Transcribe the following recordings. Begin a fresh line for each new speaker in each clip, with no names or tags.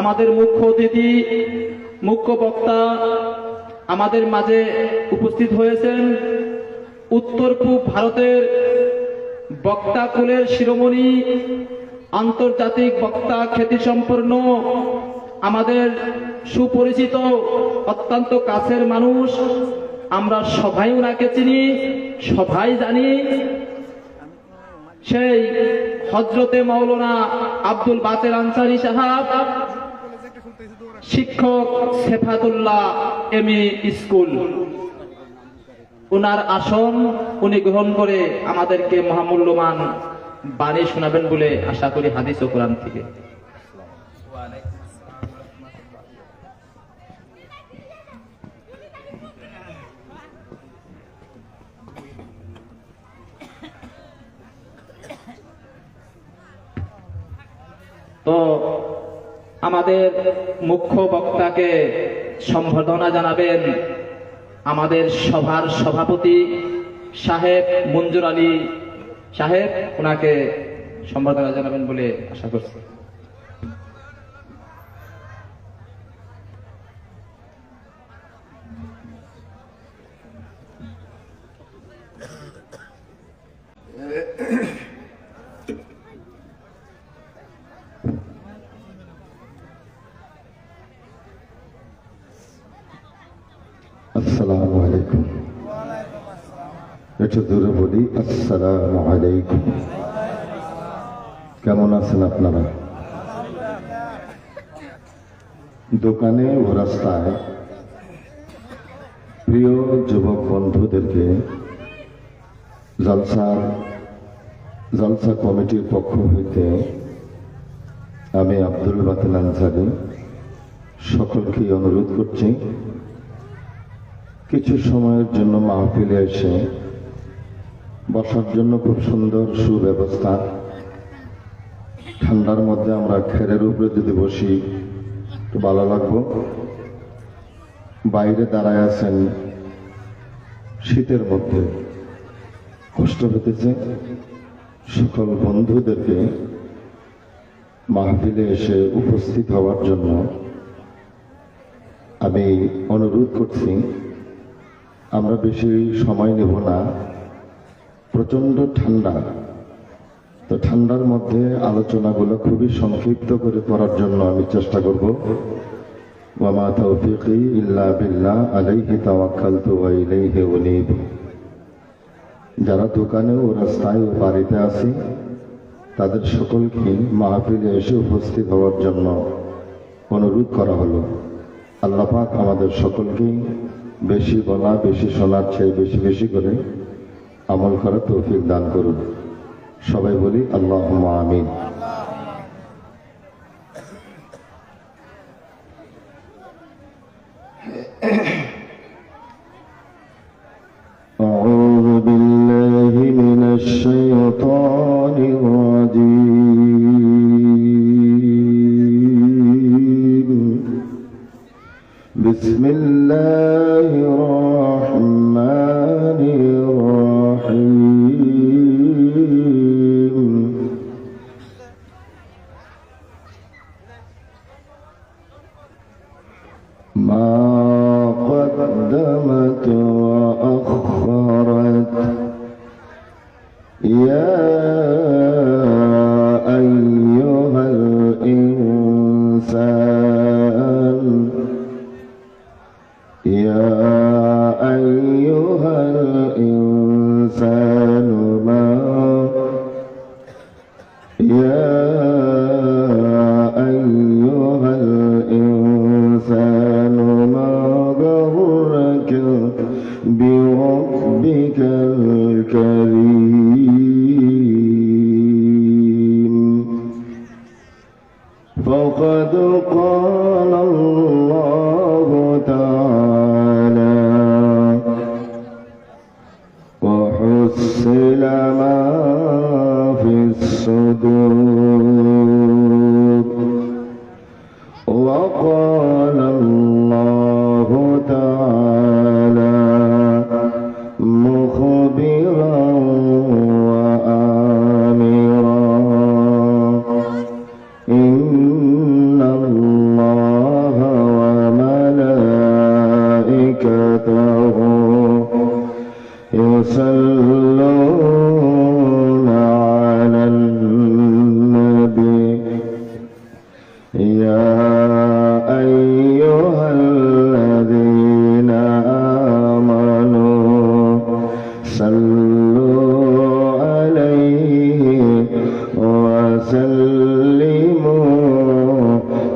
আমাদের মুখ্য অতিথি, মুখ্য বক্তা আমাদের মাঝে উপস্থিত হয়েছেন উত্তর পূর্ব ভারতের বক্তা কুলের শিরোমণি, আন্তর্জাতিক বক্তা খ্যাতিসম্পন্ন, আমাদের সুপরিচিত, অত্যন্ত কাছের মানুষ। আমরা সবাই ওনাকে চিনি, সবাই জানি। সেই হযরতে মাওলানা আব্দুল বাতের আনসারী সাহেব, শিক্ষক সেফাতুল্লাহ এমই স্কুল। ওনার আসন উনি গ্রহণ করে আমাদেরকে মহামূল্যবান বাণী শোনাবেন বলে আশা করি হাদিস ও কোরআন থেকে। তো আমাদের মুখ্য বক্তাকে সম্বর্ধনা জানাবেন আমাদের সভার সভাপতি সাহেব মঞ্জুর আলী সাহেব। ওনাকে সম্বর্ধনা জানাবেন বলে আশা করছি।
আসসালামু আলাইকুম। একটু দূরে বলি, আসসালামু আলাইকুম। কেমন আছেন আপনারা? দোকানে ও রাস্তায় প্রিয় যুবক বন্ধুদেরকে জলসা কমিটির পক্ষ হইতে আমি আব্দুল বাতেন আনসারী সকলকে অনুরোধ করছি, কিছু সময়ের জন্য মাহফিলে এসে বসার জন্য খুব সুন্দর সুব্যবস্থা। ঠান্ডার মধ্যে আমরা খেরের উপরে যদি বসি তো ভালো লাগবো। বাইরে দাঁড়ায় আছেন, শীতের মধ্যে কষ্ট হতেছে। সকল বন্ধুদেরকে মাহফিলে এসে উপস্থিত হওয়ার জন্য আমি অনুরোধ করছি। আমরা বেশি সময় নেব না, প্রচন্ড ঠান্ডা। তো ঠান্ডার মধ্যে আলোচনাগুলো খুবই সংক্ষিপ্ত করে করার জন্য আমি চেষ্টা করব। ওয়া মা তাওফীকি ইল্লা বিল্লাহ আলাইহি তাওয়াক্কালতু ওয়া ইলাইহি উনীব। যারা দোকানে ও রাস্তায় ও বাড়িতে আছি তাদের সকলকে মাহফিলে এসে উপস্থিত হওয়ার জন্য অনুরোধ করা হলো। আল্লাহ পাক আমাদের সকলকে বেশি বলা, বেশি শোনার চেয়ে বেশি বেশি করে আমল করার তৌফিক দান করুন। সবাই বলি আল্লাহুম্মা আমিন। أعوذ بالله من الشيطان الرجيم. بسم الله الرحمن الرحيم. ما قدمت وأخرت يا أيها الإنسان، يا أيها الإنسان يا أيها الإنسان ما غرك بربك الكريم. فقد قال الله تعالى وحصل ما في الصدور. وقال الله تعالى مخبرا وآمرا إن الله يا أيها الذين آمنوا صلوا عليه وسلموا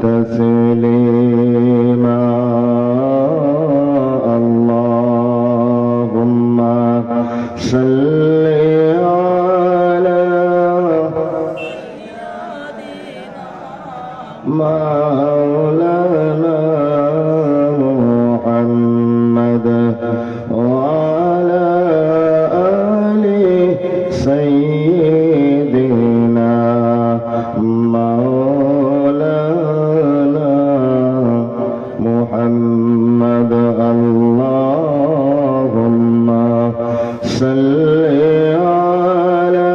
تسليما اللهم صل على مولانا محمد وعلى آل سيدنا مولانا محمد اللهم صل على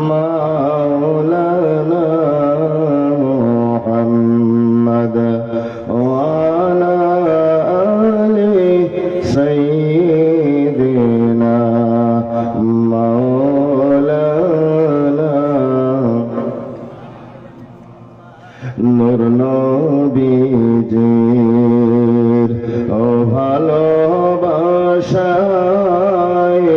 مولانا محمد وعلى آل سيدنا مولانا নূর নবীজির ও ভালোবাসায়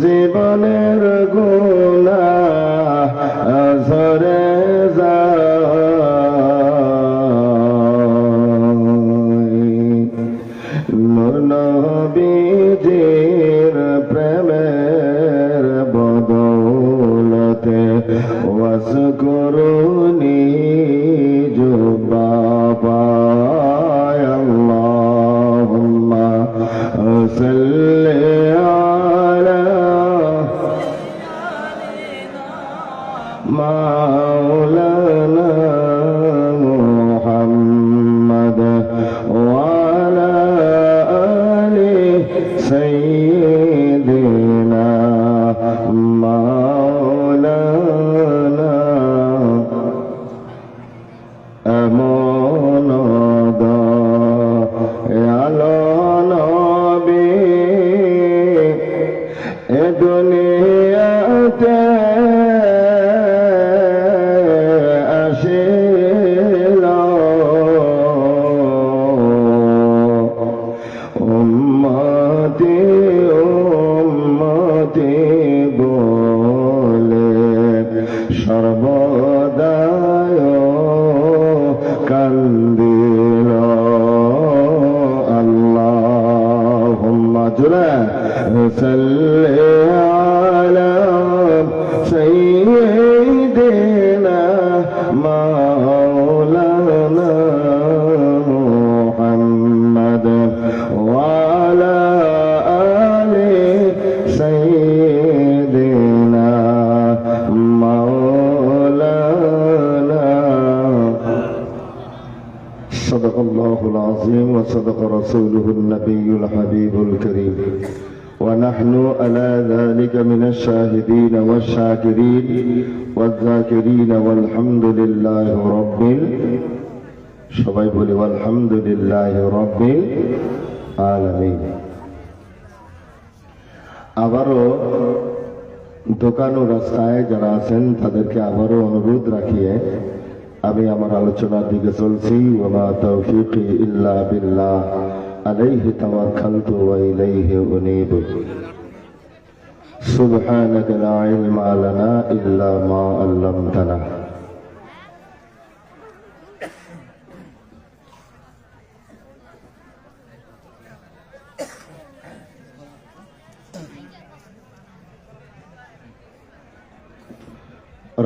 জীবনের গুনাহ ঝরে যায় নূর নবীজির প্রেমের বদৌলতে ওয়াজ করুনি বাবা আল্লাহুম্মা সাল্লি আলা মাওলানা মুহাম্মদ ওয়া আলা আলি সাইয়্যিদিনা মাওলানা এমন দয়ালো নবী এ দুনিয়াতে আসিল উম্মতি উম্মতি বলে সর্বদায় কান্দিল আল্লাহুম্মা জুরা সাল্লি আলা সাইয়্যিদিনা মাওলানা মুহাম্মদ ওয়া আলা আলি সাইয়্যিদিনা মাওলানা صدق الله العظيم وصدق رسوله النبي الحبيب الكريم ونحن على ذلك من الشاهدين والشاكرين والذاكرين والحمد لله رب সবাই বলি والحمد لله رب العالمين আবারও দোকান ও রাস্তায় যারা আছেন তাদেরকে আবারও অনুরোধ রাখিয়ে আমি আমার আলোচনার দিকে চলছি ওয়া তাওফীকি ইল্লা বিল্লাহ আলাইহি তাওয়াক্কালতু ওয়া ইলাইহি উনীব সুবহানাকা লা ইলমা লানা ইল্লা মা আল্লামতানা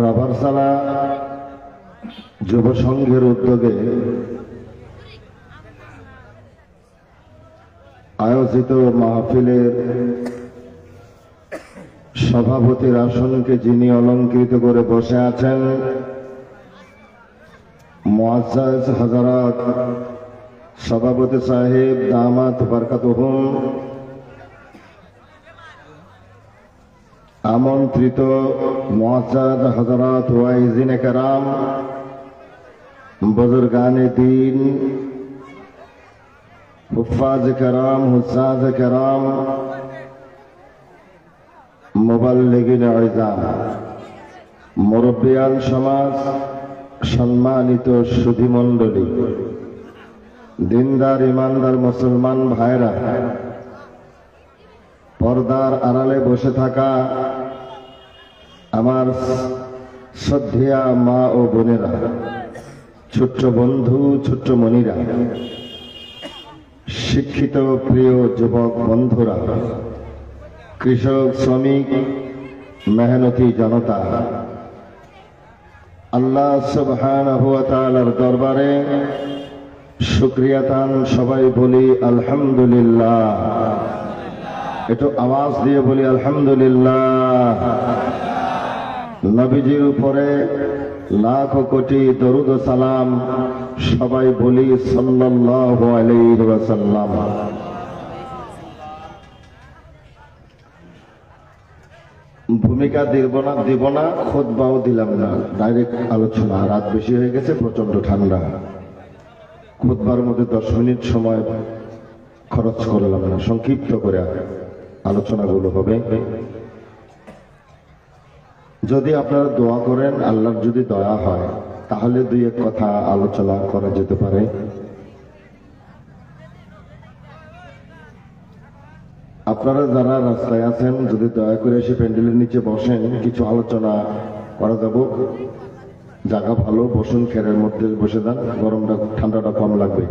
রাবারসালা যুব সংঘের উদ্যোগে আয়োজিত মাহফিলের সভাপতির আসনকে যিনি অলঙ্কৃত করে বসে আছেন মুআজ্জাজ হযরত সভাপতি সাহেব দামাত বরকাতুহুম, আমন্ত্রিত মুআজ্জাজ হযরত ওয়াইজিনে কেরাম, বুজুর্গানে দ্বীন, হুফাজ কেরাম, হুজ্জাজ কেরাম, মুবাল্লিগিন ইজাম, মুরব্বিয়ান সমাজ, সম্মানিত সুধীমণ্ডলী, দিনদার ইমানদার মুসলমান ভাইরা, পর্দার আড়ালে বসে থাকা আমার শ্রদ্ধেয়া মা ও বোনেরা, ছোট্ট বন্ধু, ছোট্ট মনিরা, শিক্ষিত প্রিয় যুবক বন্ধুরা, কৃষক, শ্রমিক, মেহনতি জনতা, আল্লাহ সুবহানাহু ওয়া তাআলার দরবারে শুকরিয়াতান সবাই বলি আলহামদুলিল্লাহ। একটু আওয়াজ দিয়ে বলি আলহামদুলিল্লাহ। নবীজির উপরে লাখ কোটি দরুদ ও সালাম সবাই বলি সাল্লাল্লাহু আলাইহি ওয়াসাল্লাম। ভূমিকা দিব না, খুতবাও দিলাম না, ডাইরেক্ট আলোচনা। রাত বেশি হয়ে গেছে, প্রচন্ড ঠান্ডা। খুতবার মধ্যে 10 মিনিট সময় খরচ করলাম না, সংক্ষিপ্ত করে আলোচনাগুলো হবে। যদি আপনারা দোয়া করেন, আল্লাহর যদি দয়া হয়, তাহলে 2-1 কথা আলোচনা করা যেতে পারে। আপনারা যারা রাস্তায় আছেন, যদি দয়া করে এসে প্যান্ডেলের নিচে বসেন, কিছু আলোচনা করা যাব। জায়গা ভালো, বসুন, খেরের মধ্যে বসে যান, গরমটা ঠান্ডাটা কম লাগবে।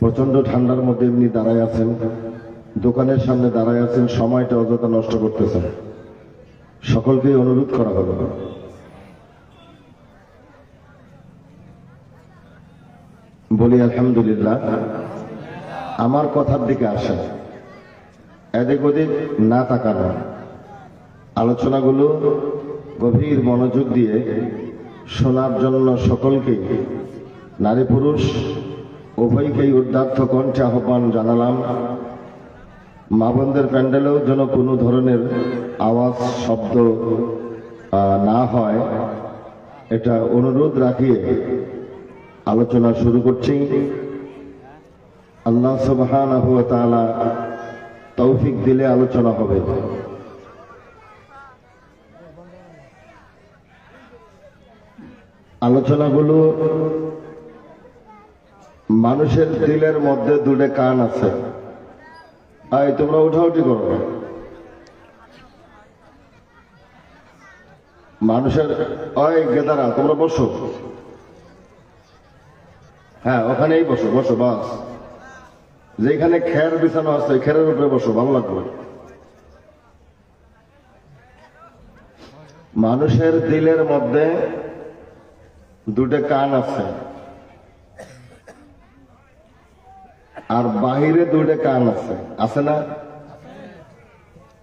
প্রচন্ড ঠান্ডার মধ্যে এমনি দাঁড়ায় আছেন, দোকানের সামনে দাঁড়ায় আছেন, সময়টা অযথা নষ্ট করতেছেন। সকলকেই অনুরোধ করা হলো, বলি আলহামদুলিল্লাহ। আমার কথার দিকে আসেন, এদিক ওদিক না তাকানো, আলোচনাগুলো গভীর মনোযোগ দিয়ে শোনার জন্য সকলকে, নারী পুরুষ উভয়কেই উদ্দার্থ কণ্ঠে আহ্বান জানালাম। মা বোনদের প্যান্ডেলেও যেন কোনো ধরনের আওয়াজ, শব্দ না হয়, এটা অনুরোধ রাখিয়ে আলোচনা শুরু করছি। আল্লাহ সুবহানাহু ওয়া তাআলা তৌফিক দিলে আলোচনা হবে। আলোচনাগুলো, মানুষের দিলের মধ্যে 2টা কান আছে। আয় তোমরা উঠাউঠি করো। মানুষের ওই গেদারা, তোমরা বসো। হ্যাঁ, ওখানেই বসো, বসো বাস। যেখানে খের বিছানো আছে, খেরের উপরে বসো, ভালো লাগবে। মানুষের দিলের মধ্যে 2টা কান আছে, আর বাহিরে 2টা কান আছে, আছে না?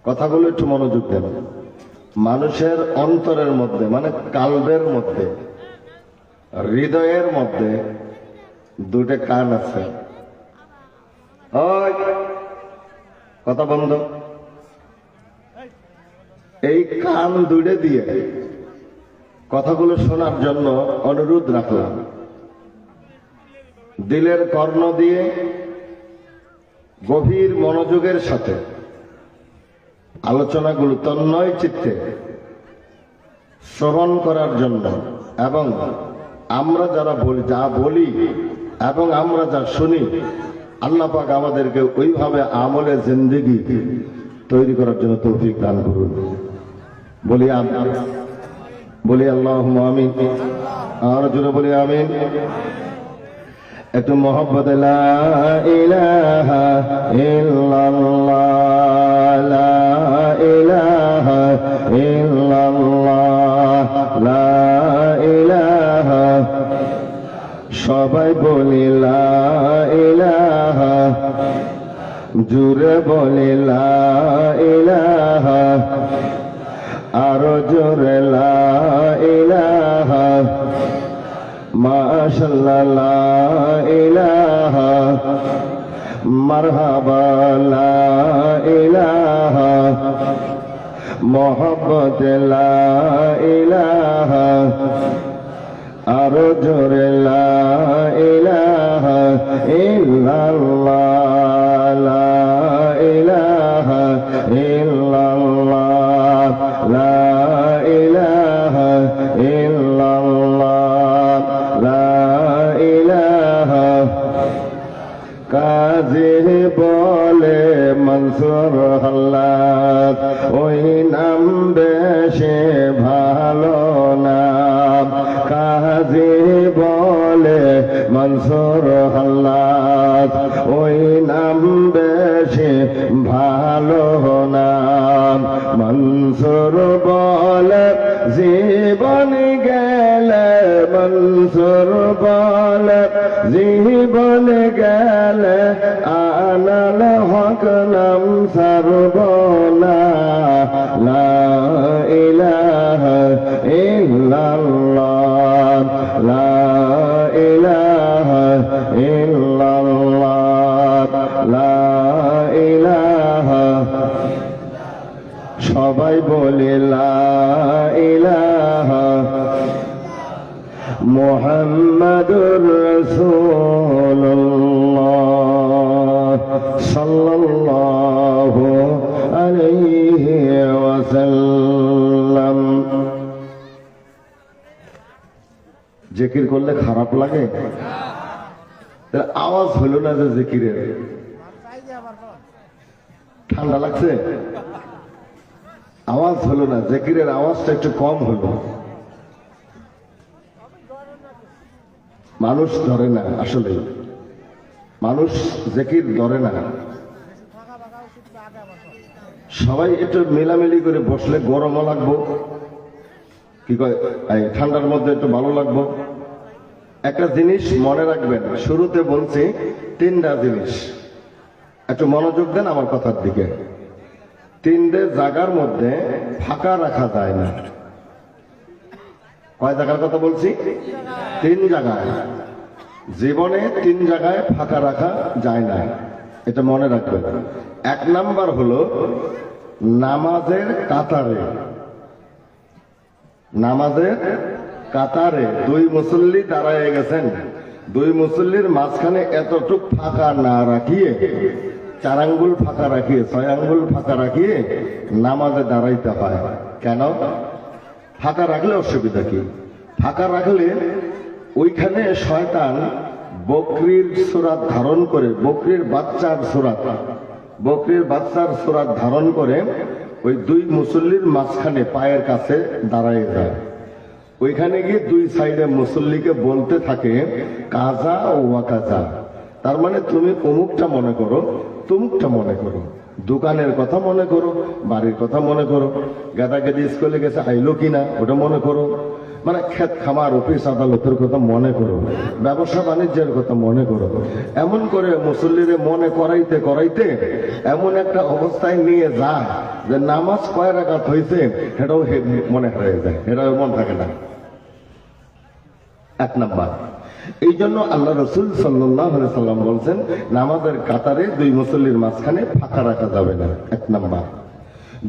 কথাগুলো একটু মনোযোগ দেন। মানুষের অন্তরের মধ্যে, মানে কালবের মধ্যে, হৃদয়ের মধ্যে 2টা কান আছে। ওই কথা বন্ধ। এই কান 2টা দিয়ে কথাগুলো শোনার জন্য অনুরোধ রাখলাম। দিলের কর্ণ দিয়ে গভীর মনোযোগের সাথে আলোচনাগুলো তন্ময় চিত্তে শ্রবণ করার জন্য, এবং আমরা যারা বলি, যা বলি এবং আমরা যা শুনি, আল্লাহ পাক আমাদেরকে ওইভাবে আমলে জিন্দেগি তৈরি করার জন্য তৌফিক দান করুন। বলি আল্লাহুম্মা আমিন। আর জোরে বলি আমিন। একটু মোহাব্বত লা ইলাহা ইল্লাল্লাহ, লা ইলাহা ইল্লাল্লাহ, লা ইলাহা। সবাই বলি লা ইলাহা, জোরে বলি লা ইলাহা, আরো জোরে লা ইলাহা। মাশাআল্লাহ লা ইলাহা, মারহাবা লা ইলাহা, মোহাব্বত লা ইলাহা, আরো জোরে লা ইলাহা ইল্লাল্লাহ, লা ইলাহা ইল্লাল্লাহ, লা ইলাহা গেলে মনসুর বলে জীবন গেলে আনাল হক নাম সর্বনা লা ইলাহা ইল্লাল্লাহ লা ইলাহা ইল্লাল্লাহ লা ইলাহা সবাই বলে লা ইলাহা মুহাম্মাদুর রাসূলুল্লাহ সাল্লাল্লাহু আলাইহি ওয়াসাল্লাম। জিকির করলে খারাপ লাগে? আওয়াজ হলো না যে জিকিরের, ঠান্ডা লাগছে? আওয়াজ হলো না, জিকিরের আওয়াজটা একটু কম হলো। মানুষ ধরে না, আসলে মানুষ জিকির ধরে না। সবাই একটু মেলামেলি করে বসলে গরমও লাগবো, কি কয় এই ঠান্ডার মধ্যে একটু ভালো লাগবো। একটা জিনিস মনে রাখবেন, শুরুতে বলছি তিনটা জিনিস, একটু মনোযোগ দেন আমার কথার দিকে। তিনটে জায়গার মধ্যে ফাঁকা রাখা যায় না। কয় জায়গার কথা বলছি? তিন জায়গায়। জীবনে তিন জায়গায় ফাঁকা রাখা যায় না, এটা মনে রাখবেন। এক নাম্বার হলো নামাজের কাতারে। নামাজের কাতারে দুই মুসল্লি দাঁড়ায় গেছেন, দুই মুসল্লির মাঝখানে এতটুক ফাঁকা না রাখিয়ে, 4 আঙ্গুল ফাঁকা রাখিয়ে, 6 আঙ্গুল ফাঁকা রাখিয়ে নামাজে দাঁড়াইতে হয়। কেন? ফাঁকা রাখলে অসুবিধা কি? ফাঁকা রাখলে ওইখানে শয়তান বকরির সূরাত ধারণ করে, বকরির বাচ্চার সূরাত ধারণ করে ওই দুই মুসল্লির মাঝখানে পায়ের কাছে দাঁড়ায় যায়। ওইখানে গিয়ে দুই সাইডে মুসল্লিকে বলতে থাকে কাজা ও ওয়াকাজা। তার মানে তুমি অমুকটা মনে করো, তমুকটা মনে করো, দোকানের কথা মনে করো, বাড়ির কথা মনে করো, গাদাগাদি স্কুলে গেছে আইলো কিনা ওটা মনে করো, মানে ক্ষেত খামার অফিস আদালতের কথা মনে করো, ব্যবসা বাণিজ্যের কথা মনে করো। এমন করে মুসল্লিরে মনে করাইতে করাইতে এমন একটা অবস্থায় নিয়ে যায় যে নামাজ কয় রাকাত হয়েছে সেটাও মনে হারিয়ে যায়, এটাও মন থাকে না। এক নাম্বার। এই জন্য আল্লাহ রসুল সাল্লাল্লাহু আলাইহি সাল্লাম বলছেন নামাজের কাতারে দুই মুসল্লির মাঝখানে ফাঁকা রাখা যাবে না, এক নাম্বার।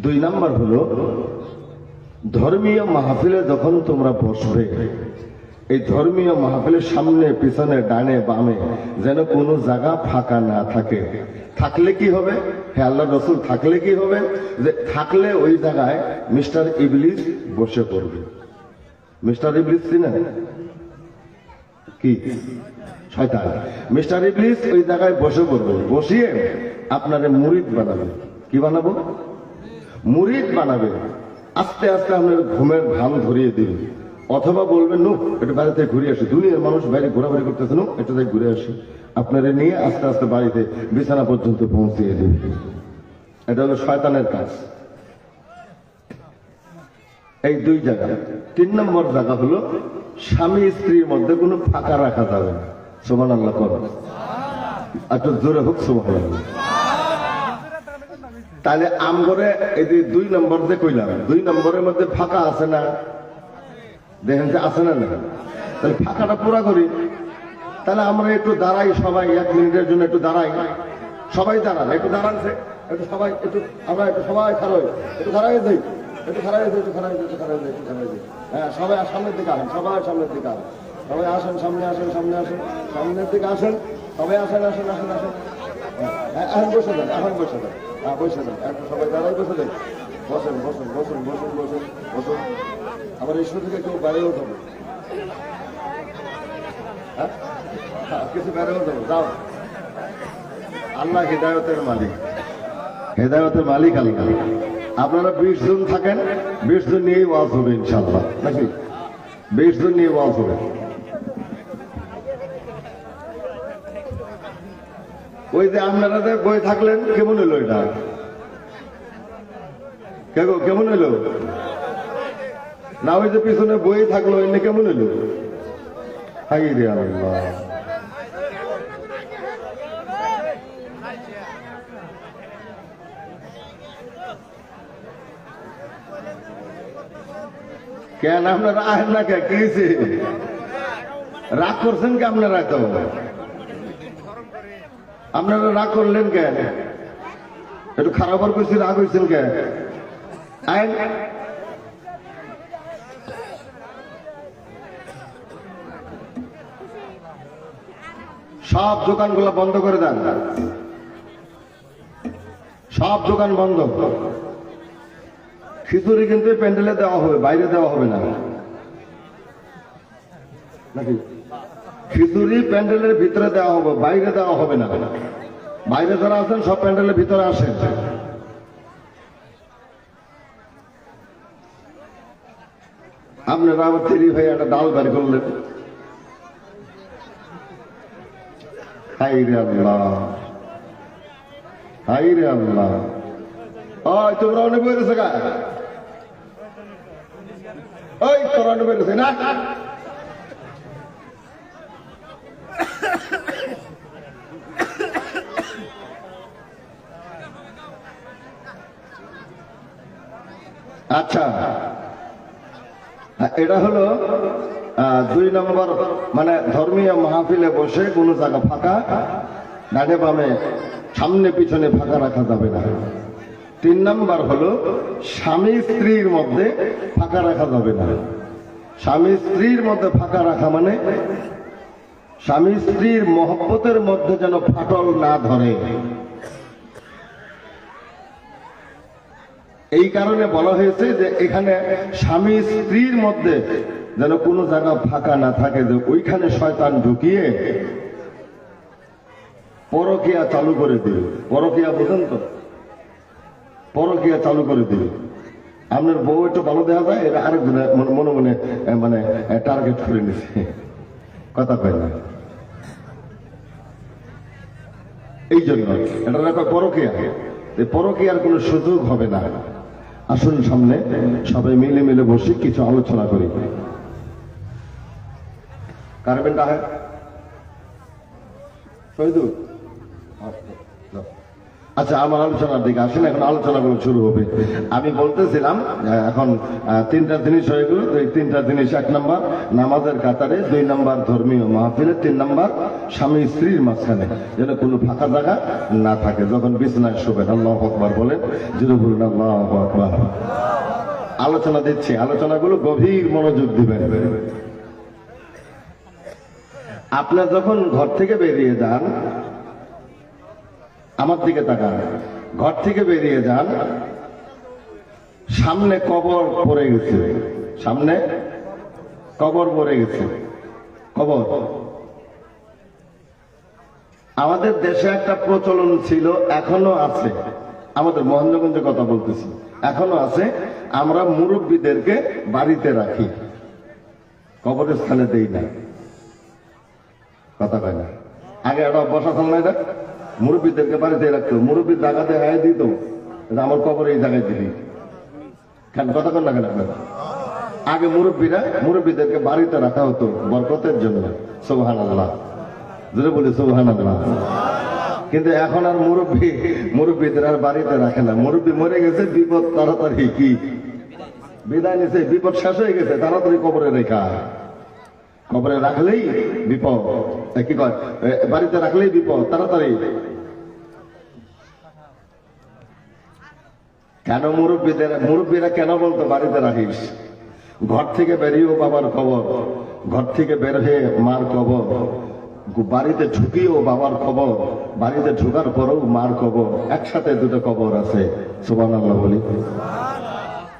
2 নাম্বার হলো ধর্মীয় মাহফিলে যখন তোমরা বসবে, এই ধর্মীয় মাহফিলের সামনে পিছনে ডানে বামে যেন কোনো জায়গা ফাঁকা না থাকে। থাকলে কি হবে? হ্যাঁ, আল্লাহ রসুল থাকলে কি হবে? যে থাকলে ওই জায়গায় মিস্টার ইবলিস বসে পড়বে। মিস্টার ইবলিস চিনেন? কি? শয়তান। মিস্টার ইবলিস ওই জায়গায় বসে পড়বে, বসিয়ে আপনারে মুরিদ বানাবে। কি বানাবো? মুরিদ বানাবে। আস্তে আস্তে আপনার ঘুমের ভান ধরিয়ে দিবে, অথবা বলবেন নো একটু বাইরে থেকে ঘুরে আসি, দুনিয়ার মানুষ বাইরে ঘোরাঘুরি করতেছে, নো একটু থেকে ঘুরে আসি। আপনারা নিয়ে আস্তে আস্তে বাড়িতে বিছানা পর্যন্ত পৌঁছিয়ে দিবে। এটা হলো শয়তানের কাজ। এই 2 জায়গা। 3 নম্বর জায়গা হলো স্বামী স্ত্রীর মধ্যে কোনো ফাঁকা রাখা যাবে না। সুবহানাল্লাহ করো, একটু জোরে হোক সুবহানাল্লাহ। তাহলে আমগরে এই যে 2 নম্বর যে কইলাম, 2 নম্বরের মধ্যে ফাঁকা আছে না? দেখেন যে আছে না? তাহলে ফাঁকাটা পুরা করি। তাহলে আমরা একটু দাঁড়াই, সবাই 1 মিনিটের জন্য একটু দাঁড়াই। সবাই দাঁড়ান, একটু দাঁড়ানছে, একটু সবাই একটু, আমরা একটু সবাই খারাই, একটু দাঁড়াই যাই, একটু খারাই যাই, একটু খারাই যাই, একটু খারাই যাই, একটু খারাই যাই। হ্যাঁ, সবাই সামনের দিকে আসেন, সবাই সামনের দিকে আসেন, সবাই আসেন, সামনে আসেন, সামনে আসেন, সামনের দিকে আসেন, সবাই আসেন, আসেন, আসেন, আসেন। এখন বসে দেন, এখন বসে দেন, হ্যাঁ বসে দেন, একটু সবাই দাঁড়াই বসে দেন, বসেন, বসেন, বসেন, বসেন, বসেন, বসুন। আবার এই থেকে কেউ বাইরেও যাবো, হ্যাঁ কিছু বাইরেও যাবো, যাও। আল্লাহ হেদায়তের মালিক, হেদায়তের মালিক আল্লাহ। আপনারা 20 জন থাকেন, 20 জন নিয়েই ওয়াজ হবে ইনশাআল্লাহ, নাকি? 20 জন নিয়ে ওয়াজ হবে। ওই যে আপনারা যে বই থাকলেন, কেমন হলো এটা? কেমন হলো? না ওই যে পিছনে বই থাকলো এনে কেমন এলো? হাই রে আল্লাহ। কেন আপনারা আহেন না কে? কি হয়েছে? রাগ করছেন কে আপনারা? তো আপনারা রাগ করলেন কেন? একটু খারাপ আর করছি, রাগ হয়েছেন কে? আইন সব দোকানগুলো বন্ধ করে দেন, সব দোকান বন্ধ। খিচুড়ি কিন্তু প্যান্ডেলে দেওয়া হবে, বাইরে দেওয়া হবে না নাকি? খিচুড়ি প্যান্ডেলের ভিতরে দেওয়া হবে, বাইরে দেওয়া হবে না। বাইরে যারা আছেন সব প্যান্ডেলের ভিতরে আসেন। আপনারা আবার তৈরি হয়ে একটা ডাল বের করলেন। হাই রে আল্লাহ, হাই রে আল্লাহ। ওই তোমরা অনেক বেরোছে গা, ওই তোরা অনেক বেরোছে না। আচ্ছা, এটা হলো 2 নম্বর, মানে ধর্মীয় মাহফিলে বসে কোন জায়গা ফাঁকা, ডানে বামে সামনে পিছনে ফাঁকা রাখা যাবে না। 3 নম্বর হলো স্বামী স্ত্রীর মধ্যে ফাঁকা রাখা যাবে না। স্বামী স্ত্রীর মধ্যে ফাঁকা রাখা মানে স্বামী স্ত্রীর মহব্বতের মধ্যে যেন ফাটল না ধরে। এই কারণে বলা হয়েছে যে এখানে স্বামী স্ত্রীর মধ্যে যেন কোনো জায়গা ফাঁকা না থাকে, যে ওইখানে শয়তান ঢুকিয়ে পরকিয়া চালু করে দিবে। পরকিয়া বুঝেন তো? পরকিয়া চালু করে দিবে। আপনার বউ একটু ভালো দেখা যায়, এটা আরেকজনে মনে মনে মানে টার্গেট করে নিছে, কথা কয় না। এই জন্য এটা একটা পরকিয়া, পরকিয়ার কোনো সুযোগ হবে না। আসুন সামনে সবাই মিলে মিলে বসে কিছু আলোচনা করি। কারবেনটা হয় শহীদুল। আচ্ছা, আমার আলোচনার দিকে আসেন। এখন আলোচনাগুলো শুরু হবে। আমি বলতেছিলাম এখন 3টা জিনিস হয়ে গেল। 3টা জিনিস: 1 নম্বর নামাজের কাতারে, 2 নম্বর ধর্মীয় মাহফিলে, 3 নম্বর স্বামী স্ত্রীর মাঝখানে যেন কোনো ফাঁকা জায়গা না থাকে যখন বিছানায় শোবেন। আল্লাহু আকবার বলেন, জোরে বলুন আল্লাহু আকবার। আলোচনা দিচ্ছি, আলোচনাগুলো গভীর মনোযোগ দিবেন। আপনার যখন ঘর থেকে বেরিয়ে যান, আমার দিকে তাকান, ঘর থেকে বেরিয়ে যান, সামনে কবর পড়ে গেছে, সামনে কবর পড়ে গেছে। কবর আমাদের দেশে একটা প্রচলন ছিল, এখনো আছে। আমাদের মহেন্দ্রগঞ্জে কথা বলতেছি, এখনো আছে। আমরা মুরব্বীদেরকে বাড়িতে রাখি, কবরের স্থানে দেই না, কথা কয় না। আগে একটা বসা থাল না, এটা মুরব্বীদেরকে বাড়িতে রাখতো। মুরব্বীর জায়গাতে হায় দিত, আমার কবর এই জায়গায় দিলি, কেন কথা কন না কেন? আগে মুরব্বীদেরকে বাড়িতে রাখা হতো বরকতের জন্য। সুবহানাল্লাহ, যদি বলি সুবহানাল্লাহ। কিন্তু এখন আর মুরব্বীদের আর বাড়িতে রাখে না। মুরব্বী মরে গেছে, বিপদ তাড়াতাড়ি কি বিদায় নিছে, বিপদ শেষ হয়ে গেছে, তাড়াতাড়ি কবরে রেখা। কবরে রাখলেই বিপদ, কি কয়, বাড়িতে রাখলেই বিপদ তাড়াতাড়ি। কেন মুরব্বীরা কেন বলতো বাড়িতে রাখিস? ঘর থেকে বেরিয়েও বাবার খবর, ঘর থেকে বের হয়ে মার খবর, বাড়িতে ঢুকিয়েও বাবার খবর, বাড়িতে ঢুকার পরেও মার খবর, একসাথে 2টো কবর আছে। সুবহানাল্লাহ বলি।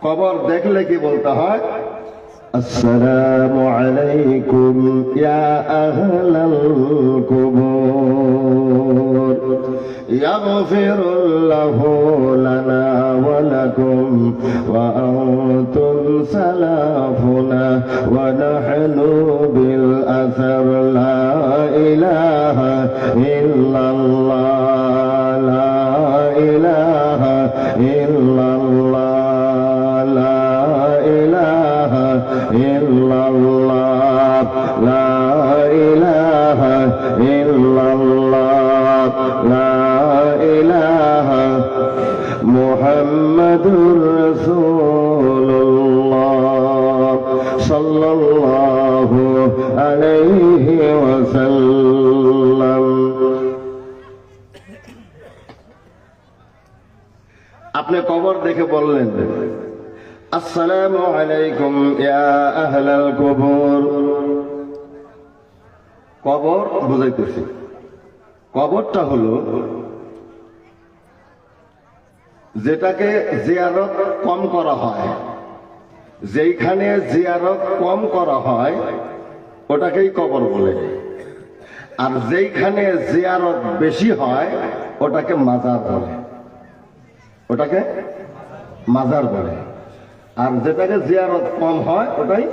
কবর দেখলে কি বলতে হয়? আসসালামু আলাইকুম ইয়া আহলাল কুবুর ইয়াগফিরুল্লাহু লানা ওয়া লাকুম ওয়া আনতুম সালাফুনা ওয়া নাহনু বিল আসার লা ইলাহা ইল্লাল্লাহ, লা ইলাহা ইল্লাল্লাহ, লা ইলাহা ইল্লাল্লাহ লা ইলাহা ইল্লাল্লাহ লা ইলাহা মুহাম্মাদুর রাসূলুল্লাহ সাল্লাল্লাহু আলাইহি ওয়াসাল্লাম। আপনি কবর দেখে বললেন, আসসালামু আলাইকুম ইয়া আহলাল কবর। কবর বুঝাইতেছি, কবরটা হলো যেটাকে জিয়ারত কম করা হয়, যেইখানে জিয়ারত কম করা হয় ওটাকেই কবর বলে, আর যেইখানে জিয়ারত বেশি হয় ওটাকে মাজার বলে, ওটাকে মাজার বলে। আর যেটাকে জিয়ারত কম হয় ওটাই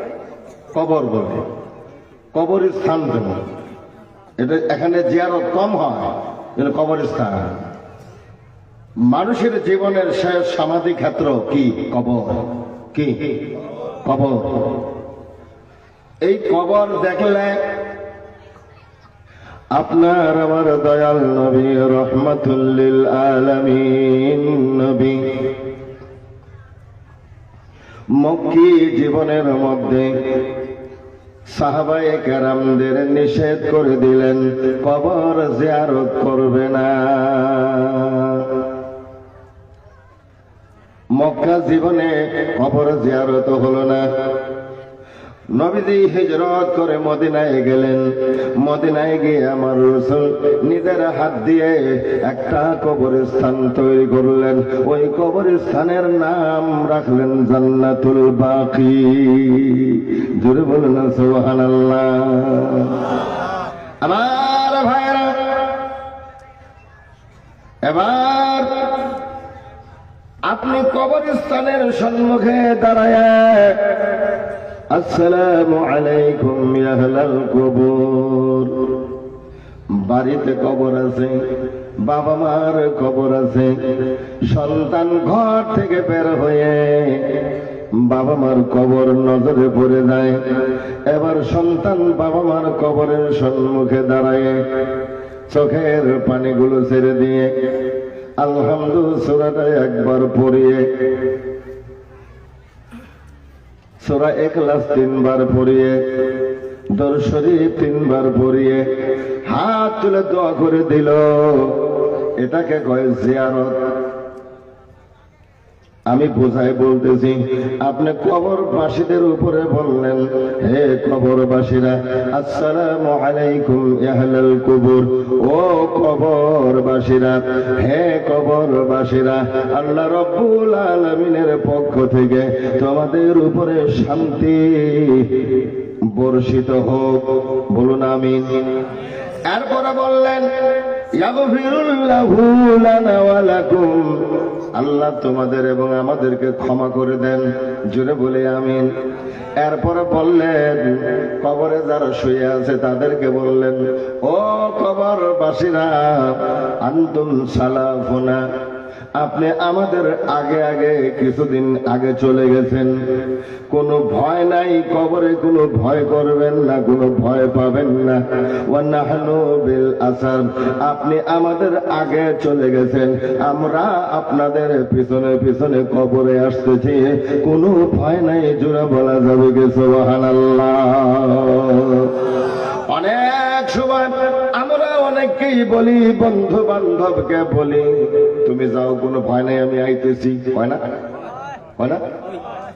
কবর বলে, কবরস্থান যেমন। এটা এখানে জিয়ারত কম হয় কিন্তু কবরস্থান। মানুষের জীবনের শেষ সমাধি ক্ষেত্র কি? কবর। কি? কবর। এই কবর দেখলে আপনার আমার দয়াল নবী রহমাতুল লিল আলামিন নবী মক্কি জীবনের মধ্যে সাহাবায়ে কেরামদের নিষেধ করে দিলেন, কবর জিয়ারত করবে না। মক্কা জীবনে কবর জিয়ারত হলো না। নবীজি হিজরত করে মদিনায় গেলেন। মদিনায় গিয়ে আমার রাসূল নিজের হাত দিয়ে একটা কবরস্থান তৈরি করলেন। ওই কবরস্থানের নাম রাখলেন জান্নাতুল বাকি। জোরে বলুন সুবহানাল্লাহ। আমার ভাইরা, এবার আপনি কবরস্থানের সম্মুখে দাঁড়ায় আসসালামু আলাইকুম ইয়া আহলাল কবর। বাড়িতে কবর আছে, বাবা মার কবর আছে। সন্তান ঘর থেকে বের হয়ে বাবা মার কবর নজরে পড়ে যায়। এবার সন্তান বাবা মার কবরের সম্মুখে দাঁড়ায় চোখের পানিগুলো ছেড়ে দিয়ে আলহামদুলিল্লাহ সূরাটা একবার পড়িয়ে, সূরা ইখলাস 3 বার পড়িয়ে, দরুদ শরীফ 3 বার পড়িয়ে হাত তুলে দোয়া করে দিল। এটাকে কয় জিয়ারত। আমি বোঝাই বলতেছি, আপনি কবরবাসীদের উপরে বললেন, হে কবরবাসীরা, আসসালামু আলাইকুম ইয়া আহলাল কবর। ও কবরবাসীরা, হে কবরবাসীরা, আল্লাহ রাব্বুল আলামিনের পক্ষ থেকে তোমাদের উপরে শান্তি বর্ষিত হোক। বলুন আমিন। এরপরে বললেন, ইয়াগফিরুল্লাহু লানা ওয়া লাকুম। আল্লাহ তোমাদের এবং আমাদেরকে ক্ষমা করে দেন। জোরে বলে আমিন। এরপরে বললেন, কবরে যারা শুয়ে আছে তাদেরকে বললেন, ও কবরবাসীরা, আনতুম সালাফুনা, আপনি আমাদের আগে আগে কিছুদিন আগে চলে গেছেন। কোনো ভয় নাই, কবরে কোনো ভয় করবেন না, কোনো ভয় পাবেন না। ওয়া নাহনু বিল আসার, আপনি আমাদের আগে চলে গেছেন, আমরা আপনাদের পিছনে পিছনে কবরে আসতেছি, কোনো ভয় নাই। জোরে বলা যাবে কি সুবহানাল্লাহ। অনেক সময় আমরা অনেককেই বলি, বন্ধু বান্ধবকে বলি, তুমি যাও, কোনো ভয় নাই, আমি আইতেছি। হয় না? হয় না?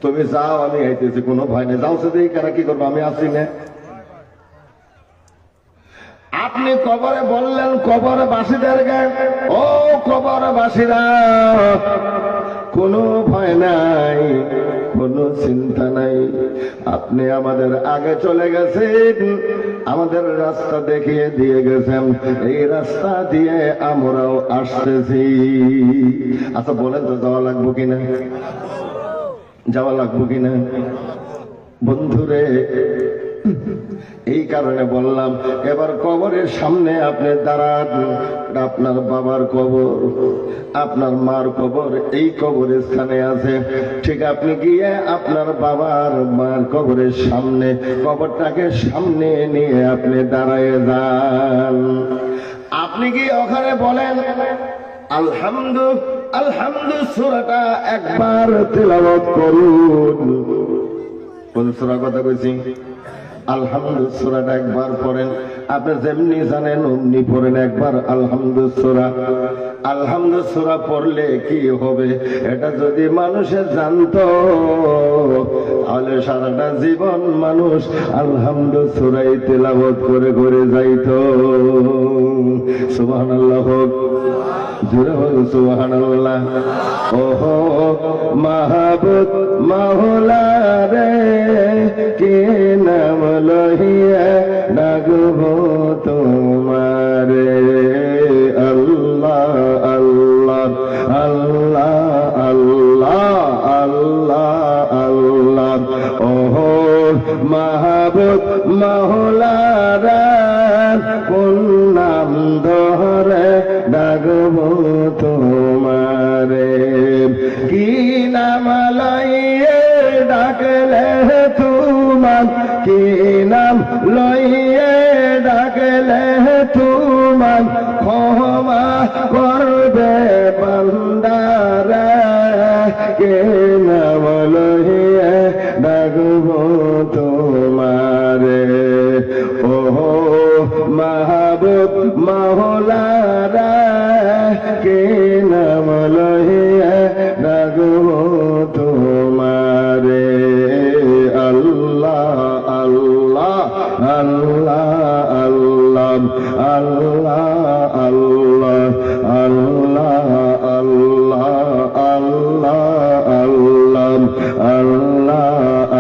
তুমি যাও, আমি আইতেছি, কোনো ভয় নেই। যাও, সেদিকে কারা কি করবো, আমি আসি না। আপনি কবরে বললেন কবরবাসীদেরকে, ও কবরবাসীরা, কোনো ভয় নাই, কোনো চিন্তা নাই, আপনি আমাদের আগে চলে গেছেন, আমাদের রাস্তা দেখিয়ে দিয়ে গেছেন, এই রাস্তা দিয়ে আমরাও আসতেছি। আচ্ছা বলেন তো, যাওয়া লাগবো কিনা? যাওয়া লাগবো কিনা? বন্ধুরে, এই কারণে বললাম এবার কবরের সামনে আপনি দাঁড়ান। আপনার বাবার কবর, আপনার মার কবর এই কবরের স্থানে আছে। ঠিক আপনি গিয়ে আপনার বাবার মার কবরের সামনে কবরটাকে সামনে নিয়ে আপনি দাঁড়ায় যান। আপনি কি ওখানে বলেন আলহামদু আলহামদু সূরাটা একবার তেলাওয়াত করুন। কোন সূরা কথা কইছি? আলহামদু সূরাটা একবার পড়েন। আপনি যেমনি জানেন অমনি পড়েন একবার আলহামদু সূরা। আলহামদু সূরা পড়লে কি হবে এটা যদি মানুষে জানতো তাহলে সারাটা জীবন মানুষ আলহামদু সূরাই তেলাওয়াত করে করে যাইতো। সুবহানাল্লাহ, জোরে বলুন সুবহানাল্লাহ। ওহো মাহবুব মাওলা রে, কে নাম লহিয়া ডাকবো তোমারে। আল্লাহ আল্লাহ আল্লাহ আল্লাহ আল্লাহ আল্লাহ। ওহো মাহবুব মাওলা রে, কোন নাম ধরে ডাকবো তোমারে। কি নাম লইয়ে ডাকলে তোমার, কি নাম লইয়ে ডাকলে তোমার ক্ষমা করবে বান্দারা। কে নাম লইয়ে ডাকবো তোমারে। ওহো মাহবুব মাওলারা, কে নাম লইয়া ডাকবো তোমারে। আল্লাহ আল্লাহ আল্লাহ আল্লাহ আল্লাহ আল্লাহ আল্লাহ আল্লাহ আল্লাহ আল্লাহ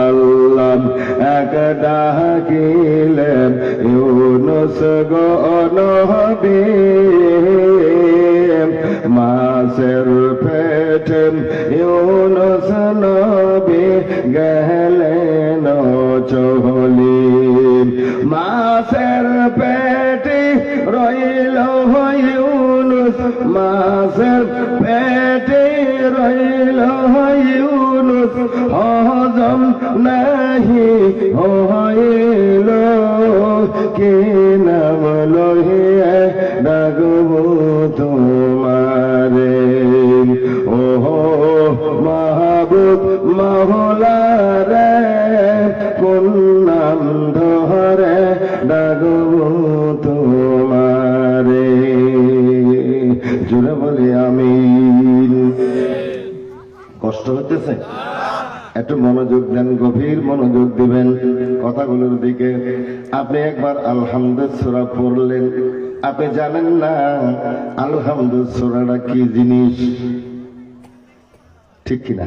আল্লাহ। এক ডাকিলেন ইউনুস গো নবী, মাছের পেটে ইউনুস নবী গেলেন চলি। মাছের পেটে রইল ইউনুস, মাছের পেটে রইল ইউনুস, হজম নাহি হইল। কে নাম লইয়া ডাকবো তোমারে। ওহো মাহবুব মাওলা রে, কোন নাম ধরে ডাকবো তোমারে। জোরে বলি আমিন। কষ্ট হতেছে? একটু মনোযোগ দেন, গভীর মনোযোগ দিবেন কথাগুলোর দিকে। আপনি একবার আলহামদু সূরা পড়লেন, আপনি জানেন না আলহামদু সূরাটা কি জিনিস, ঠিক কিনা?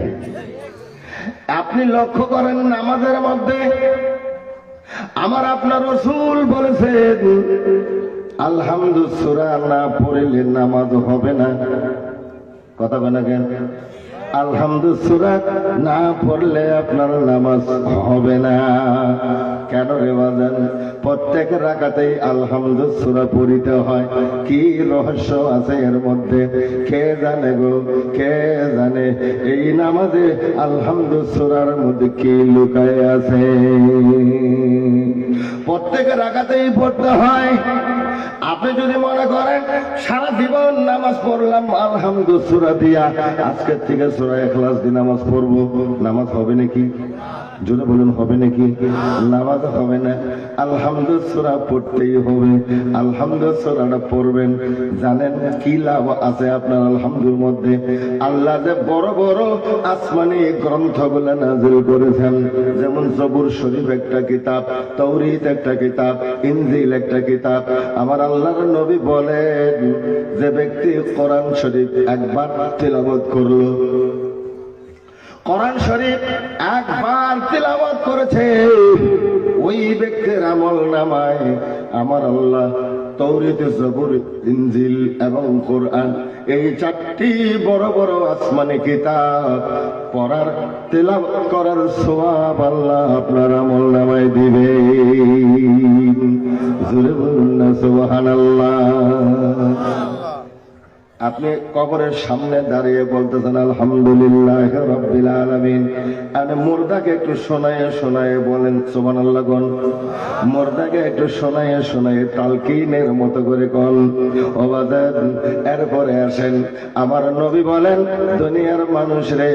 আপনি লক্ষ্য করেন নামাজের মধ্যে আমার আপনার রাসূল বলেছেন আলহামদু সূরা না পড়লে নামাজ হবে না। কথা বলেন কেন? আলহামদু সূরা না পড়লে আপনার নামাজ হবে না। কেন রে বাজান? প্রত্যেক রাকাতেই আলহামদু সূরা পড়িতে হয়। কি রহস্য আছে এর মধ্যে কে জানে গো, কে জানে? এই নামাজে আলহামদু সূরার মধ্যে কি লুকায় আছে। প্রত্যেক রাকাতেই পড়তে হয়। আপনি যদি মনে করেন সারা জীবন নামাজ পড়লাম আলহামদু সূরা দিয়া, আজকের থেকে সূরা ইখলাস দিয়ে নামাজ পড়বো, নামাজ হবে নাকি? জোরে বলুন হবে নাকি? নামাজ হবে না। আলহামদু সূরা পড়তেই হবে। আলহামদু সূরাটা পড়বেন। জানেন কি লাভ আছে আপনার আলহামদুর মধ্যে? আল্লাহ যে বড় বড় আসমানি গ্রন্থগুলো নাযিল করেছেন, যেমন জবুর শরীফ একটা কিতাব, তাওরীত একটা কিতাব, ইনজিল একটা কিতাব। আমার আল্লাহর নবী বলেন যে ব্যক্তি কোরআন শরীফ একবার তিলাওয়াত করলো, কোরআন শরীফ একবার তিলাওয়াত করেছে, ওই ব্যক্তির আমল নামায় আমার আল্লাহ তাওরীত, জবুর, ইনজিল এবং কোরআন এই চারটি বড় বড় আসমানি কিতাব পড়ার তিলাওয়াত করার সওয়াব আল্লাহ আপনার আমল নামায় দিবে। সুবহানাল্লাহ। আপনি কবরের সামনে দাঁড়িয়ে বলতেছেন আলহামদুলিল্লাহ রাব্বিল আলামিন। আপনি মুর্দাকে একটু শোনায়ে বলেন সুবহানাল্লাহ গণ। মুর্দাকে একটু শোনায়ে তালকিনের মতো করে কোন ওবাদান। এরপরে আসেন আমার নবী বলেন, দুনিয়ার মানুষ রে,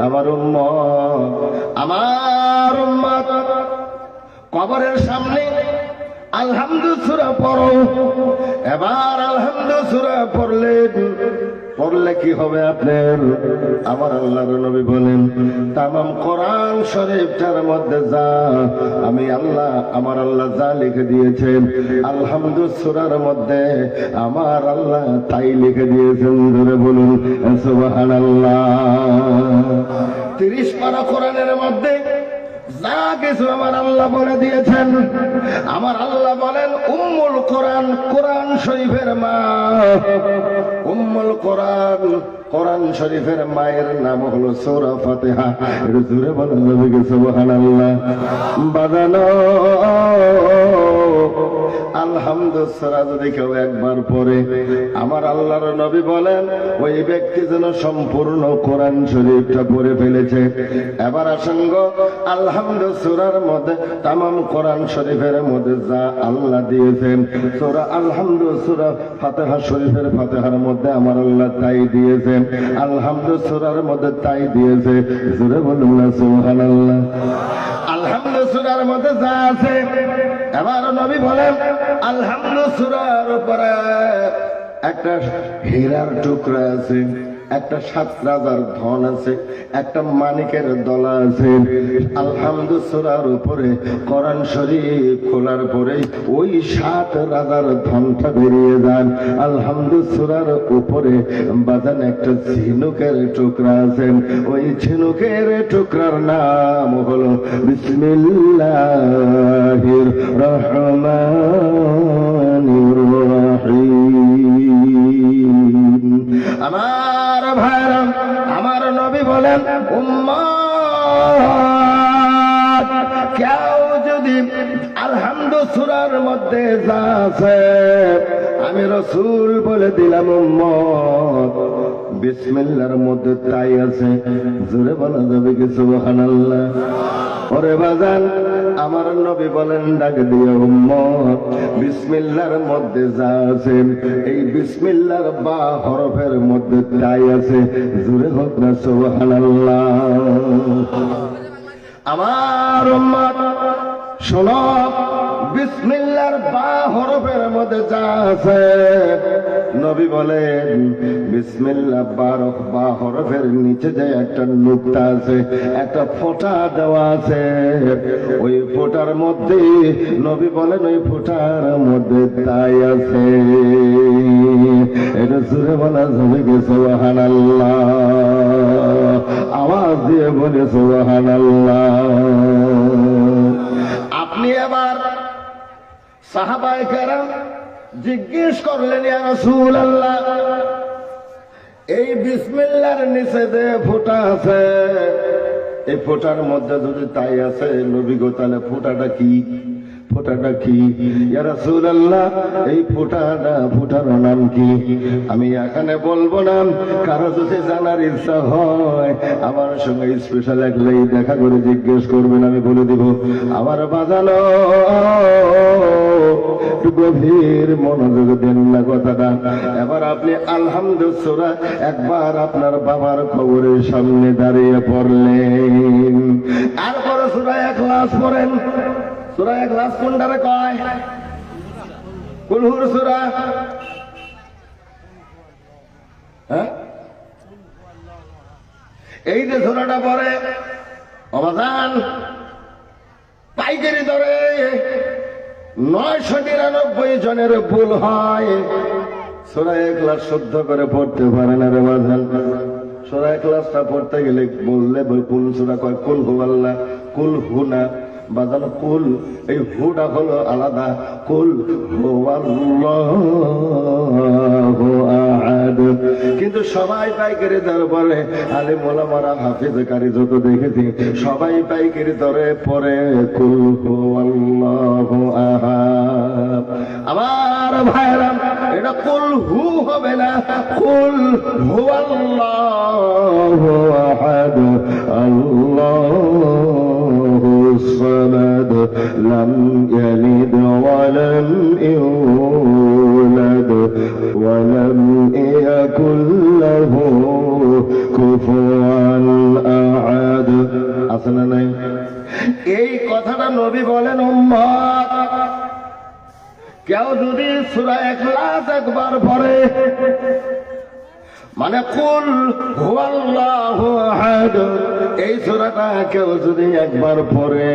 আমার উম্মত কবরের সামনে আলহামদু সূরা পড়ো। এবার আলহামদু সূরা পড়লে কি হবে আপনার? আমার আল্লাহর নবী বলেন, তামাম কোরআন শরীফটার মধ্যে যা আমি আল্লাহ আমার আল্লাহ যা লিখে দিয়েছেন আলহামদু সূরার মধ্যে আমার আল্লাহ তাই লিখে দিয়েছেন। ধরে বলুন সুবহানাল্লাহ। 30 পারা কোরআনের মধ্যে যা কিছু আমার আল্লাহ বলে দিয়েছেন, আমার আল্লাহ বলেন উম্মুল কোরআন, কোরআন শরীফের মা উম্মুল কোরআন। কোরআন শরীফের মায়ের নাম হলো সূরা ফাতিহা। এটা জোরে বলেন নবীকে সুবহানাল্লাহ। বাজানো আলহামদু সূরা যদি কেউ একবার পড়ে, আমার আল্লাহর নবী বলেন ওই ব্যক্তি যেন সম্পূর্ণ কোরআন শরীফটা পড়ে ফেলেছে। এবার আসঙ্গ আলহামদু সূরার মধ্যে তামাম কোরআন শরীফের মধ্যে যা আল্লাহ দিয়েছেন, সূরা আলহামদু সূরা ফাতিহা শরীফের ফাতিহার মধ্যে আমার আল্লাহ তাই দিয়েছেন, আলহামদু সূরার মধ্যে তাই দিয়েছে। জোরে বলুন না সুবহানাল্লাহ। আলহামদু সূরার মধ্যে যা আছে, এবার নবী বলেন আলহামদু সূরার উপরে একটা হীরার টুকরা আছে, একটা 7 রাজার ধন আছে, একটা মানিকের দলা আছে। আলহামদু সূরার উপরে কোরআন শরীফ খোলার পরে ওই 7 রাজার ধনটা বেরিয়ে যান। আলহামদু সূরার উপরে বাজান একটা ঝিনুকের টুকরা আছে, ওই ঝিনুকের টুকরার নাম হলো বিসমিল্লাহির রহমানির রহিম। আমার ভাইরা, আমার নবী বলেন উম্মত কেউ যদি আলহামদু সূরার মধ্যে যা আছে আমি রাসূল বলে দিলাম উম্মত বিসমিল্লাহর মধ্যে তাই আছে। জোরে বলা যাবে কি সুবহানাল্লাহ? ওরে বাজান আমার নবী বলেন ডাক দিয়ে উম্মত বিসমিল্লাহর মধ্যে যা আছে এই বিসমিল্লাহর বা হরফের মধ্যে তাই আছে। জোরে হোক না সুবহানাল্লাহ। আমার উম্মত শোনো, বিসমিল্লাহর বা হরফের মধ্যে যা আছে নবী বলেন বিসমিল্লাহ বা হরফের নিচে যে একটা নুকতা আছে, একটা ফোঁটা দেওয়া আছে, ওই ফোঁটার মধ্যে নবী বলেন ওই ফোঁটার মধ্যে তাই আছে। এটা জোরে বলা যাবে কি সুবহানাল্লাহ? আওয়াজ দিয়ে বলে সুবহানাল্লাহ। আপনি এবার সাহাবায়ে কেরাম জিজ্ঞেস করলেন ইয়া রাসূলুল্লাহ, এই বিসমিল্লাহর নিচে যে ফোঁটা আছে এই ফোঁটার মধ্যে যদি তাই আছে নবী গো তাহলে ফোঁটাটা কি? ফোঁটাটা কি ইয়া রাসূলুল্লাহ? এই ফোঁটার নাম কি? আমি এখানে বলবো না, কারো যদি জানার ইচ্ছা হয় আমার সঙ্গে স্পেশাল একলাই দেখা করে জিজ্ঞেস করবেন, আমি বলে দিব। আমার বাজানো একটু গভীর মনোযোগ দেন না কথাটা। এবার আপনি আলহামদু সূরা একবার আপনার বাবার কবরের সামনে দাঁড়িয়ে পড়লেন, তারপরে সূরা ইখলাস পড়েন। সূরা ইখলাস কোনটারে কয়? কুল হুর সূরা। হ্যাঁ, এই যে সূরাটা পড়ে অবদান পাইকারি ধরে 999 জনের ভুল হয়। সূরা ইখলাস শুদ্ধ করে পড়তে পারে না রে বাজান। সূরা ইখলাসটা পড়তে গেলে বললে কোন সূরা কয়? কুল হুয়াল্লাহ, কুল হুনা বাজান। কুল এই হুটা হলো আলাদা, কুল হুয়াল্লাহু আহাদ। কিন্তু সবাই পাইকারি দর বলে, আলেম ওলামারা হাফেজ কারি যত দেখেছি সবাই পাইকারি দরে পড়ে কুল হুয়াল্লাহু আহাদ। আমার কুল হু হবে না, কুল হুয়াল্লাহু আহাদ আল্লাহুস সামাদ লাম ইয়ালিদ ওয়া লাম ইউলাদ ওয়া লাম ইয়াকুল লাহু কুফুয়ান আহাদ। আছে না নাই? এই কথাটা নবী বলেন, উম্মত কেউ যদি সূরা ইখলাস একবার পড়ে, মানে কুল হুয়াল্লাহু আহাদ, এই সূরাটা কেউ যদি একবার পড়ে,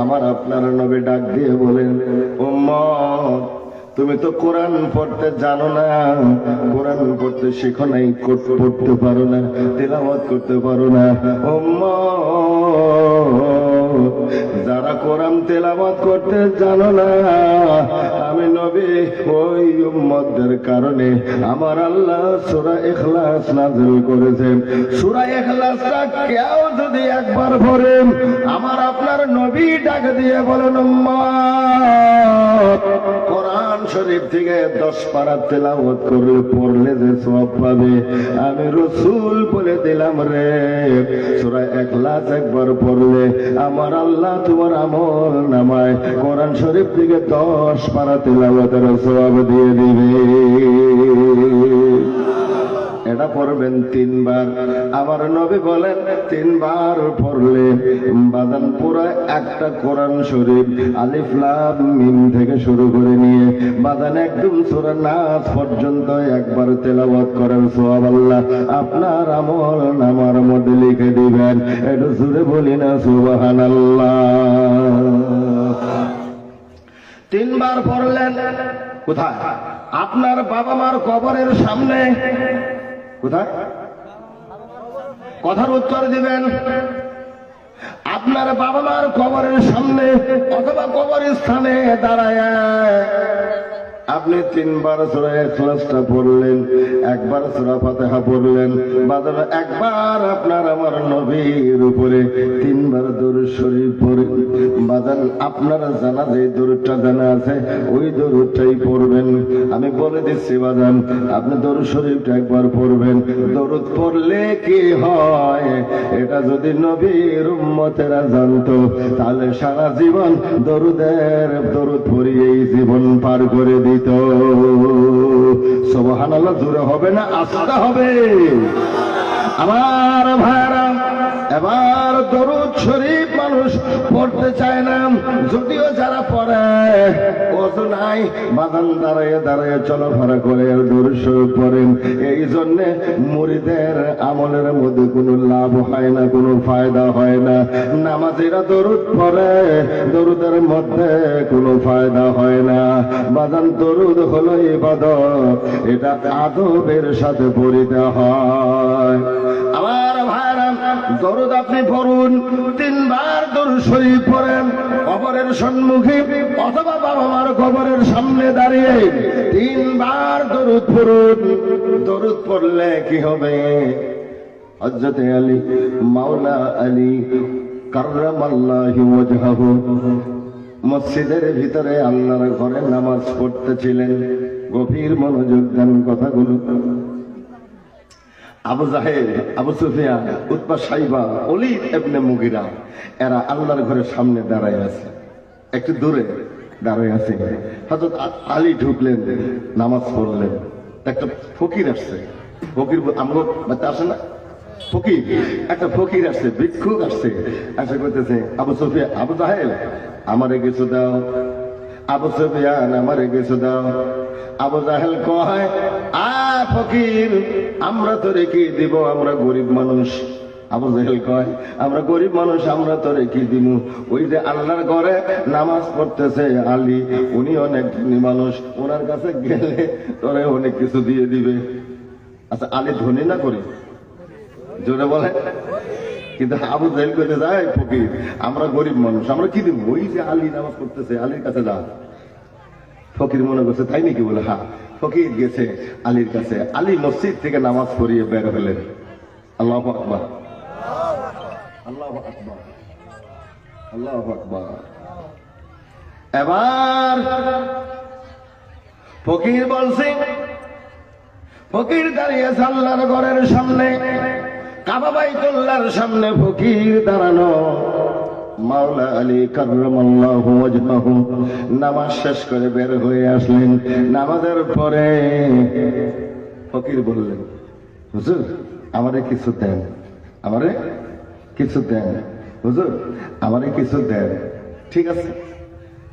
আমার আপনার নবী ডাক দিয়ে বলেন, উম্মত তুমি তো কোরআন পড়তে জানো না, কোরআন পড়তে শিখো নাই, পড়তে পারো না, তেলাওয়াত করতে পারো না। যারা কোরআন তেলাওয়াত করতে জানো না, আমি নবী ওই উম্মতদের কারণে আমার আল্লাহ সূরা ইখলাস নাযিল করেছেন। সূরা ইখলাসটা কেউ যদি একবার পড়ে, আমার আপনার নবী ডাক দিয়ে বলেন, উম্মত কোরআন শরীফ থেকে 10 পারা তেলাওয়াত করলে পড়লে যে সওয়াব পাবে, আমি রাসূল বলে দিলাম রে, সূরা ইখলাস একবার পড়লে আমার আল্লাহ তোমার আমল নামায় কোরআন শরীফ থেকে 10 পারা তেলাওয়াতের সওয়াব দিয়ে দিবে। এটা পড়বেন 3 বার। আমার নবী বলেন 3 বার পড়লে বাদান পুরো একটা কোরআন শরীফ আলিফ লাম মিম থেকে শুরু করে নিয়ে বাদান একদম সূরা নাস পর্যন্ত একবার তেলাওয়াত করার সওয়াব আল্লাহ আপনার আমল নামার মধ্যে লিখে দিবেন। একটু জোরে বলি না সুবহানাল্লাহ। 3 বার পড়লেন কোথায়? আপনার বাবা মার কবরের সামনে। কোথায়? কথার উত্তর দিবেন। আপনার বাবা মার কবরের সামনে অথবা কবরস্থানে দাঁড়ায় আপনি 3 বার সূরা ইখলাসটা পড়লেন, একবার সূরা ফাতিহা পড়লেন, বাদল একবার আপনার আমার নবীর উপরে 3 বার দরুদ শরীফ পড়ে বাদল আপনার জানা যে দরুদটা জানা আছে ওই দরুদটাই পড়বেন। আমি বলে দিচ্ছি বাদান, আপনি দরুদ শরীফটা একবার পড়বেন। দরুদ পড়লে কি হয় এটা যদি নবীর উম্মতেরা জানতো, তাহলে সারা জীবন দরুদ পড়িয়েই জীবন পার করে দিত। সুবহানাল্লাহ। জোরে হবে না আস্তে হবে? আমার ভাইরা, এবার দরুদ শরীফ মানুষ পড়তে চায় না, যদিও যারা পড়ে ওযু নাই, বাদান দাঁড়ায় দাঁড়ায় চলাফেরা করে দরুদ শরীফ পড়েন। এই জন্যে মুরিদের আমলের মধ্যে কোনো লাভ হয় না, কোনো ফায়দা হয় না। নামাজিরা দরুদ পড়ে, দরুদের মধ্যে কোনো ফায়দা হয় না। বাদান দরুদ হলো ইবাদত, এটা আদবের সাথে পড়িতে হয়। আমার ভাইরা, দরুদ আপনি পড়ুন, 3 বার দরুদ শরীফ পড়েন কবরের সম্মুখে অথবা বাবা মার কবরের সামনে দাঁড়িয়ে 3 বার দরুদ পড়ুন। দরুদ পড়লে কি হবে? হযরত আলী, মাওলা আলী কাররামাল্লাহু ওয়াজহাহু মসজিদের ভিতরে আল্লাহর ঘরে নামাজ পড়তেছিলেন। গভীর মনোযোগ দেন কথাগুলো। আবু জাহেল, আবু সুফিয়ান, উতবা, সাইবা, ওলীদ ইবনে মুগিরা এরা আল্লাহর ঘরের সামনে দাঁড়ায় আছে, একটু দূরে দাঁড়ায় আছে। হযরত আলী ঢুকলেন, নামাজ পড়লেন। একটা ফকির আসছে, ফকির আমগো বাচ্চা আসে না, ফকির, একটা ফকির আসছে, ভিক্ষুক আসছে, এসে করতেছে আবু সুফিয়ান, আবু জাহেল আমারে কিছু দাও, আবু সুফিয়ান আমারে কিছু দাও। আবু জাহেল কয়, ফকির আমরা তোরে কি দিব, আমরা গরিব মানুষ। আবু জাহেল কয়, আমরা গরিব মানুষ, আমরা তোরে কি দিব? ওই যে আল্লাহর ঘরে নামাজ পড়তেছে আলী, উনি অনেক ধনী মানুষ, ওনার কাছে গেলে তোরে অনেক কিছু দিয়ে দিবে। আচ্ছা আলী ধনী না করি? জোরে বলে। কিন্তু আবু জাহেল কইতে যায়, ফকির আমরা গরিব মানুষ, আমরা কি দিব? ওই যে আলী নামাজ পড়তেছে, আলীর কাছে যা। ফকির মনে করছে তাই নাকি? বলে হ্যাঁ। ফকির গেছে আলীর কাছে, আলী মসজিদ থেকে নামাজ পড়িয়ে বের হলেন। আল্লাহু আকবার, আল্লাহু আকবার, আল্লাহু আকবার। এবার
ফকির বলছে, ফকির দাঁড়িয়েছে আল্লাহর ঘরের সামনে, কাবা বাইতুল্লাহর সামনে ফকির দাঁড়ানো। মাওলা আলী কাররামাল্লাহু ওয়াজহাহু নামাজ শেষ করে বের হয়ে আসলেন। নামাজের পরে ফকির বললেন, হুজুর আমারে কিছু দেন, আমারে কিছু দেন, হুজুর আমারে কিছু দেন। ঠিক আছে।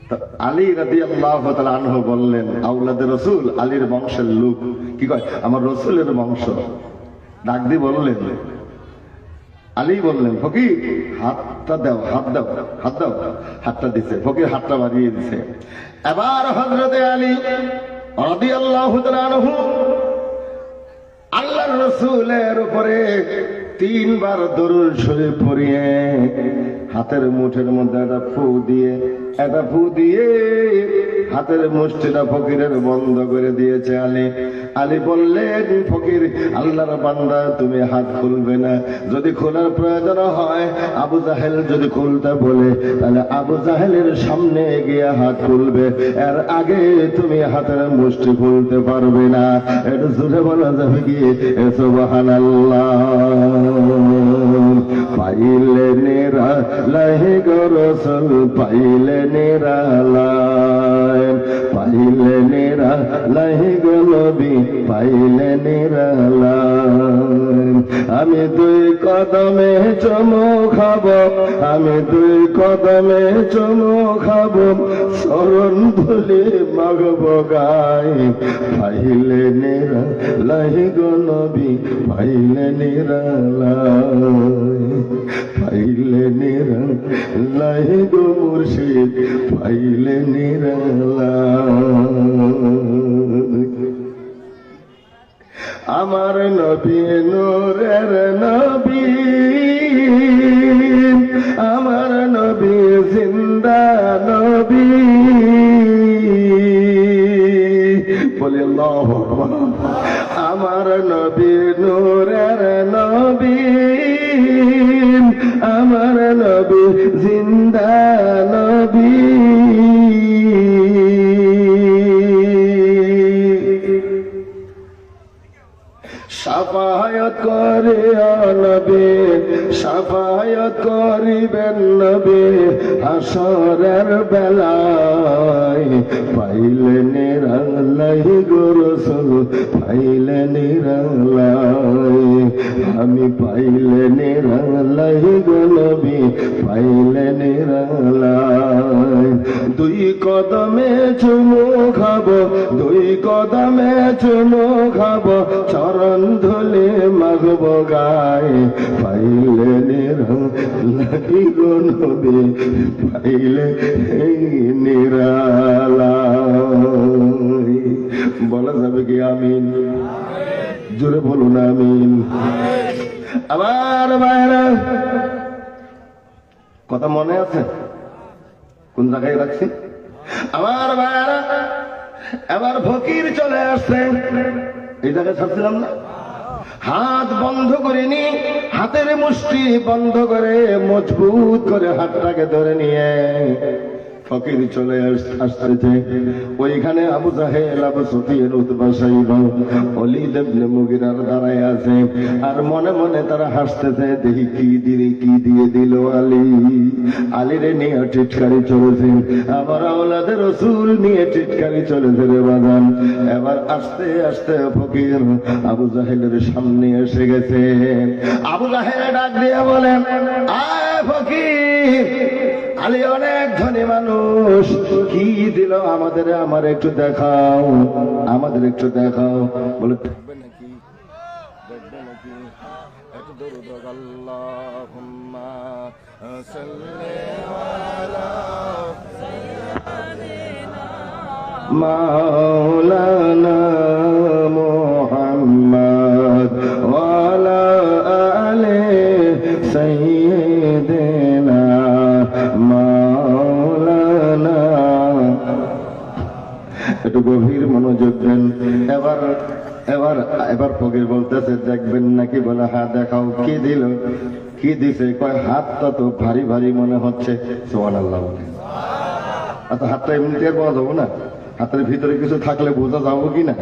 তো আলী রাদিয়াল্লাহু তাআলা আনহু বললেন, আওলাদে রাসূল, আলীর বংশের লোক, কি কয় আমার রাসূলের বংশ। ডাক দিয়ে বললেন, আলী বললেন, ফকির হাতটা দাও, হাত দাও, হাত দাও। হাতটা দিছে, ফকির হাতটা বাড়িয়ে দিছে। এবার হযরতে আলী রাদিয়াল্লাহু তাআলা আনহু আল্লাহর রাসূলের উপরে 3 বার দরুদ শরীফ পড়িয়ে হাতের মুঠের মধ্যে একটা ফু দিয়ে হাতের মুষ্টিটা ফকিরের বন্ধ করে দিয়েছে আলী। আলী বললেন, ফকির আল্লাহর বান্দা তুমি হাত খুলবে না, যদি খোলার প্রয়োজন হয় আবু জাহেল যদি খুলতে বলে তাহলে আবু জাহেলের সামনে গিয়ে হাত খুলবে, এর আগে তুমি হাতের মুষ্টি খুলতে পারবে না। এটা জোরে বলা যাবে কি সুবহানাল্লাহ। পাইলে নিরালায় গো রাসূল, পাইলে নিরালায়, পাইলে নিরালায় গো নবী, পাইলে নিরালায়। আমি 2 কদমে চুমু খাবো, আমি 2 কদমে চুমু খাবো, শরণ ধুলি মাগবো গায়ে, পাইলে নিরালায় গো নবী, পাইলে নিরালায়, পাইলে নিরালায় গো মুর্শিদ, পাইলে নিরালায়। আমার নবী নূরের নবী, আমার নবী জিন্দা নবী, বলি আল্লাহু আকবার। আমার নবী নূরের নবী, আমার নবী জিন্দা নবী। শাফায়াত করিয়া নবী, শাফায়াত করিবেন নবী হাসরের বেলায়, পাইলে নিরালায় গো রাসূল, পাইলে নিরালায়। আমি পাইলে নিরালায় গো নবী, পাইলে নিরালায়। 2 কদমে চুমু খাবো, 2 কদমে চুমু খাবো, চরণ ধুলে মাগবো গায়ে, পাইলে নিরালায় গো নবী, পাইলে নিরালায়। বলা যাবে কি আমিন? জোরে বলুন আমিন। আবার ভাইরা কথা মনে আছে? কোন জায়গায় রাখছি? আমার ভাইরা এবার ফকির চলে আসছে, এই জায়গায় ছাড়ছিলাম না। হাত বন্ধ করিনি, হাতের মুষ্টি বন্ধ করে মজবুত করে হাতটাকে ধরে নিয়ে ফকির চলে আসতেছে। ওইখানে আবু জাহেল, আবু সুফিয়ান, উতবা, সাইবা, ওলীদ ইবনে মুগীরার দাঁড়ায় আছে, আর মনে মনে তারা হাসতেছে, দেখি কি দিয়ে দিল আলী। আলীরে নিয়ে টিটকারি চলেছে, আবার আওলাদে রাসূল নিয়ে টিটকারি চলেছে রে বাজান। এবার আস্তে আস্তে ফকির আবু জাহেলের সামনে এসে গেছে। আবু জাহেল ডাক দিয়ে বলেন, আয় ফকির, আলী অনেক ধনী মানুষ, কি দিল আমাদের, আমার একটু দেখাও, আমাদের একটু দেখাও। বলে দেখবে নাকি, দেখবে নাকি? একটু দরুদ আল্লাহুম্মা সাল্লি আলা মাওলানা মুহাম্মদ ওয়া আলা আলি সাইয়্যিদিনা মাওলানা। একটু গভীর মনোযোগ দেন। এবার এবার এবার ফকির বলতেছে, দেখবেন নাকি? বলে হ্যাঁ দেখাও। কি দিল, কি দিছে? কয় হাতটা তো ভারী ভারী মনে হচ্ছে। সুবহানাল্লাহ বলে। আচ্ছা হাতটা এমনিতে পাওয়া যাবো না, হাতের ভিতরে কিছু থাকলে বোঝা যাবো কিনা।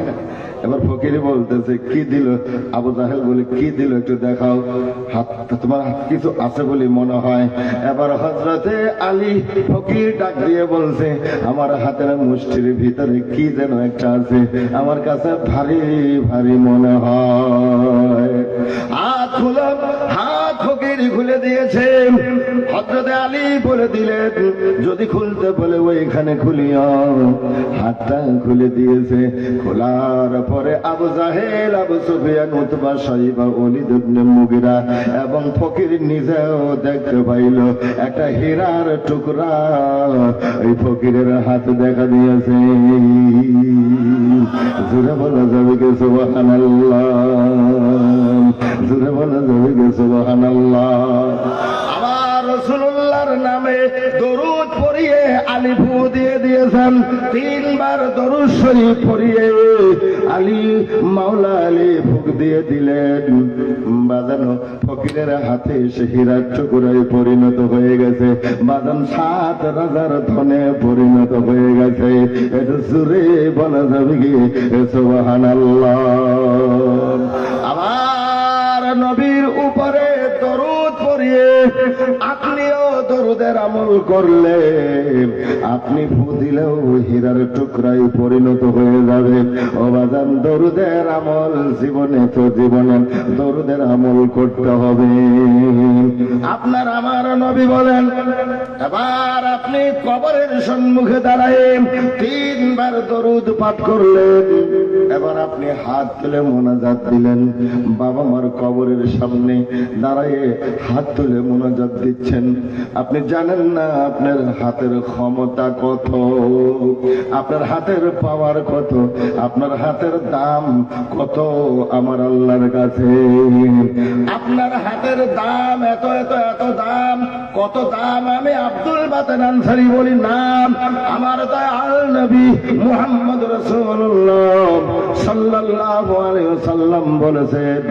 এবার ফকির বলতেছে কি দিল? আবু জাহেল বলে কি দিল একটু দেখাও, হাত তোমার হাত কিছু আছে বলে মনে হয়। এবার হযরতে আলী ফকির ডাক দিয়ে বলছে আমার হাতের মুষ্টির ভিতরে কি যেন একটা আছে, আমার কাছে ভারী ভারী মনে হয়। হাত খুলো, হাত ফকির খুলে দিয়েছে। হযরতে আলী বলে দিলেন যদি খুলতে বলে ওইখানে খুলিও। হাতটা খুলে দিয়েছে। খোলার পরে আবু জাহেল, আবু সুফিয়ান, উতবা, সাইবা, ওলীদ ইবনে মুগিরা এবং ফকির নিজেও দেখতে পাইল একটা হীরার টুকরা ওই ফকিরের হাত দেখা দিয়েছে। জোরে বলা যাবে কে সুবহানাল্লাহ, জোরে বলা যাবে কে সুবহানাল্লাহ। আমার রাসূলুল্লাহর নামে দরুদ পড়িয়ে আলী ফু দিয়ে দিয়েছেন। 3 বার দরুদ শরীফ পড়িয়ে আলী মাওলা আলী ফুক দিয়ে দিলেন। বাজানো ফকিরের হাতে সে হীরার টুকরায় পরিণত হয়ে গেছে। বাজান 7 রাজার ধনে পরিণত হয়ে গেছে। এটা জোরে বলা যাবে কি সুবহানাল্লাহ। আমার নবীর উপরে দরুদ পড়িয়ে আপনিও দরুদের আমল করলে আপনি ফু দিলেও হীরার টুকরায় পরিণত হয়ে যাবে। ও বাজান দরুদের আমল জীবনে তো জীবনে দরুদের আমল করতে হবে। আপনার আমার নবী বলেন এবার আপনি কবরের সম্মুখে দাঁড়ায় 3 বার দরুদ পাঠ করলেন। এবার আপনি হাত তুলে মোনাজাত দিলেন। বাবা মার কবরের সামনে দাঁড়ায় হাত তুলে মোনাজাত দিচ্ছেন। আপনি জানেন না আপনার হাতের ক্ষমতা কত, আপনার হাতের পাওয়ার কত, আপনার হাতের দাম কত আমার আল্লাহর কাছে। আপনার হাতের দাম এত এত এত দাম। কত দাম? আমি আব্দুল বাতেন আনসারী বলি নাম। আমার দয়াল নবী মুহাম্মদ রাসূলুল্লাহ সাল্লাল্লাহু আলাইহি ওয়াসাল্লাম বলেছেন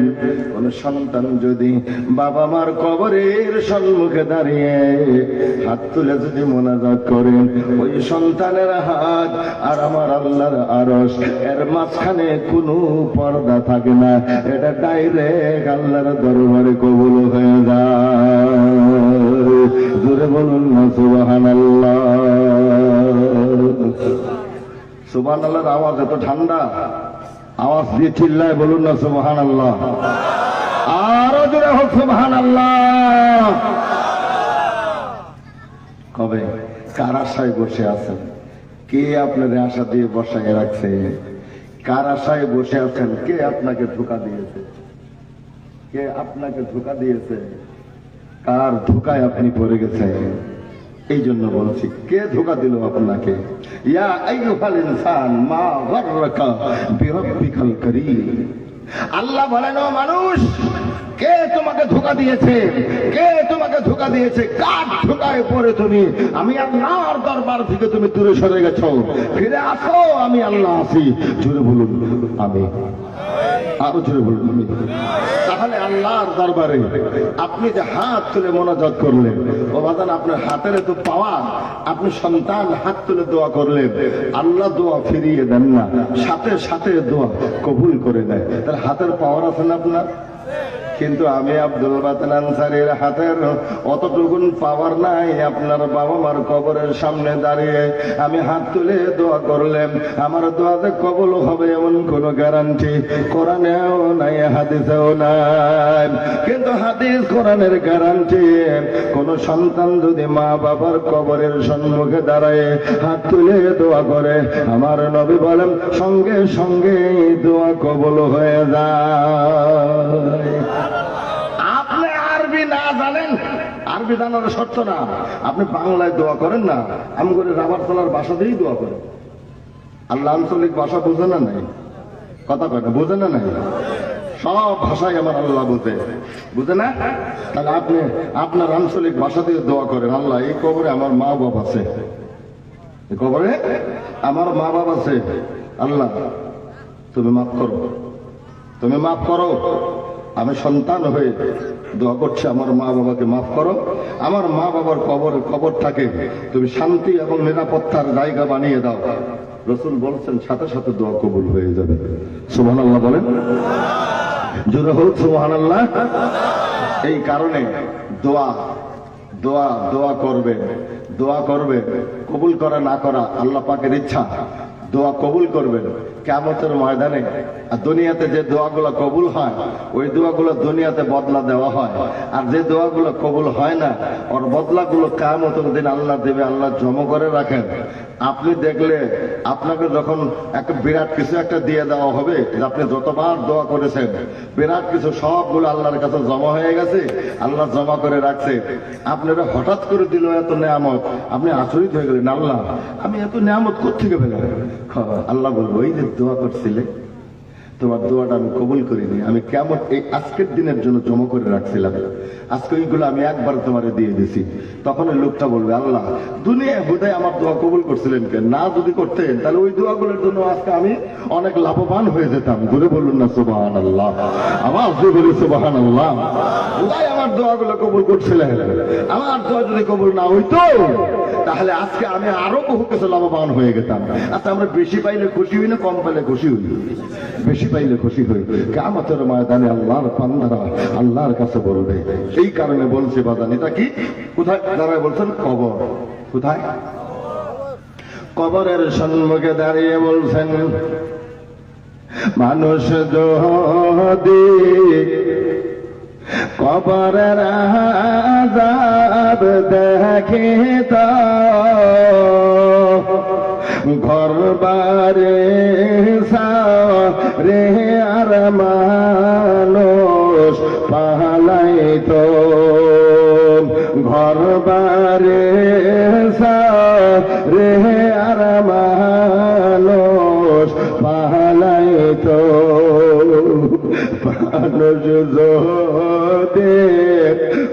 কোন সন্তান যদি বাবা মার কবরের সম্মুখে দাঁড়িয়ে হাত তুলে যদি মোনাজাত করেন ওই সন্তানের হাত আর আমার আল্লাহর আরশ এর মাঝখানে কোনো পর্দা থাকে না। এটা ডাইরেক্ট আল্লাহর দরবারে কবুল হয়ে যায়। জোরে বলুন না সুবহানাল্লাহ। সুবহানাল্লাহর আওয়াজ এত ঠান্ডা, আওয়াজ দিয়ে চিল্লায় বলুন না সুবহানাল্লাহ। আরো জোরে হোক সুবহানাল্লাহ। কবে কার আশায় বসে আছেন? কে আপনাদের আশা দিয়ে বসায় রাখছে? কার আশায় বসে আছেন? কে আপনাকে ধোঁকা দিয়েছে? কে আপনাকে ধোঁকা দিয়েছে? কার ধোঁকায় আপনি পড়ে গেছেন? এই জন্য বলছি কে ধোঁকা দিল আপনাকে? ইয়া আইয়ুহাল ইনসান মা গাররাকা বিরাব্বিকাল কারীম। আল্লাহ বলেন ও মানুষ কে তোমাকে ধোঁকা দিয়েছে? কে তোমাকে ধোঁকা দিয়েছে? কার ধোঁকায় পড়ে তুমি আমি আল্লাহর দরবার থেকে তুমি দূরে সরে গেছো? ফিরে আসো, আমি আল্লাহ আছি। জোরে বলুন আমি। আরো জোরে বলুন আমি। তাহলে আল্লাহর দরবারে আপনি যে হাত তুলে মোনাজাত করলেন ও বাজান আপনার হাতের তো পাওয়া। আপনি সন্তান হাত তুলে দোয়া করলেন, আল্লাহ দোয়া ফিরিয়ে দেন না, সাথে সাথে দোয়া কবুল করে দেয়। তাহলে হাতের পাওয়ার আছে না আপনার? কিন্তু আমি আব্দুল বাতেন আনসারীর হাতের অতটুকুন পাওয়ার নাই। আপনার বাবা মার কবরের সামনে দাঁড়িয়ে আমি হাত তুলে দোয়া করলেন, আমার দোয়াতে কবুল হবে এমন কোন গ্যারান্টি কোরআনেও নাই, হাদিসেও নাই। কিন্তু হাদিস কোরআনের গ্যারান্টি কোন সন্তান যদি মা বাবার কবরের সম্মুখে দাঁড়ায় হাত তুলে দোয়া করে আমার নবী বলেন সঙ্গে সঙ্গে দোয়া কবুল হয়ে যায়। আপনি আরবি না জানেন, আরবি জানার শর্ত না। আপনি বাংলায় দোয়া করেন না, আমি করে রাবার তোলার ভাষা দিয়েই দোয়া করেন। আল্লাহ আঞ্চলিক ভাষা বোঝে না নাই? কথা কয় না, বোঝে না নাই? সব ভাষাই আমার আল্লাহ বোঝে, বুঝে না? তাহলে আপনি আপনার আঞ্চলিক ভাষা দিয়ে দোয়া করেন, আল্লাহ এই কবরে আমার মা বাপ আছে, এই কবরে আমার মা বাপ আছে, আল্লাহ তুমি মাফ করো, তুমি মাফ করো। আমি সন্তান হয়ে দোয়া করছে, আমার মা বাবাকে মাফ করো, আমার মা বাবার কবরটাকে তুমি শান্তি এবং নিরাপত্তার জায়গা বানিয়ে দাও। রসুল বলছেন সাথে সাথে দোয়া কবুল হয়ে যাবে। সুবহানাল্লাহ বলেন, জোরে হোক সুবহানাল্লাহ। এই কারণে দোয়া দোয়া দোয়া করবে, দোয়া করবে, কবুল করা না করা আল্লাহ পাকের ইচ্ছা। দোয়া কবুল করবেন কিয়ামতের ময়দানে। আর দুনিয়াতে যে দোয়াগুলো কবুল হয় ওই দোয়াগুলো দুনিয়াতে বদলা দেওয়া হয়, আর যে দোয়াগুলো কবুল হয় না ওর বদলাগুলো কিয়ামতের দিন আল্লাহ দেবে। আল্লাহ জমা করে রাখেন। আপনি দেখলে আপনাকে যখন একটা বিরাট কিছু একটা দিয়ে দেওয়া হবে, যে আপনি যতবার দোয়া করেছেন বিরাট কিছু সবগুলো আল্লাহর কাছে জমা হয়ে গেছে, আল্লাহ জমা করে রাখছে। আপনারা হঠাৎ করে দিল এত নেয়ামত, আপনি আচরিত হয়ে গেলেন, আল্লাহ আমি এত নেয়ামত কোত্থেকে পেলাম? আল্লাহ বলবো, এই যে দোয়া করছিলে তোমার দোয়াটা আমি কবুল করিনি, আমি কেমন এই আজকের দিনের জন্য জমা করে রাখছিলাম, আজকে ওইগুলো আমি একবার তোমারে দিয়ে দিছি। তখন ওই লোকটা বলবে, আল্লাহ দুনিয়ায় বোধহয় আমার দোয়া কবুল করছিলেন কেন? না যদি করতেন তাহলে ওই দোয়াগুলোর জন্য আজকে আমি অনেক লাভবান হয়ে যেতাম। ঘুরে বলুন না সুবহানাল্লাহ, আমার বলি সুবহানাল্লাহ। ওই আমার দোয়াগুলো কবুল করছিলেন, আমার দোয়া যদি কবুল না হইতো তাহলে আজকে আমি আরো বহু কিছু লাভবান হয়ে গেতাম। আচ্ছা, আমরা বেশি পাইলে খুশি হই না কম পাইলে খুশি হই? বেশি পাইলে খুশি হই। কিয়ামতের ময়দানে আল্লাহর বান্দারা আল্লাহর কাছে বলবে। এই কারণে বলছে বাজান, এটা কি কোথায় দাঁড়ায় বলছেন? কবর। কোথায়? কবরের সম্মুখে দাঁড়িয়ে বলছেন, মানুষ যদি কবরের আযাব দেখে তো ঘর বারে রে আর মানুষ পালাইতো, ঘর বারে রে আর মানুষ পালাইতো। মানুষ যদি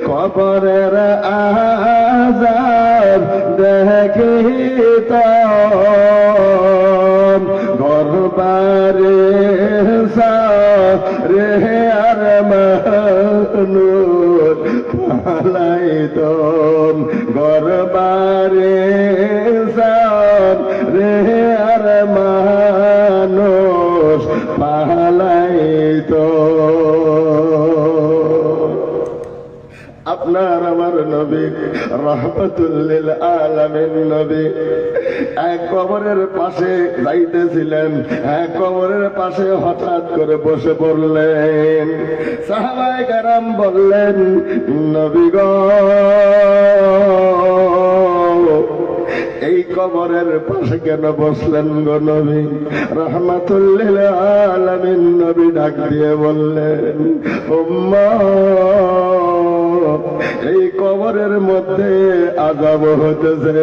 কবরের আযাব দেখিত ঘর বারে রে আর মানুষ পালাইতো, ঘর বারে রে আর মানুষ পালাইতো। আপনার আমার নবী রাহমাতুল লিল আলামিন নবী এক কবরের পাশে যাইতেছিলেন, এক কবরের পাশে হঠাৎ করে বসে পড়লেন। সাহাবায়ে কেরাম বললেন, নবী গো, এই কবরের পাশে কেন বসলেন গো নবী? রাহমাতুল লিল আলামিন নবী ডাক দিয়ে বললেন, উম্মত, এই কবরের মধ্যে আযাব হতেছে,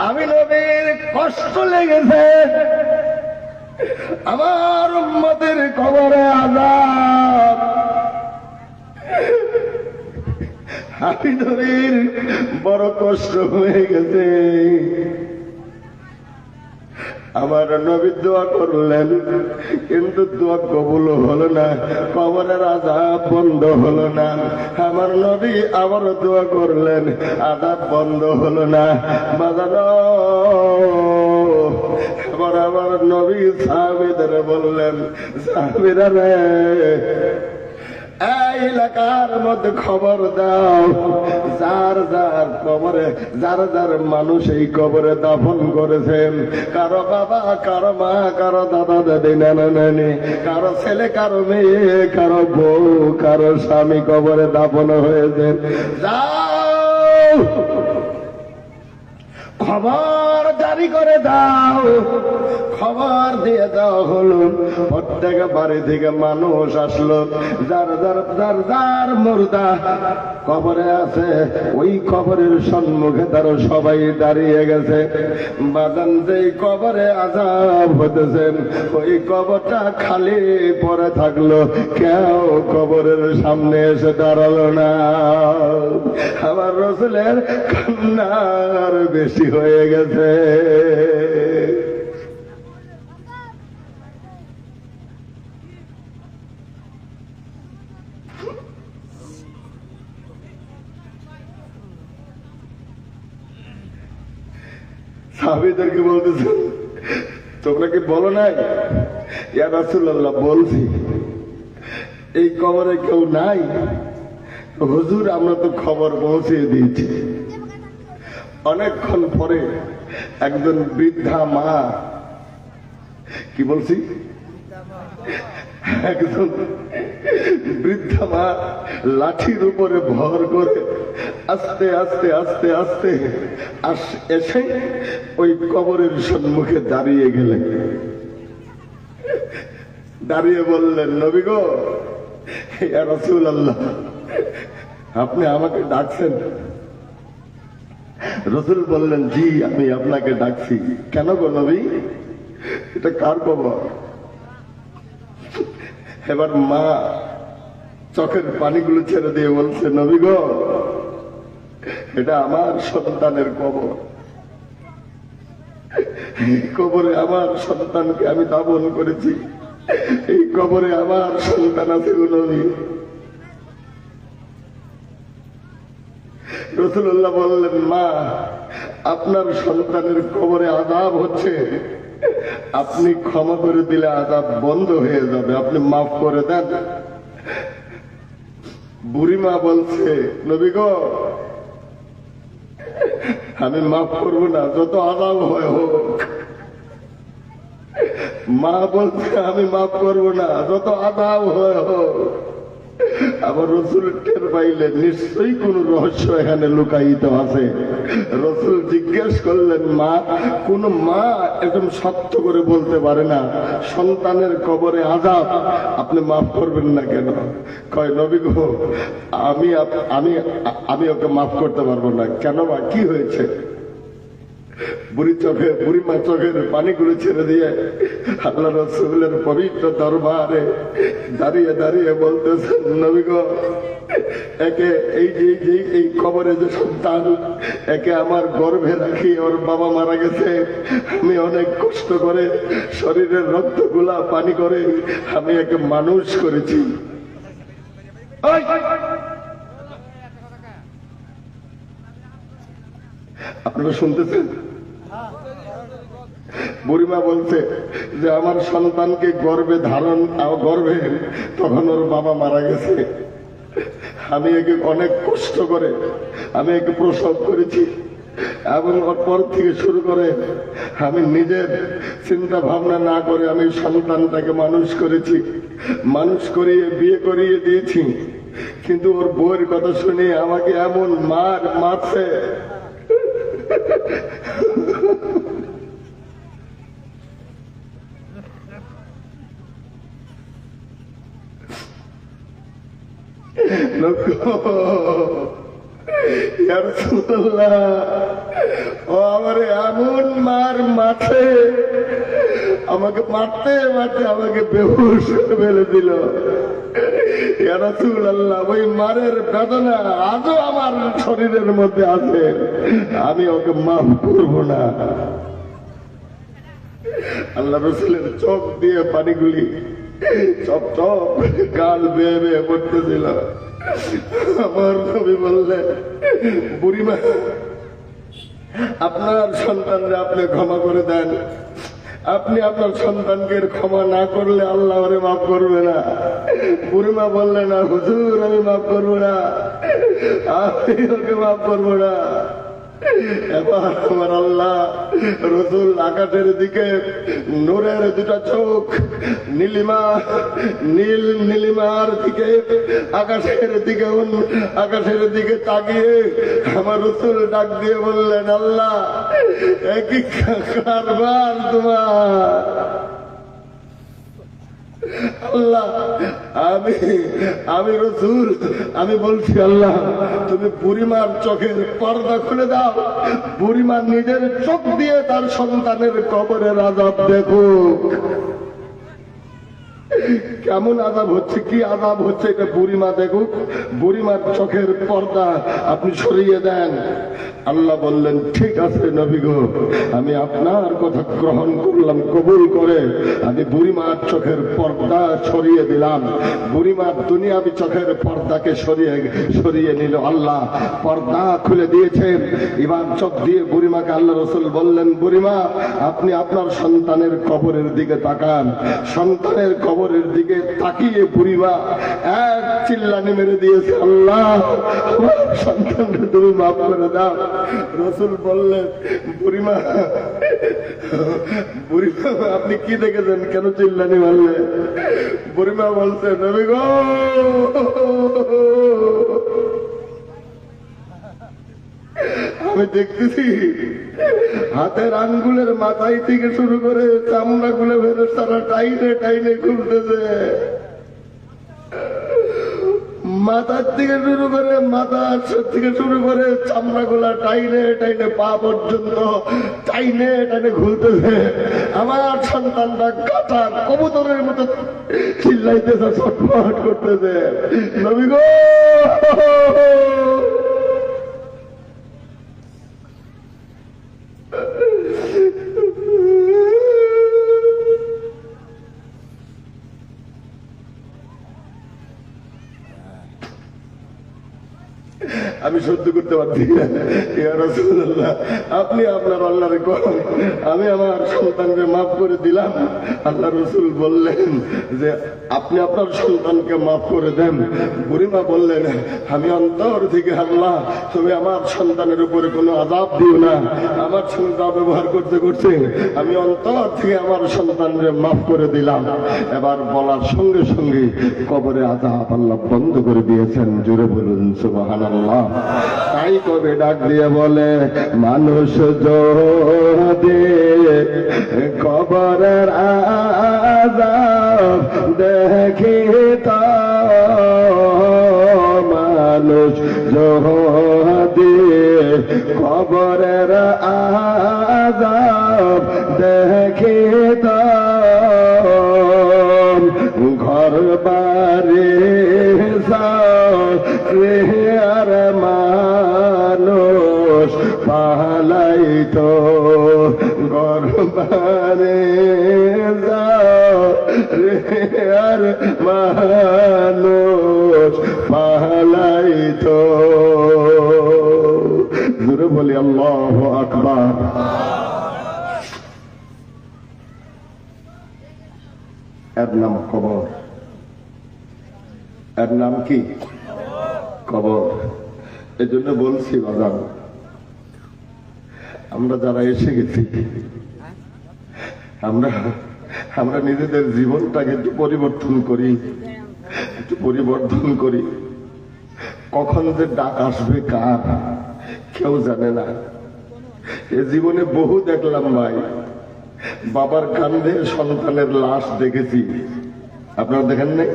আমি নবীর কষ্ট লেগেছে, আমার উম্মতের কবরে আযাব, আমি নবীর বড় কষ্ট হয়ে গেছে। আমার নবী দোয়া করলেন, কিন্তু দোয়া কবুল হলো না, কবরের আযাব বন্ধ হলো না। আমার নবী আবার দোয়া করলেন, আযাব বন্ধ হলো না। বাজানো এবার আমার নবী সাহাবীদের বললেন, সাহাবীরা রে, এই এলাকার মধ্যে খবর দাও, যার যার কবরে যার যার মানুষ এই কবরে দাফন করেছেন, কারো বাবা, কারো মা, কারো দাদা দাদি, নানা নানি, কারো ছেলে, কারো মেয়ে, কারো বউ, কারো স্বামী কবরে দাফন হয়েছে, যাও খবর জারি করে দাও। খবর দিয়ে দাও হলো, প্রত্যেক বাড়ি থেকে মানুষ আসলো, যার যার যার যার মুর্দা কবরে আছে ওই কবরের সম্মুখে তারা সবাই দাঁড়িয়ে গেছে। বাজান যেই কবরে আযাব হতেছেন ওই কবরটা খালি পড়ে থাকলো, কেউ কবরের সামনে এসে দাঁড়ালো না। আমার রাসূলের কান্নার বেশি হয়ে গেছে। সাহাবীদেরকে বলতেছেন, তোমরা কি বলো নাই? ইয়া রাসূলুল্লাহ, বলছি। এই কবরে কেউ নাই? হুজুর, আমরা তো খবর পৌঁছে দিয়েছি। অনেকক্ষণ পরে একজন বৃদ্ধা মা, কি বলছি, একজন বৃদ্ধা মা লাঠির উপরে ভর করে আস্তে আস্তে আস্তে আস্তে এসে ওই কবরের সম্মুখে দাঁড়িয়ে গেলেন। দাঁড়িয়ে বললেন, নবী গো, ইয়া রাসূলুল্লাহ, আপনি আমাকে ডাকছেন? রাসূল বললেন, জি, আমি আপনাকে ডাকছি। কেন গো নবী? এটা কার কবর? এবার মা চোখের পানিগুলো ছেড়ে দিয়ে বলছে, নবী গো, এটা আমার সন্তানের কবর। এই কবরে আমার সন্তানকে আমি দাফন করেছি। এই কবরে আমার সন্তান আছে গো নবী। রাসূলুল্লাহ বললেন, মা, আপনার সন্তানের কবরে আযাব হচ্ছে, আপনি ক্ষমা করে দিলে আযাব বন্ধ হয়ে যাবে, আপনি মাফ করে দেন। বুড়িমা বলছে, নবী গো, আমি মাফ করব না, যত আযাব হয় হোক। মা বলছে, আমি মাফ করব না, যত আযাব হয় হোক। আবার রাসূল টের পাইলেন নিশ্চয়ই কোন রহস্য এখানে লুকায়িত আছে। রাসূল জিজ্ঞেস করলেন, মা, কোন মা একদম সত্য করে বলতে পারে না সন্তানের কবরে আযাব আপনি মাফ করবেন না কেন? কয়, নবী গো, আমি ওকে মাফ করতে পারবো না। কেন মা, কি হয়েছে? বুড়িমা চোখের পানিগুলো ছেড়ে দিয়ে আল্লাহ রাসূলের পবিত্র দরবারে দাঁড়িয়ে দাঁড়িয়ে বলতেছেন, নবী গো, একে এই কবরে যে সন্তান, একে আমার গর্ভে রাখি, ওর বাবা মারা গেছে, আমি অনেক কষ্ট করে শরীরের রক্তগুলা পানি করে আমি একে মানুষ করেছি। আপনারা শুনতেছেন? বুড়িমা বলছে যে আমার সন্তানকে গর্ভে তখন ওর বাবা মারা গেছে, আমি একে অনেক কষ্ট করে আমি একে প্রসব করেছি, এবং ওর পর থেকে শুরু করে আমি নিজের চিন্তা ভাবনা না করে আমি সন্তানটাকে মানুষ করেছি, মানুষ করিয়ে বিয়ে করিয়ে দিয়েছি। কিন্তু ওর বউয়ের কথা শুনে আমাকে এমন মারছে, ও আমার এমন মাঠে আমাকে মারতে মারতে আমাকে বেহুশ করে ফেলে দিল। ইয়া রাসূলুল্লাহ, ওই মারের বেদনা আজও আমার শরীরের মধ্যে আছে, আমি ওকে মাফ করব না। আল্লাহ রাসূলের চোখ দিয়ে পানিগুলি চপ চপ গাল বেয়ে বেয়ে পড়তেছিল। আমার নবী বললেন, বুড়িমা, আপনার সন্তানরা আপনি ক্ষমা করে দেন। আপনি আপনার সন্তানকে ক্ষমা না করলে আল্লাহ ওরে মাফ করবে না। বুড়িমা বললেন, না হুজুর, আমি মাফ করবো না, আমি ওকে মাফ করবো না। এবার আমার আল্লাহ রাসূল আকাশের দিকে নূরের দুটা চোখ নীলিমার দিকে আকাশের দিকে তাকিয়ে আমার রাসূল ডাক দিয়ে বললেন, আল্লাহ, একই কারবার তোমার। আল্লাহ, আমি রাসূল, আমি বলছি, আল্লাহ, তুমি বুড়িমার চোখের পর্দা খুলে দাও, বুড়িমার নিজের চোখ দিয়ে তার সন্তানের কবরের আযাব দেখুক। কেমন আযাব হচ্ছে, কি আযাব হচ্ছে এটা বুড়িমা দেখুক। বুড়িমার চোখের পর্দা আপনি সরিয়ে দেন। আল্লাহ বললেন, ঠিক আছে নবী গো, আমি আপনার কথা গ্রহণ করলাম, কবুল করে আমি বুড়িমার চোখের পর্দা সরিয়ে দিলাম। বুড়িমার দুনিয়াবি চোখের পর্দাকে সরিয়ে নিল আল্লাহ, পর্দা খুলে দিয়েছেন। এবার চোখ দিয়ে বুড়িমাকে আল্লাহ রসুল বললেন, বুড়িমা আপনি আপনার সন্তানের কবরের দিকে তাকান। সন্তানের কবরের দিকে তাকিয়ে বুড়িমা এক চিল্লানি মেরে দিয়েছে, আল্লাহ আমার সন্তানকে তুমি মাফ করে দাও। রসুল বললেন, বুড়িমা বুড়িমা আপনি কি দেখেছেন, কেন চিল্লানি মারলেন? বুড়িমা বলছে, নবী গো আমি দেখতেছি হাতের আঙ্গুলের মাথায় থেকে শুরু করে চামড়া গুলো ফেরেশতারা টাইনে টাইনে খুলতেছে। মাথার থেকে শুরু করে চামড়া গুলা টাইনে টাইনে পা পর্যন্ত টাইনে টাইনে খুলতেছে। আমার সন্তানটা কাটা কবুতরের মতো চিল্লাইতেছে, ছটফট করতেছে। নবী গো আমি সহ্য করতে পারছি না। ইয়া রাসূলুল্লাহ, আপনি আপনার আল্লাহরে করেন, আমি আমার সন্তানকে মাফ করে দিলাম। আল্লাহ রসুল বললেন যে আপনি আপনার সন্তানকে মাফ করে দেন। বুড়িমা বললেন, আমি অন্তর থেকে আল্লাহ তুমি আমার সন্তানের উপরে কোনো আযাব দিও না। আমার সঙ্গে ব্যবহার করতে করতে আমি অন্তর থেকে আমার সন্তানকে মাফ করে দিলাম। এবার বলার সঙ্গে সঙ্গে কবরে আযাব আল্লাহ বন্ধ করে দিয়েছেন। জোরে বলুন সুবহানাল্লাহ। তাই কবে ডাক দিয়ে বলে, মানুষ যদি কবরের আযাব দেখিত, মানুষ যদি কবরের আযাব দেখিত, ঘর বাড়ি আর মানুষ পালাইতো, ঘর বাড়ি আর মানুষ পালাইতো। জোরে বলি আল্লাহু আকবার। এর নাম কবর। এর নাম কি? কবর। এই জন্য বলছি বাজান, আমরা যারা এসে গেছি আমরা নিজেদের জীবনটাকে একটু পরিবর্তন করি। কখন যে ডাক আসবে কার কেউ জানে না। এ জীবনে বহু দেখলাম ভাই, বাবার কাঁধে সন্তানের লাশ দেখেছি। আপনারা দেখেন নাই?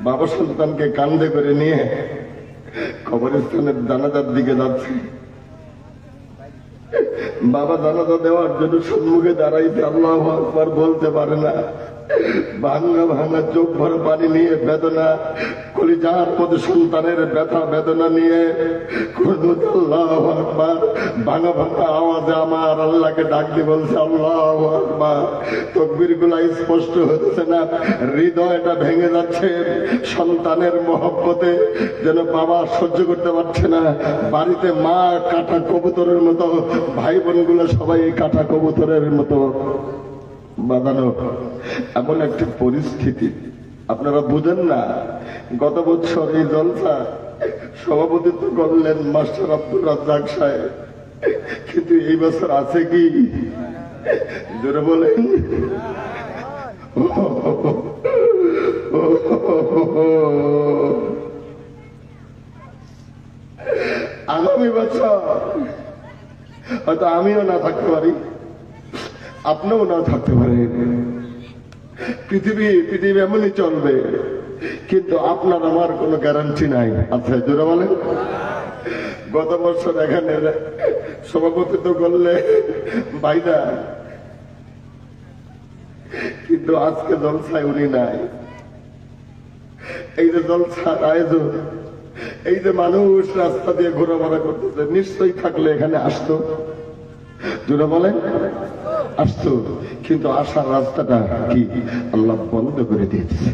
বাবা সন্তানকে কাঁধে করে নিয়ে কবরস্থানের জানাজার দিকে যাচ্ছে। বাবা জানাজা দেওয়ার জন্য সম্মুখে দাঁড়াইতে আল্লাহু আকবার বলতে পারে না। ভাঙা ভাঙা চোখ ভরা পানি নিয়ে বেদনা, কলিজার মধ্যে সন্তানের ব্যথা বেদনা নিয়ে আল্লাহু আকবার ভাঙা ভাঙা আওয়াজে আমার আল্লাহকে ডাক দিয়ে বলছে আল্লাহু আকবার। তাকবীর গুলা স্পষ্ট হচ্ছে না, হৃদয়টা ভেঙে যাচ্ছে। সন্তানের মহব্বতে যেন বাবা সহ্য করতে পারছে না। বাড়িতে মা কাটা কবুতরের মতো, ভাই বোন গুলো সবাই কাটা কবুতরের মতো বাঁধানো। এমন একটি পরিস্থিতি আপনারা বুঝেন না। গত বছর এই জলসা সভাপতিত্ব করলেন মাস্টার আব্দুর রাজ্জাক সাহেব, কিন্তু এই বছর আছে কি? জোরে বলেন। আগামী বছর হয়তো আমিও না থাকতে পারি, আপনিও না থাকতে পারেন। পৃথিবী এমনই চলবে, কিন্তু আপনার আমার কোনো গ্যারান্টি নাই। আচ্ছা জোরে বলেন। গত বছর এখানে সভাপতিত্ব করলে ভাইরা কিন্তু আজকে জলসায় উনি নাই। এই যে জলসার আয়োজন, এই যে মানুষ রাস্তা দিয়ে ঘোরাফেরা করতেছে, নিশ্চয়ই থাকলে এখানে আসতো, জোরে বলেন আসতো। কিন্তু আসার রাস্তাটা কি আল্লাহ বন্ধ করে দিয়েছে।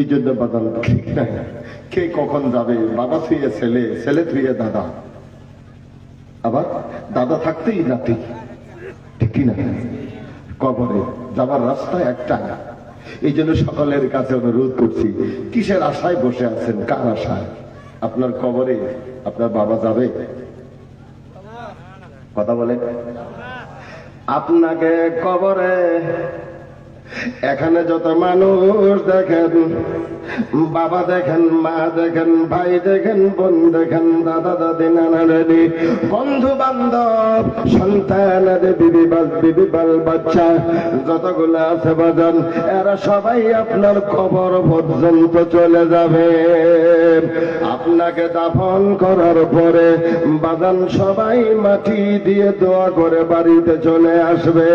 এই জন্য বাদাল ঠিক নাই, কে কখন যাবে, বাবা থুয়ে ছেলে, ছেলে থুয়ে দাদা, আবার দাদা থাকতেই নাতি, ঠিক কিনা? কবরে যাবার রাস্তা একটা। এই জন্য সকলের কাছে অনুরোধ করছি, কিসের আশায় বসে আছেন, কার আশায়? আপনার কবরে আপনার বাবা যাবে? কথা বলে আপনাকে কবরে এখানে যত মানুষ দেখেন, বাবা দেখেন, মা দেখেন, ভাই দেখেন, বোন দেখেন, দাদা দাদি, নানা নানি, বন্ধু বান্ধব, সন্তান, বিবি বাল বাচ্চা যতগুলো আছে বাজান, এরা সবাই আপনার কবর পর্যন্ত চলে যাবে। আপনাকে দাফন করার পরে বাজান সবাই মাটি দিয়ে দোয়া করে বাড়িতে চলে আসবে।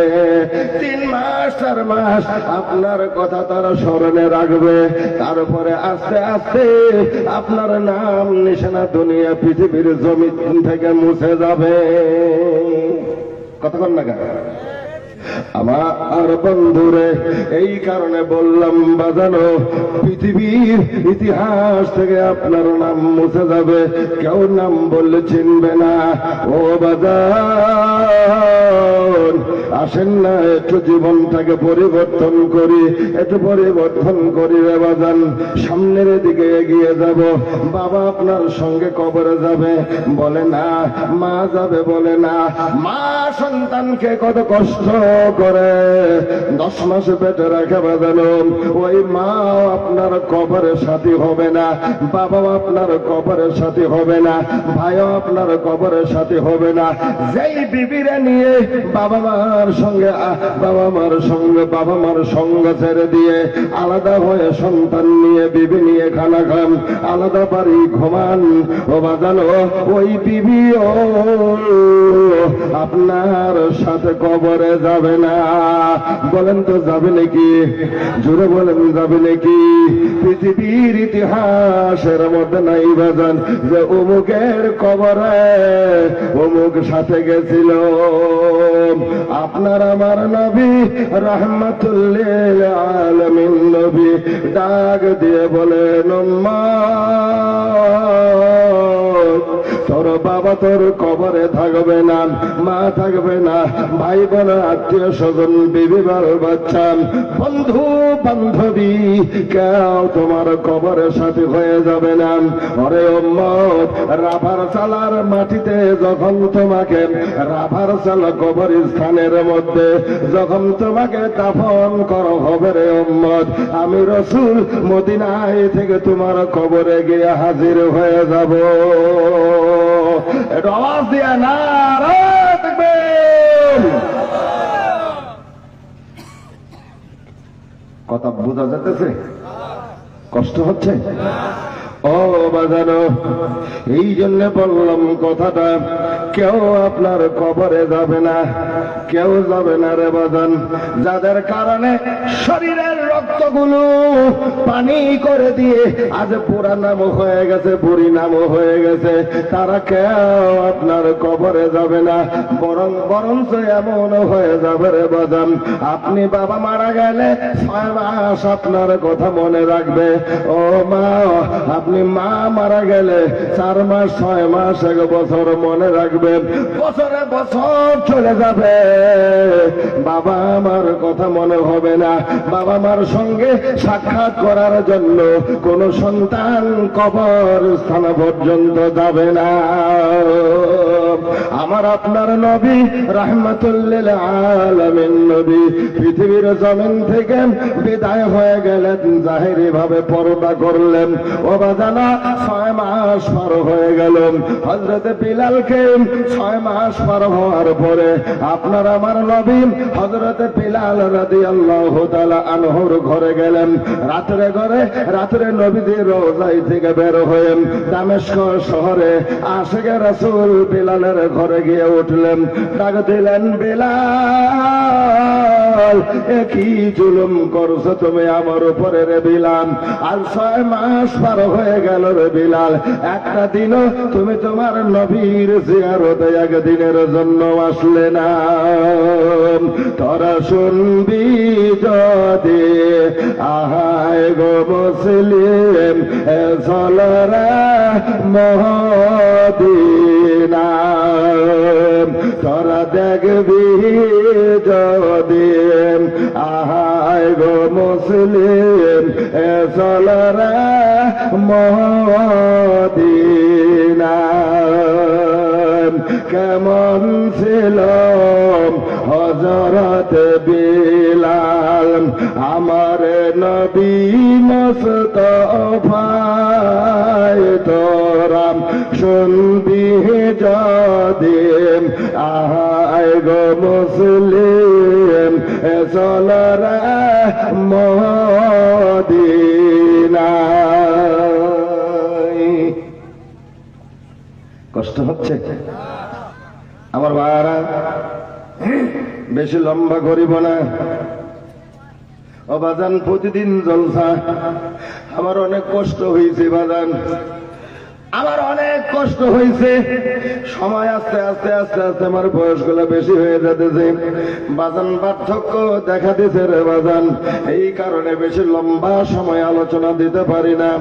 3 মাস 4 মাস আপনার কথা তারা স্মরণে রাখবে। তারপরে আস্তে আস্তে আপনার নাম নিশানা দুনিয়া পৃথিবীর জমিন থেকে মুছে যাবে। কতক্ষণ না আমার বন্ধুরে, এই কারণে বললাম বাজানো, পৃথিবীর ইতিহাস থেকে আপনার নাম মুছে যাবে, কেউ নাম বললে চিনবে না। ও বাজান, আসেন না একটু জীবনটাকে পরিবর্তন করি, একটু পরিবর্তন করি রে বাজান। সামনের দিকে এগিয়ে যাব। বাবা আপনার সঙ্গে কবরে যাবে বলে না, মা যাবে বলে না। মা সন্তানকে কত কষ্ট করে 10 মাস পেটে রাখা বাজানো, ওই মা আপনার কবরের সাথী হবে না, বাবাও আপনার কবরের সাথী হবে না, ভাইও আপনার কবরের সাথী হবে না। যেই বিবিরে নিয়ে বাবা মার সঙ্গ ছেড়ে দিয়ে আলাদা হয়ে সন্তান নিয়ে বিবি নিয়ে খানা খান, আলাদা বাড়ি ঘুমান, ও বাজানো ওই বিবিও আপনার সাথে কবরে যাবে না। বলেন তো যাবে নাকি? জোরে বলেন যাবে নাকি? পৃথিবীর ইতিহাসের মধ্যে নাই বাজান যে অমুকের কবরে অমুক সাথে গেছিল। আপনার আমার নবী রাহমাতুল্লিল আলামিন নবী ডাক দিয়ে বলেন, তোর বাবা তোর কবরে থাকবে না, মা থাকবে না, ভাই বোন, আত্মীয় স্বজন, বিবি বাল বাচ্চা, বন্ধু বান্ধবী, কেউ তোমার কবরের সাথে হয়ে যাবে না। ওরে উম্মত, রাভার চালার মাটিতে যখন তোমাকে, রাভার চালা কবরস্থানের মধ্যে যখন তোমাকে দাফন করা হবে রে উম্মত, আমি রাসূল মদিনায় থেকে তোমার কবরে গিয়ে হাজির হয়ে যাব। এটা আওয়াজ দিয়া নারে তাকবীর। কথা বোঝা যেতেছে? কষ্ট হচ্ছে? ও বাজানো, এই জন্য বললাম কথাটা, কেউ আপনার কবরে যাবে না, কেউ যাবে না রে বাজান। যাদের কারণে শরীরের রক্তগুলো পানি করে দিয়ে আজ পুরা নাম হয়ে গেছে, বুড়ি নাম হয়ে গেছে, তারা কেউ আপনার কবরে যাবে না। বরঞ্চ এমন হয়ে যাবে রে বাজান, আপনি বাবা মারা গেলে 6 মাস আপনার কথা মনে রাখবে। ও মা, আপনি মা মারা গেলে 4 মাস 6 মাস 1 বছর মনে রাখবেন। বছরে বছর চলে যাবে, বাবা আমার কথা মনে হবে না। বাবা মার সঙ্গে সাক্ষাৎ করার জন্য কোন সন্তান কবর স্থান পর্যন্ত যাবে না। আমার আপনার নবী রাহমাতুল্লিল আলামিন নবী পৃথিবীর জমিন থেকে বিদায় হয়ে গেলেন, জাহেরি ভাবে পরদা করলেন। ও বাজানা, 6 মাস পার হয়ে গেল। হযরতে বিলালকে 6 মাস পার হওয়ার পরে আপনার আমার নবী হযরতে বিলাল রাদিয়াল্লাহু তাআলা আনহুর ঘরে গেলেন। রাত্রে নবীদের রওজায় থেকে বের হয়ে দামেস্ক শহরে আশিকে রাসূল বিলাল বেলালের ঘরে গিয়ে উঠলেন, ডাক দিলেন, বেলাল, কি জুলুম করছো তুমি আমার উপরে রে বিলাল? আর 6 মাস পার হয়ে গেল রে বিলাল, একটা দিনও তুমি তোমার নবীর জিয়ারতে একদিনের জন্য আসলে না। তোরা শুনবি যদি আহায় গো মুসলিম, চলরা মদিনা। তোরা দেখবি যদি আহায় গো মুসলিম, চলরা মদিনা। কেমন ছিল হযরত বিলাল, আমার নবী মুস্তাফায় তোরা শুনবি যদি আহায় গো মুসলিম, চলরা মদিনায়। কষ্ট হচ্ছে আমার ভাইয়ারা, বেশি লম্বা করিব না। ও বাজান, প্রতিদিন জলসা, আমার অনেক কষ্ট হয়েছে বাজান, আমার অনেক কষ্ট হয়েছে। সময় আস্তে আস্তে আস্তে আস্তে আমার বয়সগুলো বেশি হয়ে যেতেছে বাজান, পার্থক্য দেখা দিছে রে বাজান। এই কারণে বেশি লম্বা সময় আলোচনা দিতে পারি না।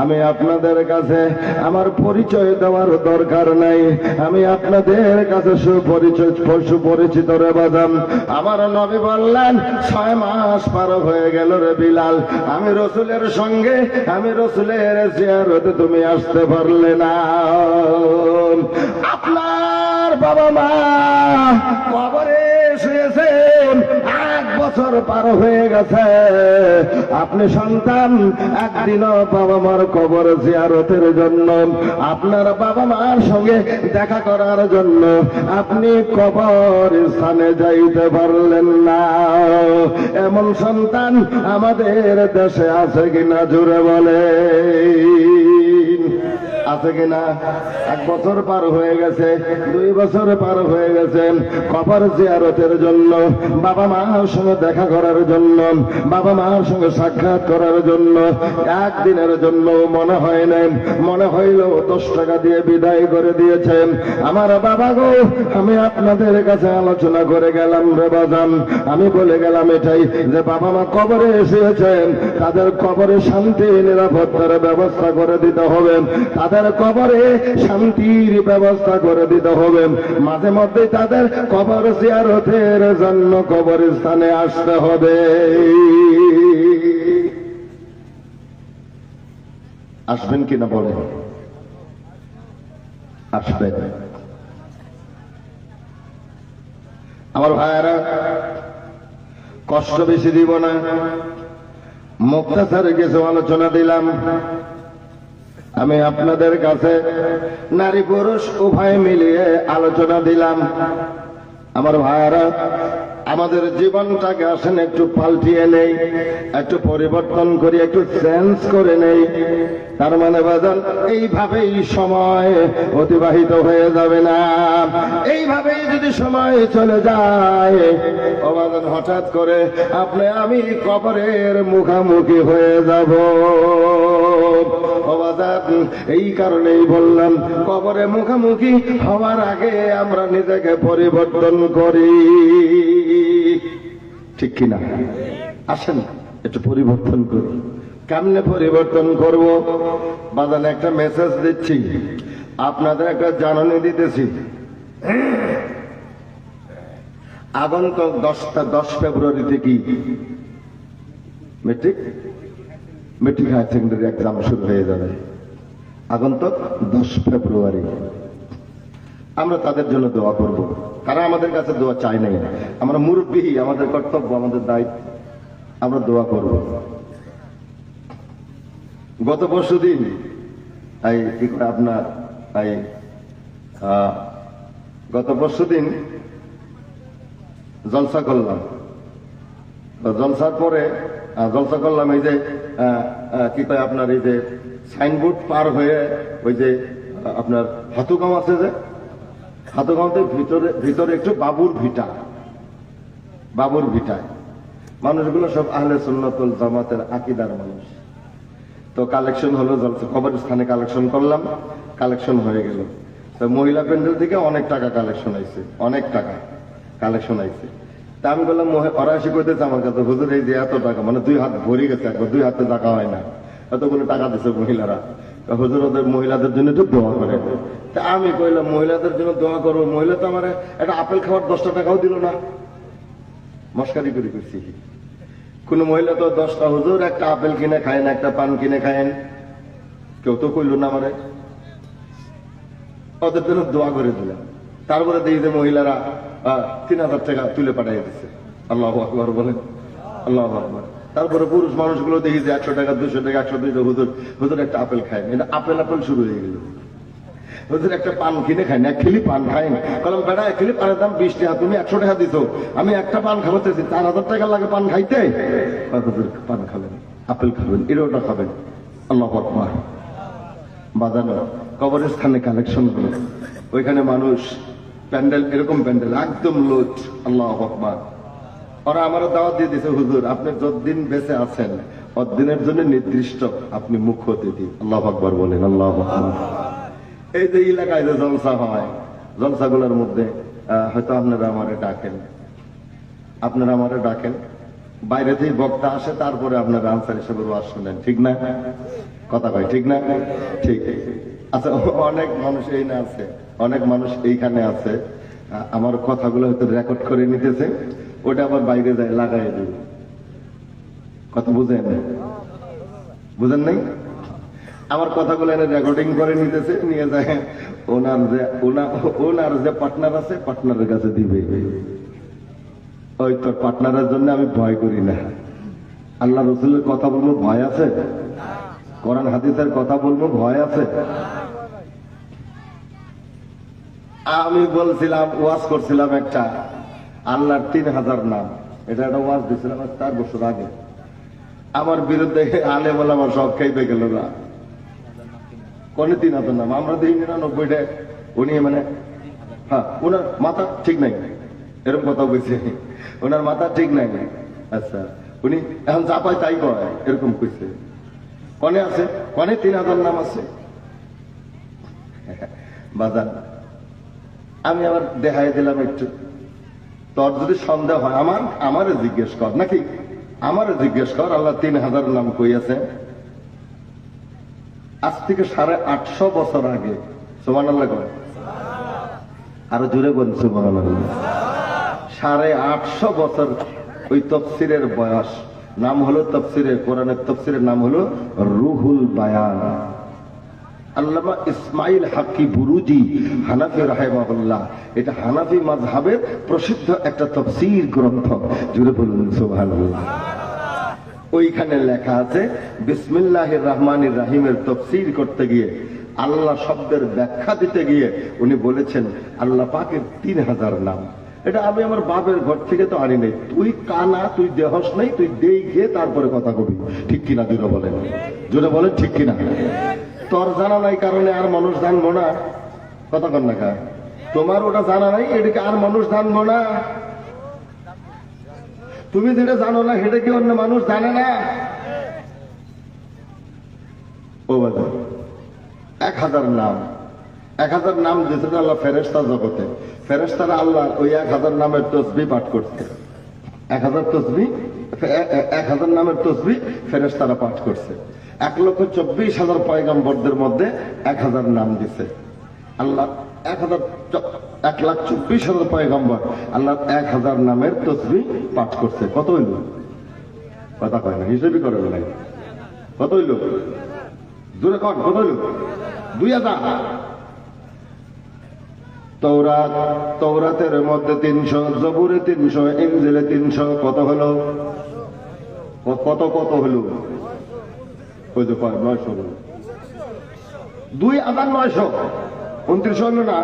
আমি আপনাদের কাছে আমার পরিচয় দেওয়ার দরকার নাই, আমি আপনাদের কাছে সুপরিচিত রে বাজান। আমার নবী বললেন, 6 মাস পার হয়ে গেল রে বিলাল, আমি রসুলের সঙ্গে, আমি রসুলের জিয়ারতে তুমি আসতে পারলে না। আপনার বাবা মা কবরে শুয়েছেন, 1 বছর পার হয়ে গেছে, আপনি সন্তান একদিনও বাবা মার কবর জিয়ারতের জন্য, আপনার বাবা মার সঙ্গে দেখা করার জন্য আপনি কবর স্থানে যাইতে পারলেন না। এমন সন্তান আমাদের দেশে আছে কিনা জুড়ে বলে, আছে কিনা? 1 বছর পার হয়ে গেছে, 2 বছর পার হয়ে গেছে, কবর জিয়ারতের জন্য, বাবা মার সঙ্গে দেখা করার জন্য, বাবা মার সঙ্গে সাক্ষাৎ করার জন্য একদিনের জন্য মনে হয় নাই, মনে হইল 10 টাকা দিয়ে বিদায় করে দিয়েছে। আমার বাবা গো, আমি আপনাদের কাছে আলোচনা করে গেলাম রে বাজান, আমি বলে গেলাম এটাই যে বাবা মা কবরে এসেছেন, তাদের কবরে শান্তি নিরাপত্তার ব্যবস্থা করে দিতে হবে, তাদের কবরে শান্তির ব্যবস্থা করে দিতে হবে। মাঝে মধ্যে তাদের কবর জিয়ারতের জন্য কবরস্থানে আসতে হবে। আসবেন কিনা বলে? আসবেন। আমার ভাইয়েরা, কষ্ট বেশি দিব না, মুক্তাসারে কিছু আলোচনা দিলাম। আমি আপনাদের কাছে নারী পুরুষ উভয় মিলিয়ে আলোচনা দিলাম। আমার ভাইয়ারা, আমাদের জীবনটাকে আসেন একটু পাল্টিয়ে নেই, একটু পরিবর্তন করি, একটু চেঞ্জ করে নেই। তার মানে বাজান, এইভাবেই সময় অতিবাহিত হয়ে যাবে না। এইভাবেই যদি সময় চলে যায়, ও বাজান, হঠাৎ করে আপনি আমি কবরের মুখামুখি হয়ে যাব। ও বাজান, এই কারণেই বললাম, কবরে মুখামুখি হওয়ার আগে আমরা নিজেকে পরিবর্তন করি, ঠিক কিনা? আসেন একটু পরিবর্তন করি। কেমনে পরিবর্তন করব? বাজান, একটা মেসেজ দিচ্ছি, আপনাদের একটা জানানি দিতেছি। আগন্তুক 10 ফেব্রুয়ারিতে কি মেট্রিক হায়ার সেকেন্ডারি এক্সাম শুরু হয়ে যাবে। আগন্তুক 10 ফেব্রুয়ারি আমরা তাদের জন্য দোয়া করব। তারা আমাদের কাছে দোয়া চাই নাই, আমরা মুরব্বী, আমাদের কর্তব্য, আমাদের দায়িত্ব, আমরা দোয়া করব। গত পরশুদিন আপনার গত পরশুদিন জলসা করলাম। জলসার পরে জলসা করলাম, এই যে কি কয় আপনার, এই যে সাইনবোর্ড পার হয়ে ওই যে আপনার হাতুগাঁও আছে যে, হাতগাঁওতে ভিতরে ভিতরে একটু বাবুর ভিটায় মানুষগুলো সব আহলে সুন্নাতুল জামাতের আকীদার মানুষ। তো কালেকশন হলো, কবরস্থানে কালেকশন করলাম, কালেকশন হয়ে গেল। তো মহিলা প্যান্ডেল থেকে অনেক টাকা কালেকশন আইছে, অনেক টাকা কালেকশন আইছে। তা আমি বললাম, ওরা এসে কইতেছে আমার কাছে, হুজুর এই যে এত টাকা, মানে 2 হাত ভরে গেছে, একবার 2 হাতে টাকা হয় না, এতগুলো টাকা দিচ্ছে মহিলারা। হুজুর ওদের মহিলাদের জন্য একটু দোয়া করে। তা আমি কইলাম মহিলাদের জন্য দোয়া করবো, মহিলা তো আমার একটা আপেল খাওয়ার 10টা টাকাও দিল না। মস্কারি করে করছি। কোন মহিলা তো 10টা, হুজুর একটা আপেল কিনে খায়েন, একটা পান কিনে খায়েন, কেউ তো কইল না আমারে। ওদের জন্য দোয়া করে দিলাম। তারপরে দেখি যে মহিলারা 3000 টাকা তুলে পাঠিয়ে দিচ্ছে। আল্লাহু আকবার বলেন, আল্লাহু আকবার। তারপরে পুরুষ মানুষগুলো দেখি যে 100 টাকা, 200 টাকা, 102 টাকা, হুজুর একটা আপেল খায়, এটা আপেল শুরু হয়ে গেল। হুজুর একটা পান কিনে খায় না, 1 কিলো পান খায় না। বললাম বেটা 1 কিলো পানের দাম 20 টাকা, তুমি 100 টাকা দিছো, আমি একটা পান খাবো 4000 টাকা লাগে পান খাইতে। হুজুর পান খাবেন, আপেল খাবেন, এরোটা খাবেন। আল্লাহু আকবার। বাজানো কবরস্থানে কালেকশন হলো, ওইখানে মানুষ প্যান্ডেল, এরকম প্যান্ডেল একদম লোড। আল্লাহু আকবার। ওরা আমারও দাওয়াত দিয়ে দিছে, হুজুর আপনি যতদিন বেঁচে আছেন অতদিনের জন্য নির্দিষ্ট আপনি মুখ্য অতিথি। আল্লাহু আকবার বলেন, আল্লাহু আকবার। এই যে এলাকায় যে জলসা হয়, জলসাগুলোর মধ্যে হয়তো আপনারা আমারে ডাকেন, বাইরে থেকে বক্তা আসে, তারপরে আপনারা আনসার হিসেবে ওয়াজ শুনেন, ঠিক না? কথা কয় ঠিক না? ঠিক। আচ্ছা, অনেক মানুষ এই না আছে, অনেক মানুষ এইখানে আছে, আমার কথাগুলো হয়তো রেকর্ড করে নিতেছে, ওটা আবার বাইরে যায় লাগাই দেবে। কথা বুঝেন নাই? আমার কথাগুলো এনে রেকর্ডিং করে নিতেছে, নিয়ে যায় ওনার যে পার্টনার আছে, পার্টনারের কাছে দিবে। ওই তোর পার্টনারের জন্য আমি ভয় করি না। আল্লাহ রসুলের কথা বলবো ভয় আছে? কোরআন হাদিসের কথা বলবো ভয় আছে? আমি বলছিলাম, ওয়াজ করছিলাম একটা, আল্লাহর 3000 নাম, এটা একটা ওয়াজ দিয়েছিলাম 4 বছর আগে। আমার বিরুদ্ধে আলেম ওলামা সব খাইতে গেল না, কোন 3000 নাম, আমরা দিই 99টা। উনি মানে হ্যাঁ, ওনার মাথা ঠিক নাই, এরকম কথা বলছে, ওনার মাথা ঠিক নাই। আচ্ছা, উনি এখন যা পায় তাই কয়, এরকম কইছে। কনে আছে, কনে 3000 নাম আছে। বাজান আমি আবার দেখাই দিলাম একটু, তোর যদি সন্দেহ হয় আমারে জিজ্ঞেস কর, নাকি আমারে জিজ্ঞেস কর, আল্লাহ 3000 নাম কই আছে। আজ থেকে 850 বছর আগে, সুবহানাল্লাহ কয়, আরো জোরে বলুন সুবহানাল্লাহ। 850 বছর ওই তফসিরের বয়স। নাম হলো তফসিরের, কোরআনের তফসিরের নাম হলো রুহুল বায়ান। আল্লামা ইসমাইল হাক্কি বুরুজি হানাফি রাহিমাহুল্লাহ, এটা হানাফি মাযহাবের প্রসিদ্ধ একটা তফসির গ্রন্থ। জুড়ে বলুন সুবহানাল্লাহ। ওইখানে লেখা আছে, বিসমিল্লাহির রহমানির রহিমের তফসির করতে গিয়ে, আল্লাহ শব্দের ব্যাখ্যা দিতে গিয়ে উনি বলেছেন আল্লাহ পাকের 3000 নাম। এটা আমি আমার বাপের ঘর থেকে তো আনি নাই। তুই কানা, তুই দেহস নাই, তুই দেই গিয়ে তারপরে কথা কবি, ঠিক কিনা? জোরে বলেন ঠিক কিনা? তোর জানা নাই কারণে আর মানুষ জানবো না, কথা কর না কা? তোমার ওটা জানা নাই, এটাকে আর মানুষ জানবো না। তুমি যেটা জানো না সেটা কি অন্য মানুষ জানে না? ও বাবা, 1000 নাম, 1000 নাম দিয়েছেন আল্লাহ ফেরেশতা জগতে। ফেরেশতারা আল্লাহ ওই 1000 নামের তসবিহ পাঠ করছে। 1000 নামের তসবিহ ফেরেশতারা পাঠ করছে। 1,24,000 পয়গম্বরদের মধ্যে 1000 নাম দিছে আল্লাহ। 1,24,000 পয়গম্বর আল্লাহ 1000 নামের তসবিহ পাঠ করছে। কত হইল? কথা কয় না, হিসেবই করে নাই। কত হইল? জোরে কন, কত হইল? 2000। তৌরাতের মধ্যে 300, জবুরে 300, ইনজিলে 300, কত হলো? কত হলো? ওই যে 900 হলো। 2900, 29 হলো না?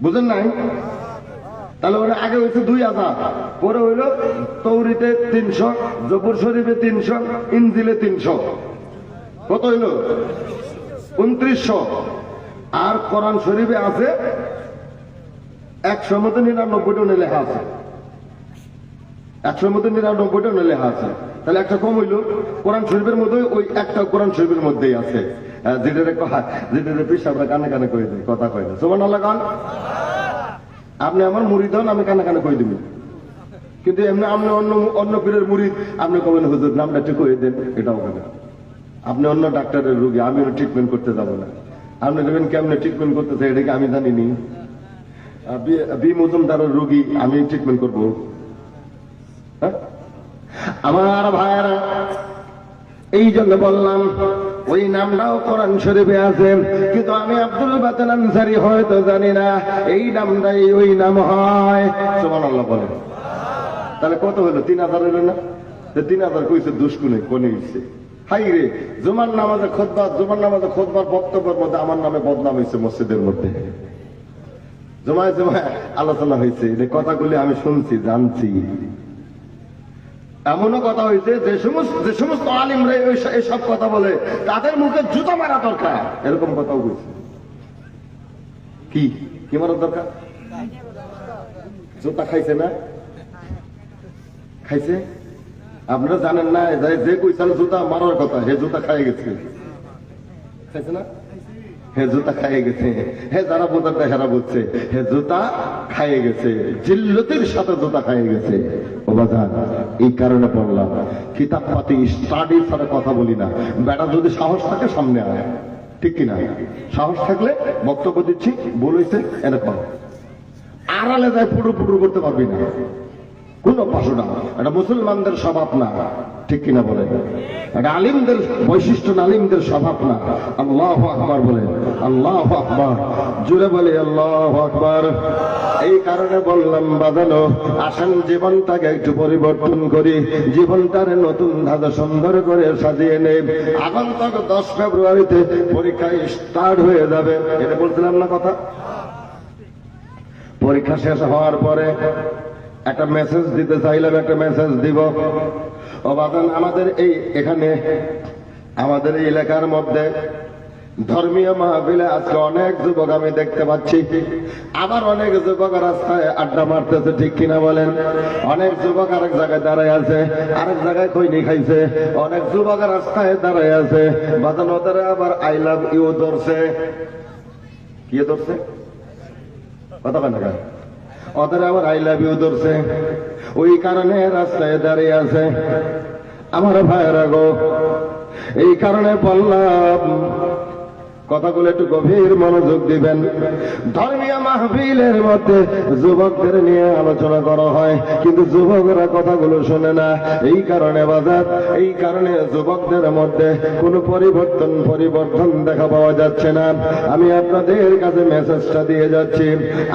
বুঝেন নাই? তাহলে ওরা আগে হয়েছে 2000, পরে হইল তৌরিতে 300, জবুর শরীফে 300, ইনজিলে 300, কত হইল? 2900। আর কোরআন শরীফে আছে 100 মধ্যে 99টা লেখা আছে, 100 মধ্যে 99টা লেখা আছে। তাহলে একটা কম হইল, কোরআন শরীফের মধ্যে ওই একটা কোরআন শরীফের মধ্যেই আছে, যেটা পেশাবরা কানে কানে কয়ে দেয়, কথা কয় না। সুবহানাল্লাহ গান। আপনি আমার মুরিদ হন, আমি কানে কানে কয়ে দিবি, কিন্তু এমনি আপনি অন্য পীরের মুরিদ, আপনি কবেন হুজুর নামটা একটু কয়ে দেন, এটাও হবে না। আপনি অন্য ডাক্তারের রোগী, আমি ট্রিটমেন্ট করতে যাবো না। আপনি দেখবেন কেমনে ট্রিটমেন্ট করতেছে, এটাকে আমি জানিনি। বি মজুমদারের রোগী আমি ট্রিটমেন্ট করবো? হ্যাঁ? আমার ভাইয়েরা, এই জন্য বললাম ওই নামটাও কোরআন শরীফে আছে, কিন্তু আমি আব্দুল বাতেন আনসারী হয়তো জানি না এই নামটাই ওই নাম হয়। সুবহানাল্লাহ বলে। তাহলে কত হলো? 3000 হলো না? 3000 কইছে দুষ্কুনে কোনে হইছে। হাই রে, জুমার নামাজে খুতবার বক্তব্যের মধ্যে আমার নামে বদনাম হয়েছে মসজিদের মধ্যে। জমায় আলোচনা হয়েছে, এই কথাগুলি আমি শুনছি, জানছি। এমনও কথা হয়েছে যে সমস্ত আলিমরা এসব কথা বলে তাদের মুখে জুতা মারা দরকার, এরকম কথাও হয়েছে। কি মারা দরকার? জুতা খাইছে না? খাইছে? আপনারা জানেন না যে কইসাল জুতা মারার কথা, হে জুতা খাই গেছে। খাইছে না? হে জুতা খাইয়ে গেছে। হে যারা বোঝার হেরা বুঝছে, হে জুতা খাইয়ে গেছে, জিল্লতির সাথে জুতা খাইয়ে গেছে। ও বাজার, এই কারণে পড়লাম কিতাব পাতি স্টাডি ছাড়া কথা বলি না। বেটা যদি সাহস থাকে সামনে আয়, ঠিক কিনা? সাহস থাকলে বক্তব্য দিচ্ছি, বলেছে এরকম আড়ালে যায় পুরো করতে পারবি না, কোন পাশোটা। এটা মুসলমানদের স্বভাব না, ঠিক কিনা বলে? এটা আলিমদের বৈশিষ্ট্য না, আলিমদের স্বভাব না। আল্লাহু আকবার বলে, আল্লাহু আকবার, জুড়ে বলে আল্লাহু আকবার। এই কারণে বললাম বাজানো, আসেন জীবনটাকে একটু পরিবর্তন করি, জীবনটারে নতুন ধাঁধা সুন্দর করে সাজিয়ে নেই। আগন্তক 10 ফেব্রুয়ারিতে পরীক্ষা স্টার্ট হয়ে যাবে, এটা বলছিলাম না কথা? পরীক্ষা শেষ হওয়ার পরে একটা মেসেজ দিতে চাইলাম, একটা মেসেজ দিব। ও বাজান, আমাদের এই এলাকার মধ্যে ধর্মীয় মাহফিলে আজকে অনেক যুবক আমি দেখতে পাচ্ছি, আবার অনেক যুবক রাস্তায় আড্ডা মারতেছে, ঠিক কিনা বলেন? অনেক যুবক আরেক জায়গায় দাঁড়ায় আছে, আরেক জায়গায় খৈনি খাইছে, অনেক যুবক রাস্তায় দাঁড়ায় আছে। বাজান, ওদের আবার আই লাভ ইউ ধরছে। কি ধরছে? কথা বলে না, ওদের আবার আই লাভ ইউ ধরছে, ওই কারণে রাস্তায় দাঁড়িয়ে আছে। আমার ভাইয়েরা গো, এই কারণে বললাম কথাগুলো একটু গভীর মনোযোগ দিবেন। ধর্মীয় মাহফিলের মধ্যে যুবকদের নিয়ে আলোচনা করা হয়, কিন্তু যুবকরা কথাগুলো শোনে না। এই কারণে বাজার, এই কারণে যুবকদের মধ্যে কোনো পরিবর্তন দেখা পাওয়া যাচ্ছে না। আমি আপনাদের কাছে মেসেজটা দিয়ে যাচ্ছি,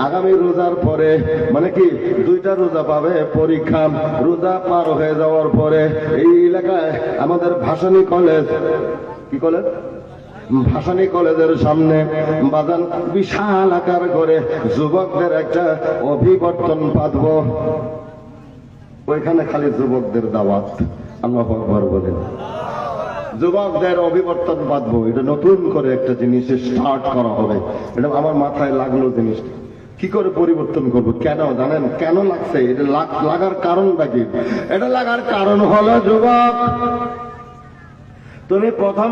আগামী রোজার পরে, মানে কি 2টা রোজা পাবে পরীক্ষা, রোজা পার হয়ে যাওয়ার পরে এই এলাকায় আমাদের ভাসানী কলেজ, কি কলেজ? ভাসানী কলেজের সামনে বাজান বিশাল আকার করে যুবকদের একটা অভিবর্তন পাতব। ওইখানে খালি যুবকদের দাওয়াত। আল্লাহু আকবার বলেন। যুবকদের অভিবর্তন পাতব, এটা নতুন করে একটা জিনিস স্টার্ট করা হবে। এটা আমার মাথায় লাগলো জিনিসটা। কি করে পরিবর্তন করব? কেন জানেন? কেন লাগছে এটা? লাগার কারণটা কি? এটা লাগার কারণ হলো, যুবক তুমি প্রথম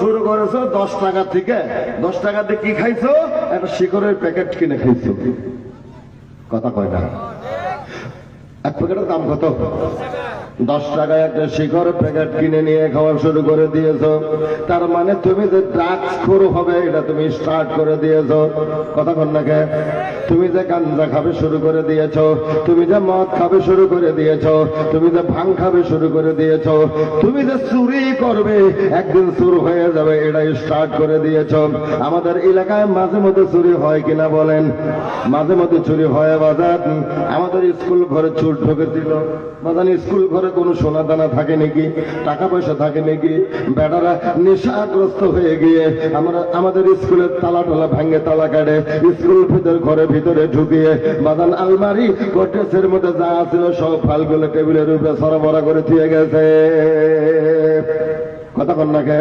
শুরু করেছো 10 টাকা থেকে। 10 টাকা দিয়ে কি খাইছো? একটা শিকড়ের প্যাকেট কিনে খাইছো। কথা কয় না? এক প্যাকেটের দাম কত? 10 টাকায় একটা শিকড় প্যাকেট কিনে নিয়ে খাওয়া শুরু করে দিয়েছো। তার মানে তুমি যে ড্রাগস খোর হবে এটা তুমি স্টার্ট করে দিয়েছো। কথা কন না কে? তুমি যে গাঞ্জা খাবে শুরু করে দিয়েছো, তুমি যে মদ খাবে শুরু করে দিয়েছো, তুমি যে ভাং খাবে শুরু করে দিয়েছো, তুমি যে চুরি করবে, একদিন চুর হয়ে যাবে, এটাই স্টার্ট করে দিয়েছো। আমাদের এলাকায় মাঝে মধ্যে চুরি হয় কিনা বলেন? মাঝে মধ্যে চুরি হয় বাজার। আমাদের স্কুল ঘরে চুর ঢুকেছিল বাজান। স্কুল ঘরে কোনো সোনা দানা থাকে নাকি? টাকা পয়সা থাকে নাকি? বেটারা নেশাগ্রস্ত হয়ে গিয়ে আমাদের স্কুলের তালা ভাঙে, তালা কাটে, স্কুল ঘরে ভিতরে ঢুকিয়ে বাজান আলমারি গোড্রেজের মধ্যে যা ছিল সব ফালগুলো টেবিলের উপরে সরবরাহ করে দিয়ে গেছে। কথা কন না কে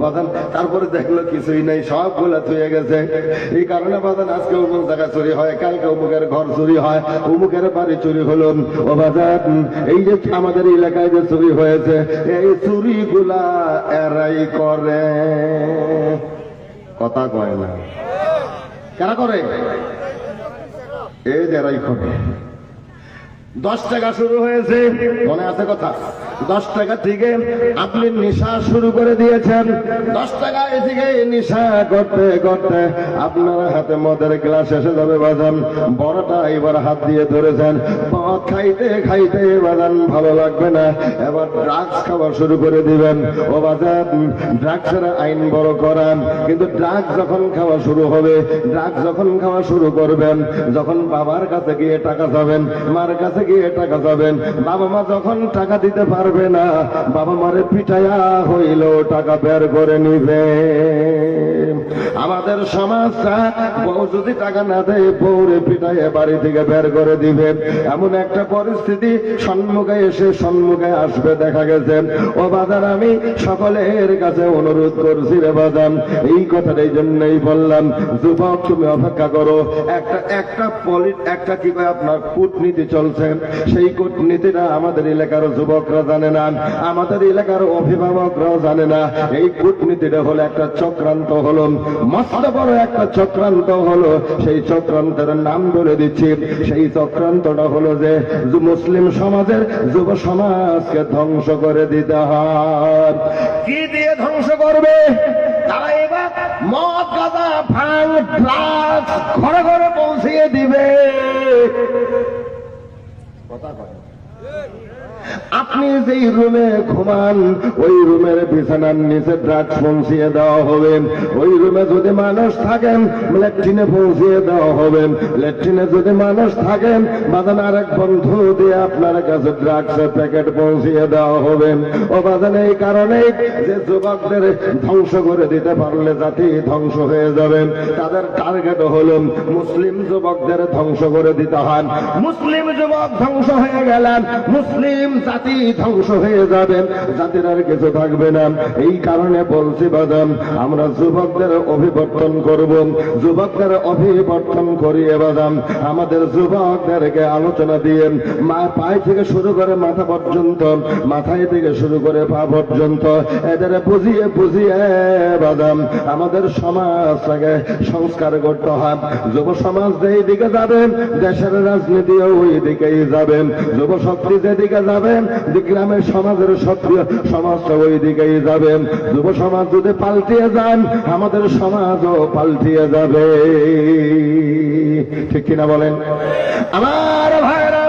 বাজান। তারপরে দেখলো কিছুই নাই, সব গোলা থুয়ে গেছে। এই কারণে বাজান আজকে অমুক জায়গা চুরি হয়, কালকে অমুকের ঘর চুরি হয়, অমুকের বাড়ি চুরি হলো। ও বাজান, এই যে আমাদের এলাকায় যে চুরি হয়েছে, এই চুরি গুলা এরাই করে। কথা কয় না, কারা করে? এই যারাই করে। 10 টাকা শুরু হয়েছে, মনে আছে কথা? 10 টাকা থেকে আপনি নেশা শুরু করে দিয়েছেন। 10 টাকা থেকে নেশা করতে করতে আপনার হাতে মদের গ্লাস এসে যাবে বাজান। বড়টা এবার হাত দিয়ে ধরেছেন, মদ খাইতে খাইতে বাজান ভালো লাগবে না, এবার ড্রাগস খাওয়া শুরু করে দিবেন। ও বাজান, ড্রাগসের আইন বড় করান, কিন্তু ড্রাগস যখন খাওয়া শুরু হবে, ড্রাগস যখন খাওয়া শুরু করবেন, যখন বাবার কাছে গিয়ে টাকা যাবেন, মার কাছে গিয়ে টাকা যাবেন, বাবা মা যখন টাকা দিতে পারবে না, বাবা মারে পিটায়া হইলেও টাকা বের করে নিবে। আমাদের সমাজটা বউ যদি টাকা না দেয়, বউরে পিটাইয়ে বাড়ি থেকে বের করে দিবে, এমন একটা পরিস্থিতি সম্মুখে আসবে দেখা গেছে। ও বাজান, আমি সকলের কাছে অনুরোধ করছি রে বাজান, এই কথাটা এই জন্যই বললাম, যুবক তুমি অপেক্ষা করো। একটা কি কয় আপনার কূটনীতি চলছে, সেই কূটনীতিটা আমাদের এলাকার যুবকরা জানে না, আমাদের এলাকার অভিভাবকরাও জানে না। এই কূটনীতিটা হলো একটা চক্রান্ত, হলো মস্ত বড় একটা চক্রান্ত হলো। সেই চক্রান্তের নাম বলে দিচ্ছি, সেই চক্রান্তটা হলো যে মুসলিম সমাজের যুব সমাজকে ধ্বংস করে দিতে হয়। কি দিয়ে ধ্বংস করবে? তারা এবার মদ, গাঁজা, ভাঙ, ড্রাগস ঘরে ঘরে পৌঁছিয়ে দিবে। কথা কয়। আপনি যেই রুমে ঘুমান, ওই রুমের বিছানার নিচে ড্রাগস পৌঁছিয়ে দেওয়া হবে। ওই রুমে যদি মানুষ থাকেন, ল্যাট্রিনে পৌঁছিয়ে দেওয়া হবে। ল্যাট্রিনে যদি মানুষ থাকেন, বাজান আরেক বন্ধু দিয়ে আপনার কাছে ড্রাগসের প্যাকেট পৌঁছিয়ে দেওয়া হবে। ও বাজান, এই কারণেই যে যুবকদের ধ্বংস করে দিতে পারলে জাতি ধ্বংস হয়ে যাবে। তাদের টার্গেট হলো মুসলিম যুবকদের ধ্বংস করে দিতে হয়। মুসলিম যুবক ধ্বংস হয়ে গেলেন, মুসলিম জাতি ধ্বংস হয়ে যাবেন, জাতির আর কিছু থাকবে না। এই কারণে বলছি বাদাম, আমরা যুবকদের অভিবর্তন করব, যুবকদের অভিবর্তন করিয়ে বাদাম আমাদের যুবকদেরকে আলোচনা দিয়ে পায়ে থেকে শুরু করে মাথা পর্যন্ত, মাথায় থেকে শুরু করে পা পর্যন্ত এদের বুঝিয়ে বুঝিয়ে বাদাম আমাদের সমাজটাকে সংস্কার করতে হয়। যুব সমাজ যেই দিকে যাবেন, দেশের রাজনীতিও ওই দিকেই যাবেন। যুব শক্তি যেদিকে যাবেন, গ্রামের সমাজের সক্রিয় সমাজটা ওই দিকেই যাবেন। যুব সমাজ যদি পাল্টিয়ে যান, আমাদের সমাজও পাল্টিয়ে যাবে। ঠিক কিনা বলেন আমার ভাইরা?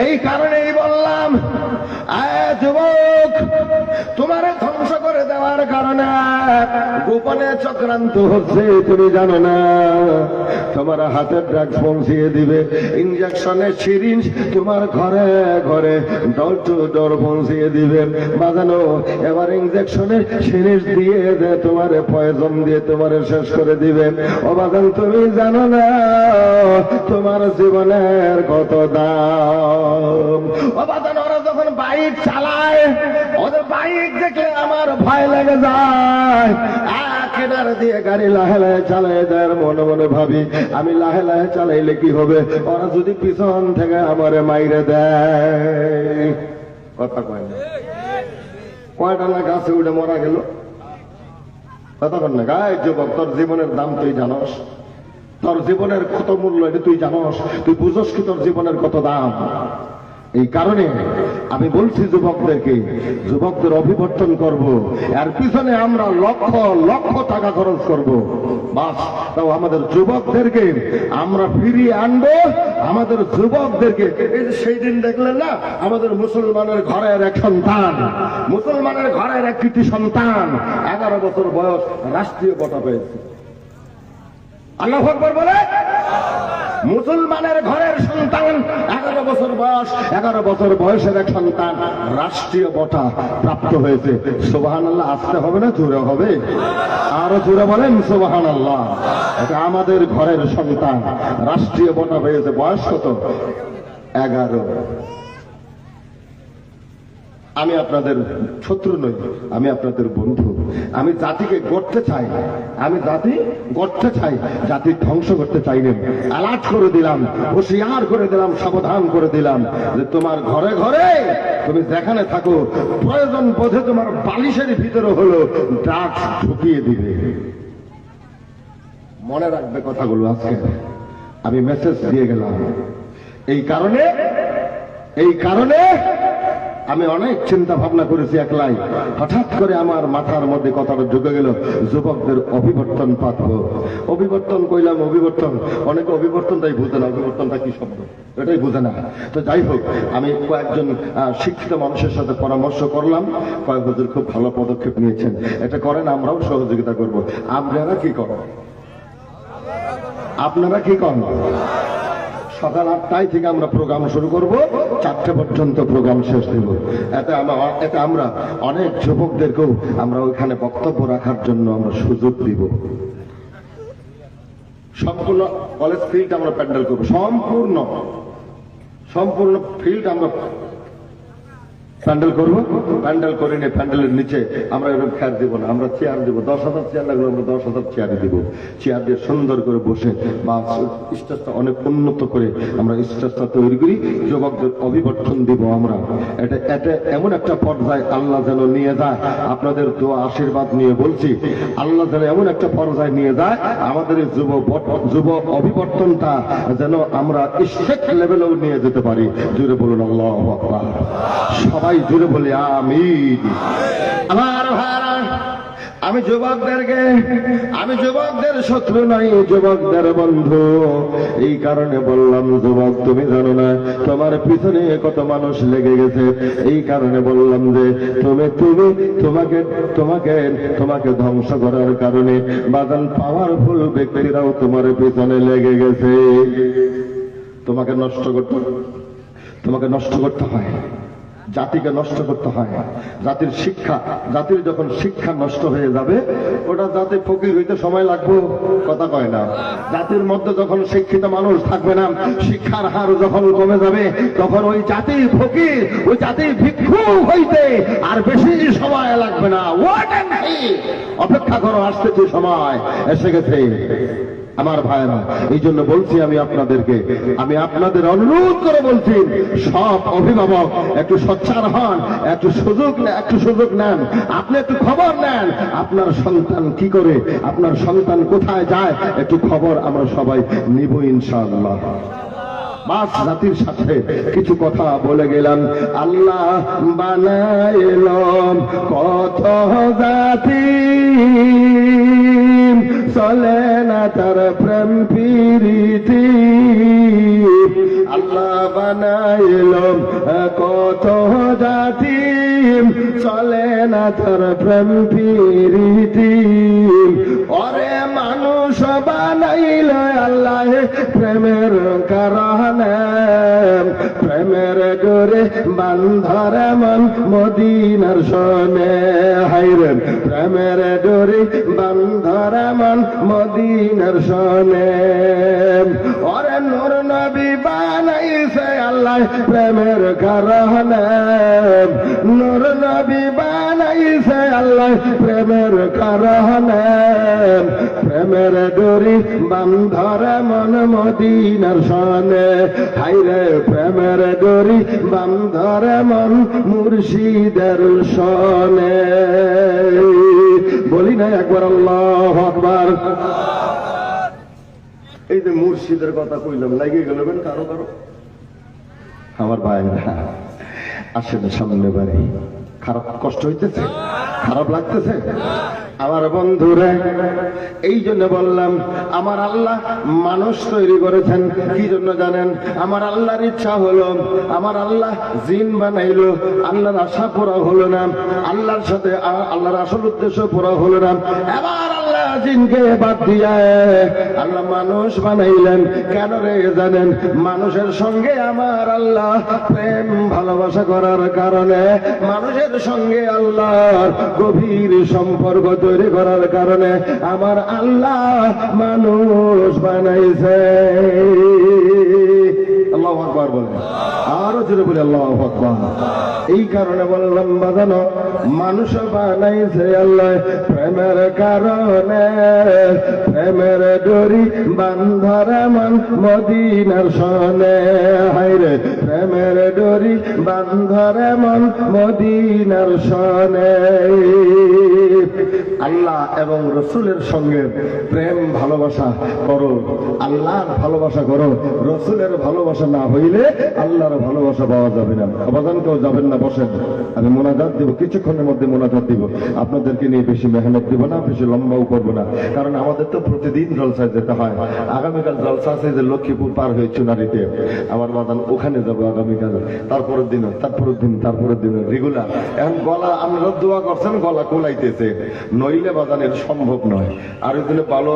এই কারণেই বললাম, যুবক, তোমার ধ্বংস করে দেওয়ার কারণে গোপনে চক্রান্ত হচ্ছে, তুমি জানো না। তোমার হাতে ড্রাগস পৌঁছিয়ে দিবে, ইনজেকশনের সিরিঞ্জ তোমার ঘরে ঘরে ডোর টু ডোর পৌঁছিয়ে দিবে। বাজানো এবার ইনজেকশনের সিরিঞ্জ দিয়ে যে তোমার পয়জন দিয়ে তোমার শেষ করে দিবে। ও বাজান, তুমি জানো না তোমার জীবনের কত দাম। ও বাজান, ওরা যখন বাইক চালায়, ওদের বাইক দেখলে আমার ভয় লেগে যায়। কেনার দিয়ে গাড়ি লাহে লাহে চালাই দেয়, মনে মনে ভাবি আমি লাহে লাহে চালাইলে কি হবে, ওরা যদি পিছন থেকে আমারে মাইরে দেয়। কথা কয় না, কয়টা না গাছে উঠে মরা গেল। কথা কন না, গায়ে যুবক, তোর জীবনের দাম তুই জানস? তোর জীবনের কত মূল্য এটা তুই জানস? তুই বুঝস কি তোর জীবনের কত দাম? এই কারণে আমি বলছি যুবকদেরকে, যুবকদের অভিবর্তন করব, এর পিছনে আমরা লক্ষ লক্ষ টাকা খরচ করব, বাস তাও আমাদের যুবকদেরকে আমরা ফিরিয়ে আনবো। আমাদের যুবকদেরকে সেই দিন দেখলেন না, আমাদের মুসলমানের ঘরের এক সন্তান, মুসলমানের ঘরের এক কৃতি সন্তান 11 বছর বয়স রাষ্ট্রীয় পদক পেয়েছে। আল্লাহু আকবার বলে। মুসলমানের ঘরের সন্তান 11 বছর বয়স, 11 বছর বয়সের এক সন্তান রাষ্ট্রীয় বঁটা প্রাপ্ত হয়েছে। সুবহানাল্লাহ আসতে হবে না জোরে হবে? আরো জোরে বলেন সুবহানাল্লাহ। এটা আমাদের ঘরের সন্তান রাষ্ট্রীয় বঁটা পেয়েছে। বয়স কত? 11। আমি আপনাদের শত্রু নই, আমি আপনাদের বন্ধু। আমি জাতিকে গড়তে চাই, আমি জাতি গড়তে চাই, জাতি ধ্বংস করতে চাই না। অ্যালার্ট করে দিলাম, হুঁশিয়ার করে দিলাম, সাবধান করে দিলাম যে তোমার ঘরে ঘরে তুমি যেখানে থাকো প্রয়োজন বোধে তোমার বালিশের ভিতরে হলো ড্রাগস ঢুকিয়ে দিবে। মনে রাখবে কথাগুলো। আজকে আমি মেসেজ দিয়ে গেলাম। এই কারণে আমি অনেক চিন্তা ভাবনা করেছি একলাই। হঠাৎ করে আমার মাথার মধ্যে কথাটা ঢুকে গেল, যুবকদের অভিবর্তন পাঠব। অভিবর্তন কইলাম, অভিবর্তন, অনেকে অভিবর্তনটাই বুঝে না, অভিবর্তনটা কি শব্দ এটাই বুঝে না। তো যাই হোক, আমি কয়েকজন শিক্ষিত মানুষের সাথে পরামর্শ করলাম, কয়েক হুজুর খুব ভালো পদক্ষেপ নিয়েছেন, এটা করেন, আমরাও সহযোগিতা করব। আপনারা কি করেন? আপনারা কি করেন? সকাল 8টায় থেকে আমরা প্রোগ্রাম শুরু করব, 4টে পর্যন্ত প্রোগ্রাম শেষ দেব। এতে আমরা অনেক যুবকদেরকেও আমরা ওইখানে বক্তব্য রাখার জন্য আমরা সুযোগ দিব। সম্পূর্ণ কলেজ ফিল্ড আমরা প্যান্ডেল করবো, সম্পূর্ণ ফিল্ড আমরা প্যান্ডেল করবো। প্যান্ডেল করে নিয়ে প্যান্ডেলের নিচে আমরা এরকম খেয়ার দিব না, আমরা চেয়ার দিব। 10,000 চেয়ার লাগলো, আমরা 10,000 চেয়ারই দিব। চেয়ার দিয়ে সুন্দর করে বসে বা স্টেজটা অনেক উন্নত করে আমরা স্টেজটা তৈরি করি, যুবকদের অভিবর্তন দিব আমরা। এটা এমন একটা পর্যায়ে আল্লাহ যেন নিয়ে যায়, আপনাদের দোয়া আশীর্বাদ নিয়ে বলছি, আল্লাহ যেন এমন একটা পর্যায়ে নিয়ে যায়, আমাদের এই যুব অভিবর্তনটা যেন আমরা স্টেট লেভেলেও নিয়ে যেতে পারি। জুড়ে বলুন আল্লাহু আকবার। সবাই জুড়ে বলি আমিন। আমার ভাইরা, আমি যুবকদের শত্রু নই, যুবকদের বন্ধু। এই কারণে বললাম, যুবক তুমি জানো না তোমার পিছনে কত মানুষ লেগে গেছে। এই কারণে বললাম যে তোমাকে ধ্বংস করার কারণে বাজান পাওয়ারফুল ব্যক্তিরাও তোমার পিছনে লেগে গেছে। তোমাকে নষ্ট করতে হয়, জাতিকে নষ্ট করতে হয়। জাতির যখন শিক্ষা নষ্ট হয়ে যাবে, ওটা জাতি ফকির হইতে সময় লাগবে, কথা কয় না। জাতির মধ্যে যখন শিক্ষিত মানুষ থাকবে না, শিক্ষার হার যখন কমে যাবে, তখন ওই জাতির ফকির, ওই জাতির ভিক্ষু হইতে আর বেশি সময় লাগবে না। অপেক্ষা করো, আসতেছে, সময় এসে গেছে। আমার ভাইরা, এই জন্য বলছি আমি আপনাদের অনুরোধ করে বলছি, সব অভিভাবক একটু সোচ্চার হন, একটু সুযোগ নেন, আপনি একটু খবর নেন আপনার সন্তান কি করে, আপনার সন্তান কোথায় যায়, একটু খবর আমরা সবাই নিব ইনশাআল্লাহ। মাস জাতির সাথে কিছু কথা বলে গেলাম। আল্লাহ বানাইলাম কত জাতি, চলে না তার প্রেম প্রীতি। আল্লাহ বানাইলাম কত জাতি, চলে না তার প্রেম প্রীতি। ওরে মানুষ বানাইল আল্লাহ প্রেমের কারণে, প্রেমের ডোরে বান্ধর মন মদিনার শোনে। হাইরে প্রেমের ডোরে বান্ধর মন মদিনার শোনে। ওরে নূর নবী বানাইছে আল্লাহ প্রেমের কারণে, নূর নবী বানাইছে আল্লাহ প্রেমের কারণে। প্রেমের ডোরি বান্ধর মন মদিনার শোনে। হাইরে প্রেমের ডোরি বান্ধর মন মুর্শিদের শোনে। বলি না একবার আল্লাহু আকবার। এই যে মুর্শিদের কথা কইলাম, লাগিয়ে গেল কারো আমার ভাইরা, আসেন সামনে বাড়ি। কষ্ট হইতেছে, খারাপ লাগতেছে আমার বন্ধুরা। এই জন্য বললাম, আমার আল্লাহ মানুষ তৈরি করেছেন কি জন্য জানেন? আমার আল্লাহর ইচ্ছা হলো, আমার আল্লাহ জিন বানাইলো, আল্লাহর আশা পুরা হলো না, আল্লাহর সাথে আল্লাহর আসল উদ্দেশ্য পুরা হলো না। এবার আল্লাহ জিনকে বাদ দিয়ে আল্লাহ মানুষ বানাইলেন। কেন রে জানেন? মানুষের সঙ্গে আমার আল্লাহ প্রেম ভালোবাসা করার কারণে, মানুষের সঙ্গে আল্লাহর গভীর সম্পর্ক তৈরি করার কারণে আমার আল্লাহ মানুষ বানাইছে। আল্লাহু আকবার বলে, আরো জোরে বলে আল্লাহু আকবার। এই কারণে বললাম বাজানো, মানুষ বানাইছে আল্লাহ প্রেমের কারণে, প্রেমের ডোরি বান্ধরা মন মদিনার সনে, হায়রে প্রেমের ডোরি বান্ধরা মন মদিনার সনে। আল্লাহ এবং রসুলের সঙ্গে প্রেম ভালোবাসা করো, আল্লাহর ভালোবাসা করো। রসুলের ভালোবাসা না হইলে আল্লাহর ভালোবাসা পাওয়া যাবে না। অবদান কেউ যাবেন না, বসেন, আমি মোনাজাত দিব, কিছুক্ষণের মধ্যে মোনাজাত দিব। আপনাদেরকে নিয়ে বেশি মেহনত দিব না, বেশি লম্বাও করবো না, কারণ আমাদের তো প্রতিদিন জলসায় যেতে হয়। আগামীকাল জলসা আছে যে লক্ষ্মীপুর পার হয়ে চুনারিতে, আমার বাদান ওখানে যাবো আগামীকাল, তারপরের দিন, তারপরের দিন রেগুলার। এখন গলা আমরা দোয়া করছেন, গলা কোলাইতেছে, নইলে বাদানের সম্ভব নয়। আর ওই দিনে ভালো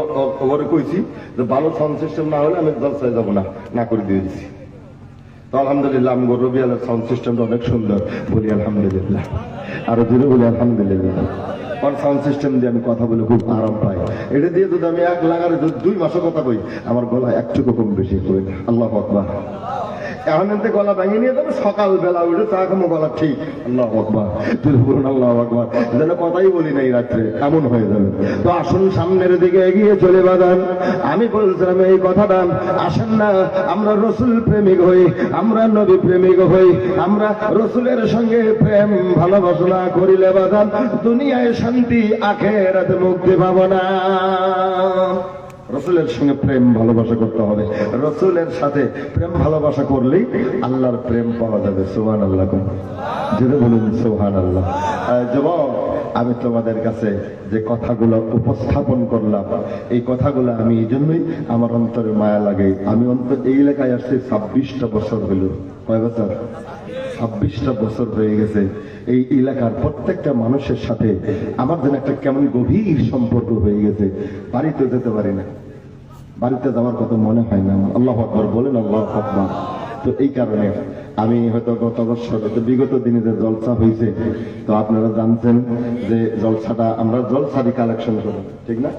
ওরে কইছি যে ভালো সাউন্ড সিস্টেম না হলে আমি জলসায় যাবো না, না করে দিয়েছি। তো আলহামদুলিল্লাহ আমগো রবিআলের সাউন্ড সিস্টেমটা অনেক সুন্দর, বলি আলহামদুলিল্লাহ, আরো জোরে বলি আলহামদুলিল্লাহ। ওর সাউন্ড সিস্টেম দিয়ে আমি কথা বলে খুব আরাম পাই। এটা দিয়ে যদি আমি এক লাগারে 2 মাসও কথা কই, আমার গলা একটুকু কম বেশি কই না। আল্লাহু আকবার। এখন এতে গলা ভেঙে নিয়ে যাবে, সকালবেলা উঠে চা খামো, গলা ঠিক। আল্লাহু আকবার, তুই বলুন আল্লাহু আকবার, যেন কথাই বলি নাই রাত্রে, এমন হয়ে যাবে। তো আসুন সামনের দিকে এগিয়ে চলে বাদান। আমি বলছিলাম এই কথাটা, আসেন না আমরা রসুল প্রেমিক হই, আমরা নবী প্রেমিক হই। আমরা রসুলের সঙ্গে প্রেম ভালোবাসা না করিলে বাদান দুনিয়ায় শান্তি, আখিরাতে মুক্তি পাবো না। রসুলের সঙ্গে প্রেম ভালোবাসা করতে হবে, রসুলের সাথে প্রেম ভালোবাসা করলেই আল্লাহর প্রেম পাওয়া যাবে। সুবহানাল্লাহ, জোরে বলুন সুবহানাল্লাহ। যুবক, আমি তোমাদের কাছে যে কথাগুলো উপস্থাপন করলাম, এই কথাগুলো আমি এই জন্যই আমার অন্তরে মায়া লাগে। আমি এই এলাকায় আসছি 26টা বছর হইল। কয় বছর? 26টা বছর হয়ে গেছে। এই এলাকার প্রত্যেকটা মানুষের সাথে আমার যেন একটা কেমন গভীর সম্পর্ক হয়ে গেছে। বাড়িতে যেতে পারি না, বাড়িতে যাওয়ার কথা মনে হয় না। আল্লাহু আকবার বলেন, আল্লাহু আকবার। তো এই কারণে আমি হয়তো গত বছর, বিগত দিনে যে জলসা হয়েছে, তো আপনারা জানছেন যে জলসাটা আমরা জলসারই কালেকশন করি, ঠিক না?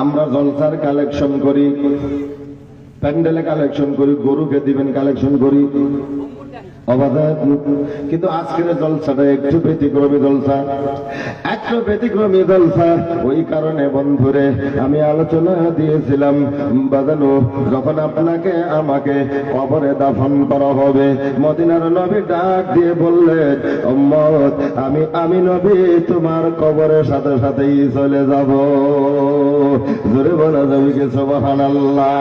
আমরা জলসার কালেকশন করি, প্যান্ডেলে কালেকশন করি, গরুকে দিবেন কালেকশন করি, কিন্তু আজকের জলসাটা একটু ব্যতিক্রমী জলসা, একটু ব্যতিক্রমী জলসা। ওই কারণে বন্ধুরে আমি আলোচনা দিয়েছিলাম বাজানো, যখন আপনাকে আমাকে কবরে দাফন করা হবে, মদিনার নবী ডাক দিয়ে বললেন, উম্মত আমি নবী তোমার কবরের সাথে সাথেই চলে যাব। জোরে বলা যাবে কি সুবহানাল্লাহ।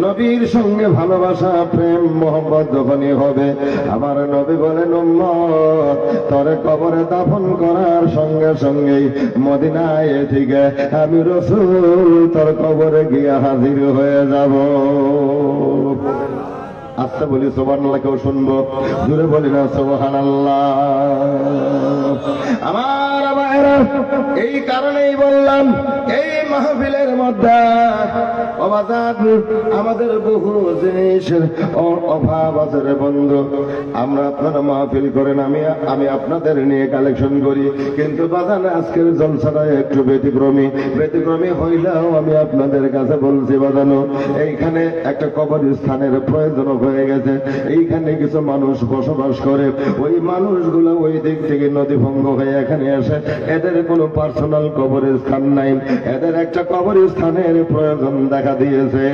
নবীর সঙ্গে ভালোবাসা, প্রেম, মোহাম্মত যখনই হবে, আমার নবী বলেন, উম্মত তরে কবরে দাফন করার সঙ্গে সঙ্গেই মদিনায় থেকে আমি রাসূল তোর কবরে গিয়ে হাজির হয়ে যাব। আচ্ছা বলি সুবহানাল্লাহ, কেউ শুনবো? জোরে বলি না সুবহানাল্লাহ। আমার ভাইরা, এই কারণেই বললাম এই মাহফিলের মধ্যে আমাদের বহু জিনিসের অভাব আছে রে বন্ধু। আমরা আপনারা মাহফিল করেন, আমি আপনাদের নিয়ে কালেকশন করি, কিন্তু বাজান আজকের জলসাটা একটু ব্যতিক্রমী হইলেও আমি আপনাদের কাছে বলছি বাজানো, এইখানে একটা কবরস্থানের প্রয়োজন হয়ে গেছে। এইখানে কিছু মানুষ বসবাস করে, ওই মানুষগুলো ওই দিক থেকে নদী ভঙ্গ হয়ে এখানে আসে, এদের কোনো পার্সোনাল কবরস্থান নাই, এদের একটা কবরস্থানের প্রয়োজন দেখা দিয়েছে।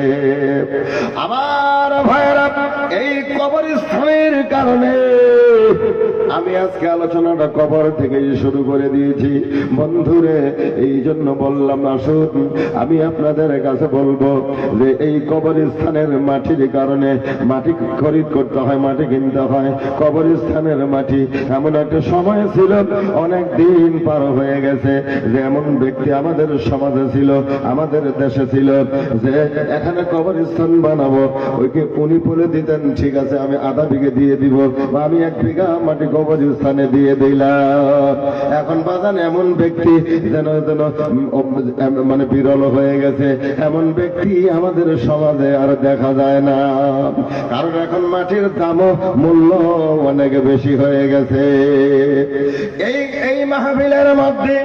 আমার ভাইরা, এই কবরস্থানের কারণে আমি আজকে আলোচনাটা কবর থেকে শুরু করে দিয়েছি বন্ধুরে। এই জন্য বললাম আসুন আমি আপনাদের কাছে বলবো যে এই কবরস্থানের মাটির কারণে, মাটি খরিদ করতে হয়, মাটি কিনতে হয়। কবরস্থানের মাটি এমন একটা সময় ছিল, অনেক দিন পার হয়ে গেছে, যে এমন ব্যক্তি আমাদের সমাজে ছিল, আমাদের দেশে ছিল, যে এখানে কবরস্থান বানাবো, ওইকে উনি বলে দিতেন ঠিক আছে আমি আধা বিঘে দিয়ে দিব, বা আমি 1 বিঘা মাটি কবরস্থানে দিয়ে দিলাম। এখন বাজান এমন ব্যক্তি যেন মানে বিরল হয়ে গেছে, এমন ব্যক্তি আমাদের সমাজে আর দেখা যায় না, কারণ এখন মাটির দামও মূল্য অনেক বেশি হয়ে গেছে। এই মাহফিলের মধ্যে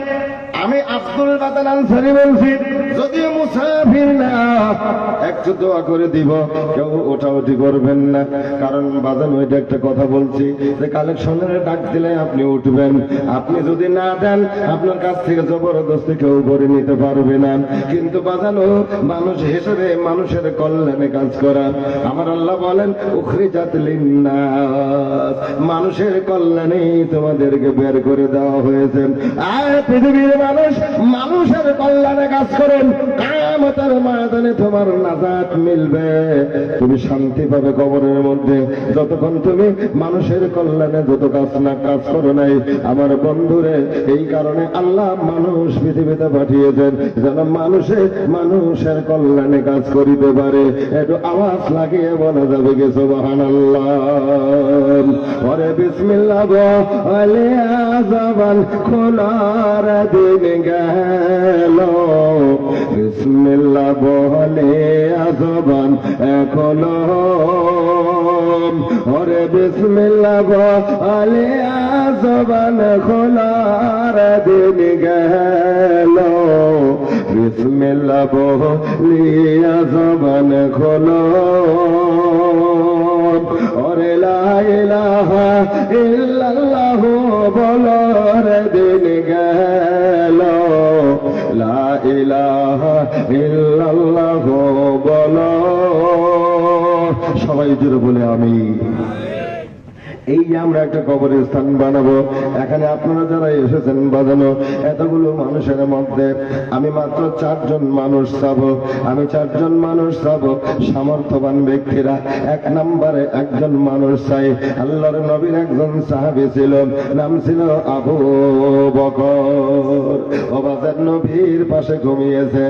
আমি আব্দুল বাদল আনসারী বলছি, যদিও মুসাফির না। একটু দোয়া করে দিব, কেউ ওঠাউঠি করবেন না, কারণ বাজান ওইটা একটা কথা বলছি যে কালেকশনের ডাক দিলে আপনি উঠবেন, আপনি যদি না দেন আপনার কাছ থেকে জবরদস্তি কেউ করে নিতে পারবে না। কিন্তু বাজানো মানুষ হিসেবে মানুষের কল্যাণে কাজ করা, আমার আল্লাহ বলেন উখরিজাত লিন্নাস, মানুষের কল্যাণে তোমাদেরকে বের করে দেওয়া হয়েছে। আর পৃথিবীর মানুষ মানুষের কল্যাণে কাজ করেন, কিয়ামতের ময়দানে তোমার নাজাত মিলবে, তুমি শান্তি পাবে কবরের মধ্যে। যতক্ষণ তুমি মানুষের কল্যাণে যত কাজ করো নাই আমার বন্ধুরে, এই কারণে আল্লাহ মানুষ পৃথিবীতে পাঠিয়েছেন যেন মানুষের কল্যাণে কাজ করিতে পারে। একটু আওয়াজ লাগিয়ে বলা যাবে কি সুবহানাল্লাহ। ওরে বিসমিল্লাহ বলে জবান খোলার দিন গেল, বিসমিল্লাহ বলে জবান এখনো, ওরে বিসমিল্লাহ বলে জবান খোলার দিন গেল, বিসমিল্লাহ বলিয়া জবান খোলো, ওরে লা ইলাহা ইল্লাল্লাহু বলার দিন গেল, লা ইলাহা ইল্লাল্লাহু বলো। সবাই জোরে বলে আমি। এই যে আমরা একটা কবরস্থান বানাবো, এখানে আপনারা যারা এসেছেন বাজানো এতগুলো মানুষের মধ্যে আমি মাত্র 4 জন মানুষ চাবো, আমি 4 জন মানুষ চাবো সামর্থ্যবান ব্যক্তিরা। 1 নম্বরে একজন মানুষ চাই, আল্লাহর নবীর একজন সাহাবী ছিল, নাম ছিল আবু বকর। ওবাজার নবীর পাশে ঘুমিয়েছে,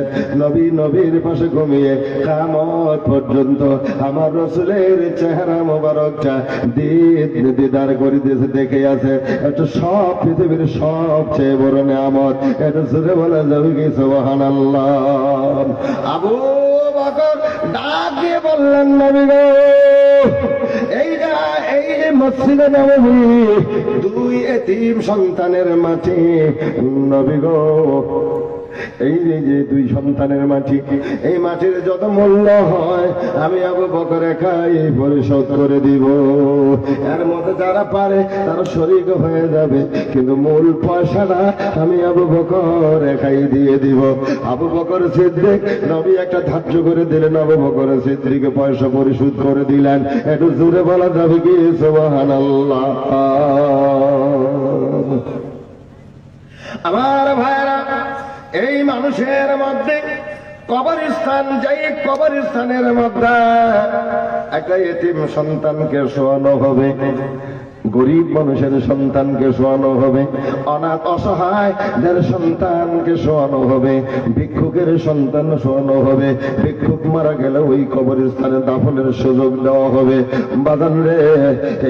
নবীর পাশে ঘুমিয়ে কিয়ামত পর্যন্ত আমার রাসূলের চেহারা মোবারকটা দিদার করে দিয়েছে, দেখে আছে। এটা সব পৃথিবীর সবচেয়ে বড় নিয়ামত, এটা জোরে বলা যাবে কি সুবহানাল্লাহ। আবু বকর ডাক দিয়ে বললেন নবী গো, এই যে মসজিদে নববী 2 এতিম সন্তানের মাটি, নবী গো এই যে 2 সন্তানের মাটি, এই মাটির যত মূল্য হয় আমি আবু বকর একাই পরিশোধ করে দিব। এর মধ্যে যারা পারে তারা শরীক হয়ে যাবে, কিন্তু মূল পয়সাটা আমি আবু বকর একাই দিয়ে দিব। আবু বকর সিদ্দিক নবী একটা ধার্য করে দিলেন, আবু বকর সিদ্দিককে পয়সা পরিশোধ করে দিলেন। একটু জোরে বলা যাবে কি সুবহানাল্লাহ। আমার ভাইরা, এই মানুষের মধ্যে কবরস্থান, যেই কবরস্থানের মধ্যে একটা এতিম সন্তানকে শোয়ানো হবে, গরিব মানুষের সন্তানকে শোয়ানো হবে, অনাথ অসহায়দের সন্তানকে শোয়ানো হবে, ভিক্ষুকের সন্তান শোয়ানো হবে। ভিক্ষুক মারা গেলে ওই কবরস্থানে দাফনের সুযোগ দেওয়া হবে। বাজান রে,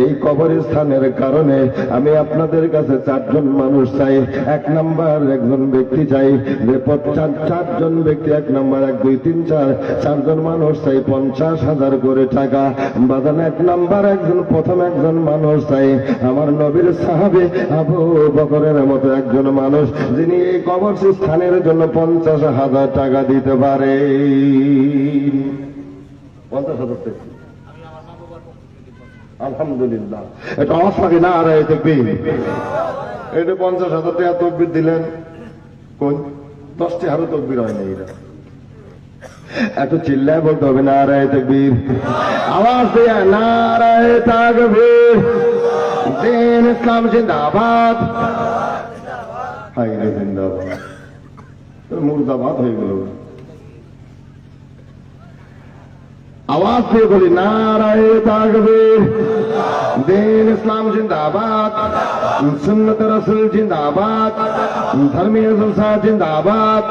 এই কবরস্থানের কারণে আমি আপনাদের কাছে 4 জন মানুষ চাই। 1 নাম্বার একজন ব্যক্তি চাই যে 4 জন ব্যক্তি, 1 নাম্বার 1 2 3 4 জন মানুষ চাই 50,000 করে টাকা। বাজান 1 নাম্বার প্রথম একজন মানুষ চাই আমার নবীর সাহাবী আবু বকরের মতো একজন মানুষ, যিনি এই কবরস্থানের জন্য 50,000 টাকা দিতে পারে। 50,000 আলহামদুলিল্লাহ। এটা অফাকে না আর তাকবীর, এটা 50,000 টাকা তাকবীর দিলেন, কোন 10টি আরো তাকবীর হয় না। এরা এত চিল্লায় বলতে হবে নারায়ে তাকবীর, আওয়াজ দিয়ে নারায়ে তাকবীর। দিন ইসলাম জিন্দাবাদ, হাই রে জিন্দাবাদ, মুর্দাবাদ হয়ে গেল। आवाज से बोली नाराए ताकबीर, दीन इस्लाम जिंदाबाद, सुन्नत रसूल जिंदाबाद, धर्मीय जलसा जिंदाबाद,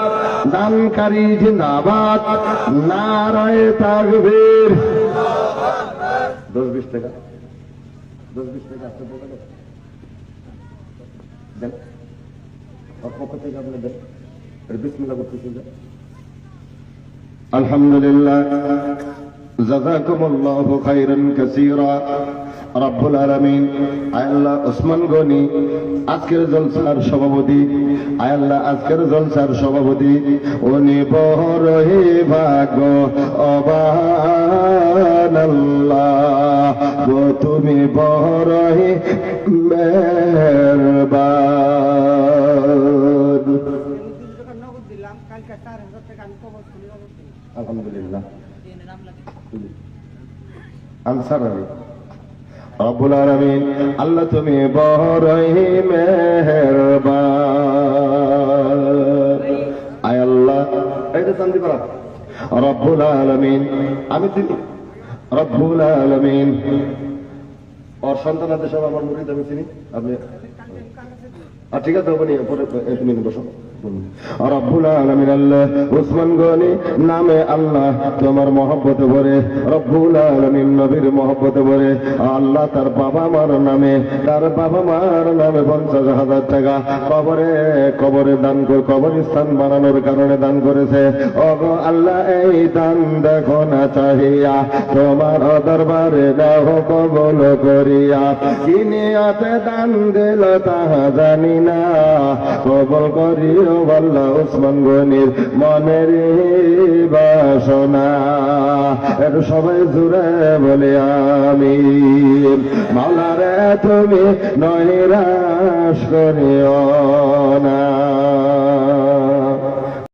दानकारी जिंदाबाद, नाराए ताकबीर। 10-20 টাকা 10-20 টাকা আসতে বলে দেন, পক্ষ থেকে আপনি দেন, বিসমিল্লাহ করতেছেন। আলহামদুলিল্লাহ, জাযাকুমুল্লাহু খাইরান কাসীরা। রব্বুল আলামিন আয়াল্লাহ ওসমান গনি আজকের জলসার সভাপতি, আয়াল্লাহ আজকের জলসার সভাপতি, উনি বড়ই ভাগ্য অবান আল্লাহ গো, তুমি বড়ই মেহেরবান। আলহামদুলিল্লাহ আনসার আলী রব্বুল আলামিন আল্লাহ তুমি বড়ই মেহেরবান। আয় আল্লাহ এই যে শান্তি করা রব্বুল আলামিন আমি রব্বুল আলামিন ওর সন্তান আছে সব আমার মুরিদ আমি চিনি, আপনি ঠিক আছে পরে তুমি বসো। রব্বুল আলামিন আল্লাহ ওসমান গনি নামে আল্লাহ তোমার মহব্বতে ভরে, রব্বুল আলামিন নবীর মহব্বতে ভরে আল্লাহ তার বাবা মার নামে 50,000 টাকা কবরে দান করে কবরস্থান বানানোর কারণে দান করেছে। ওগো আল্লাহ এই দান দেখো না চাহিয়া তোমার দরবারে দাও কবুল করিয়া, কি নিয়তে দান দিল তাহা জানি না, কবুল করিও আল্লাহ ওসমান গনির মনের বাসনা। একটু সবাই জুড়ে বলে আমিন। মাওলারে তুমি নৈরাশ করিও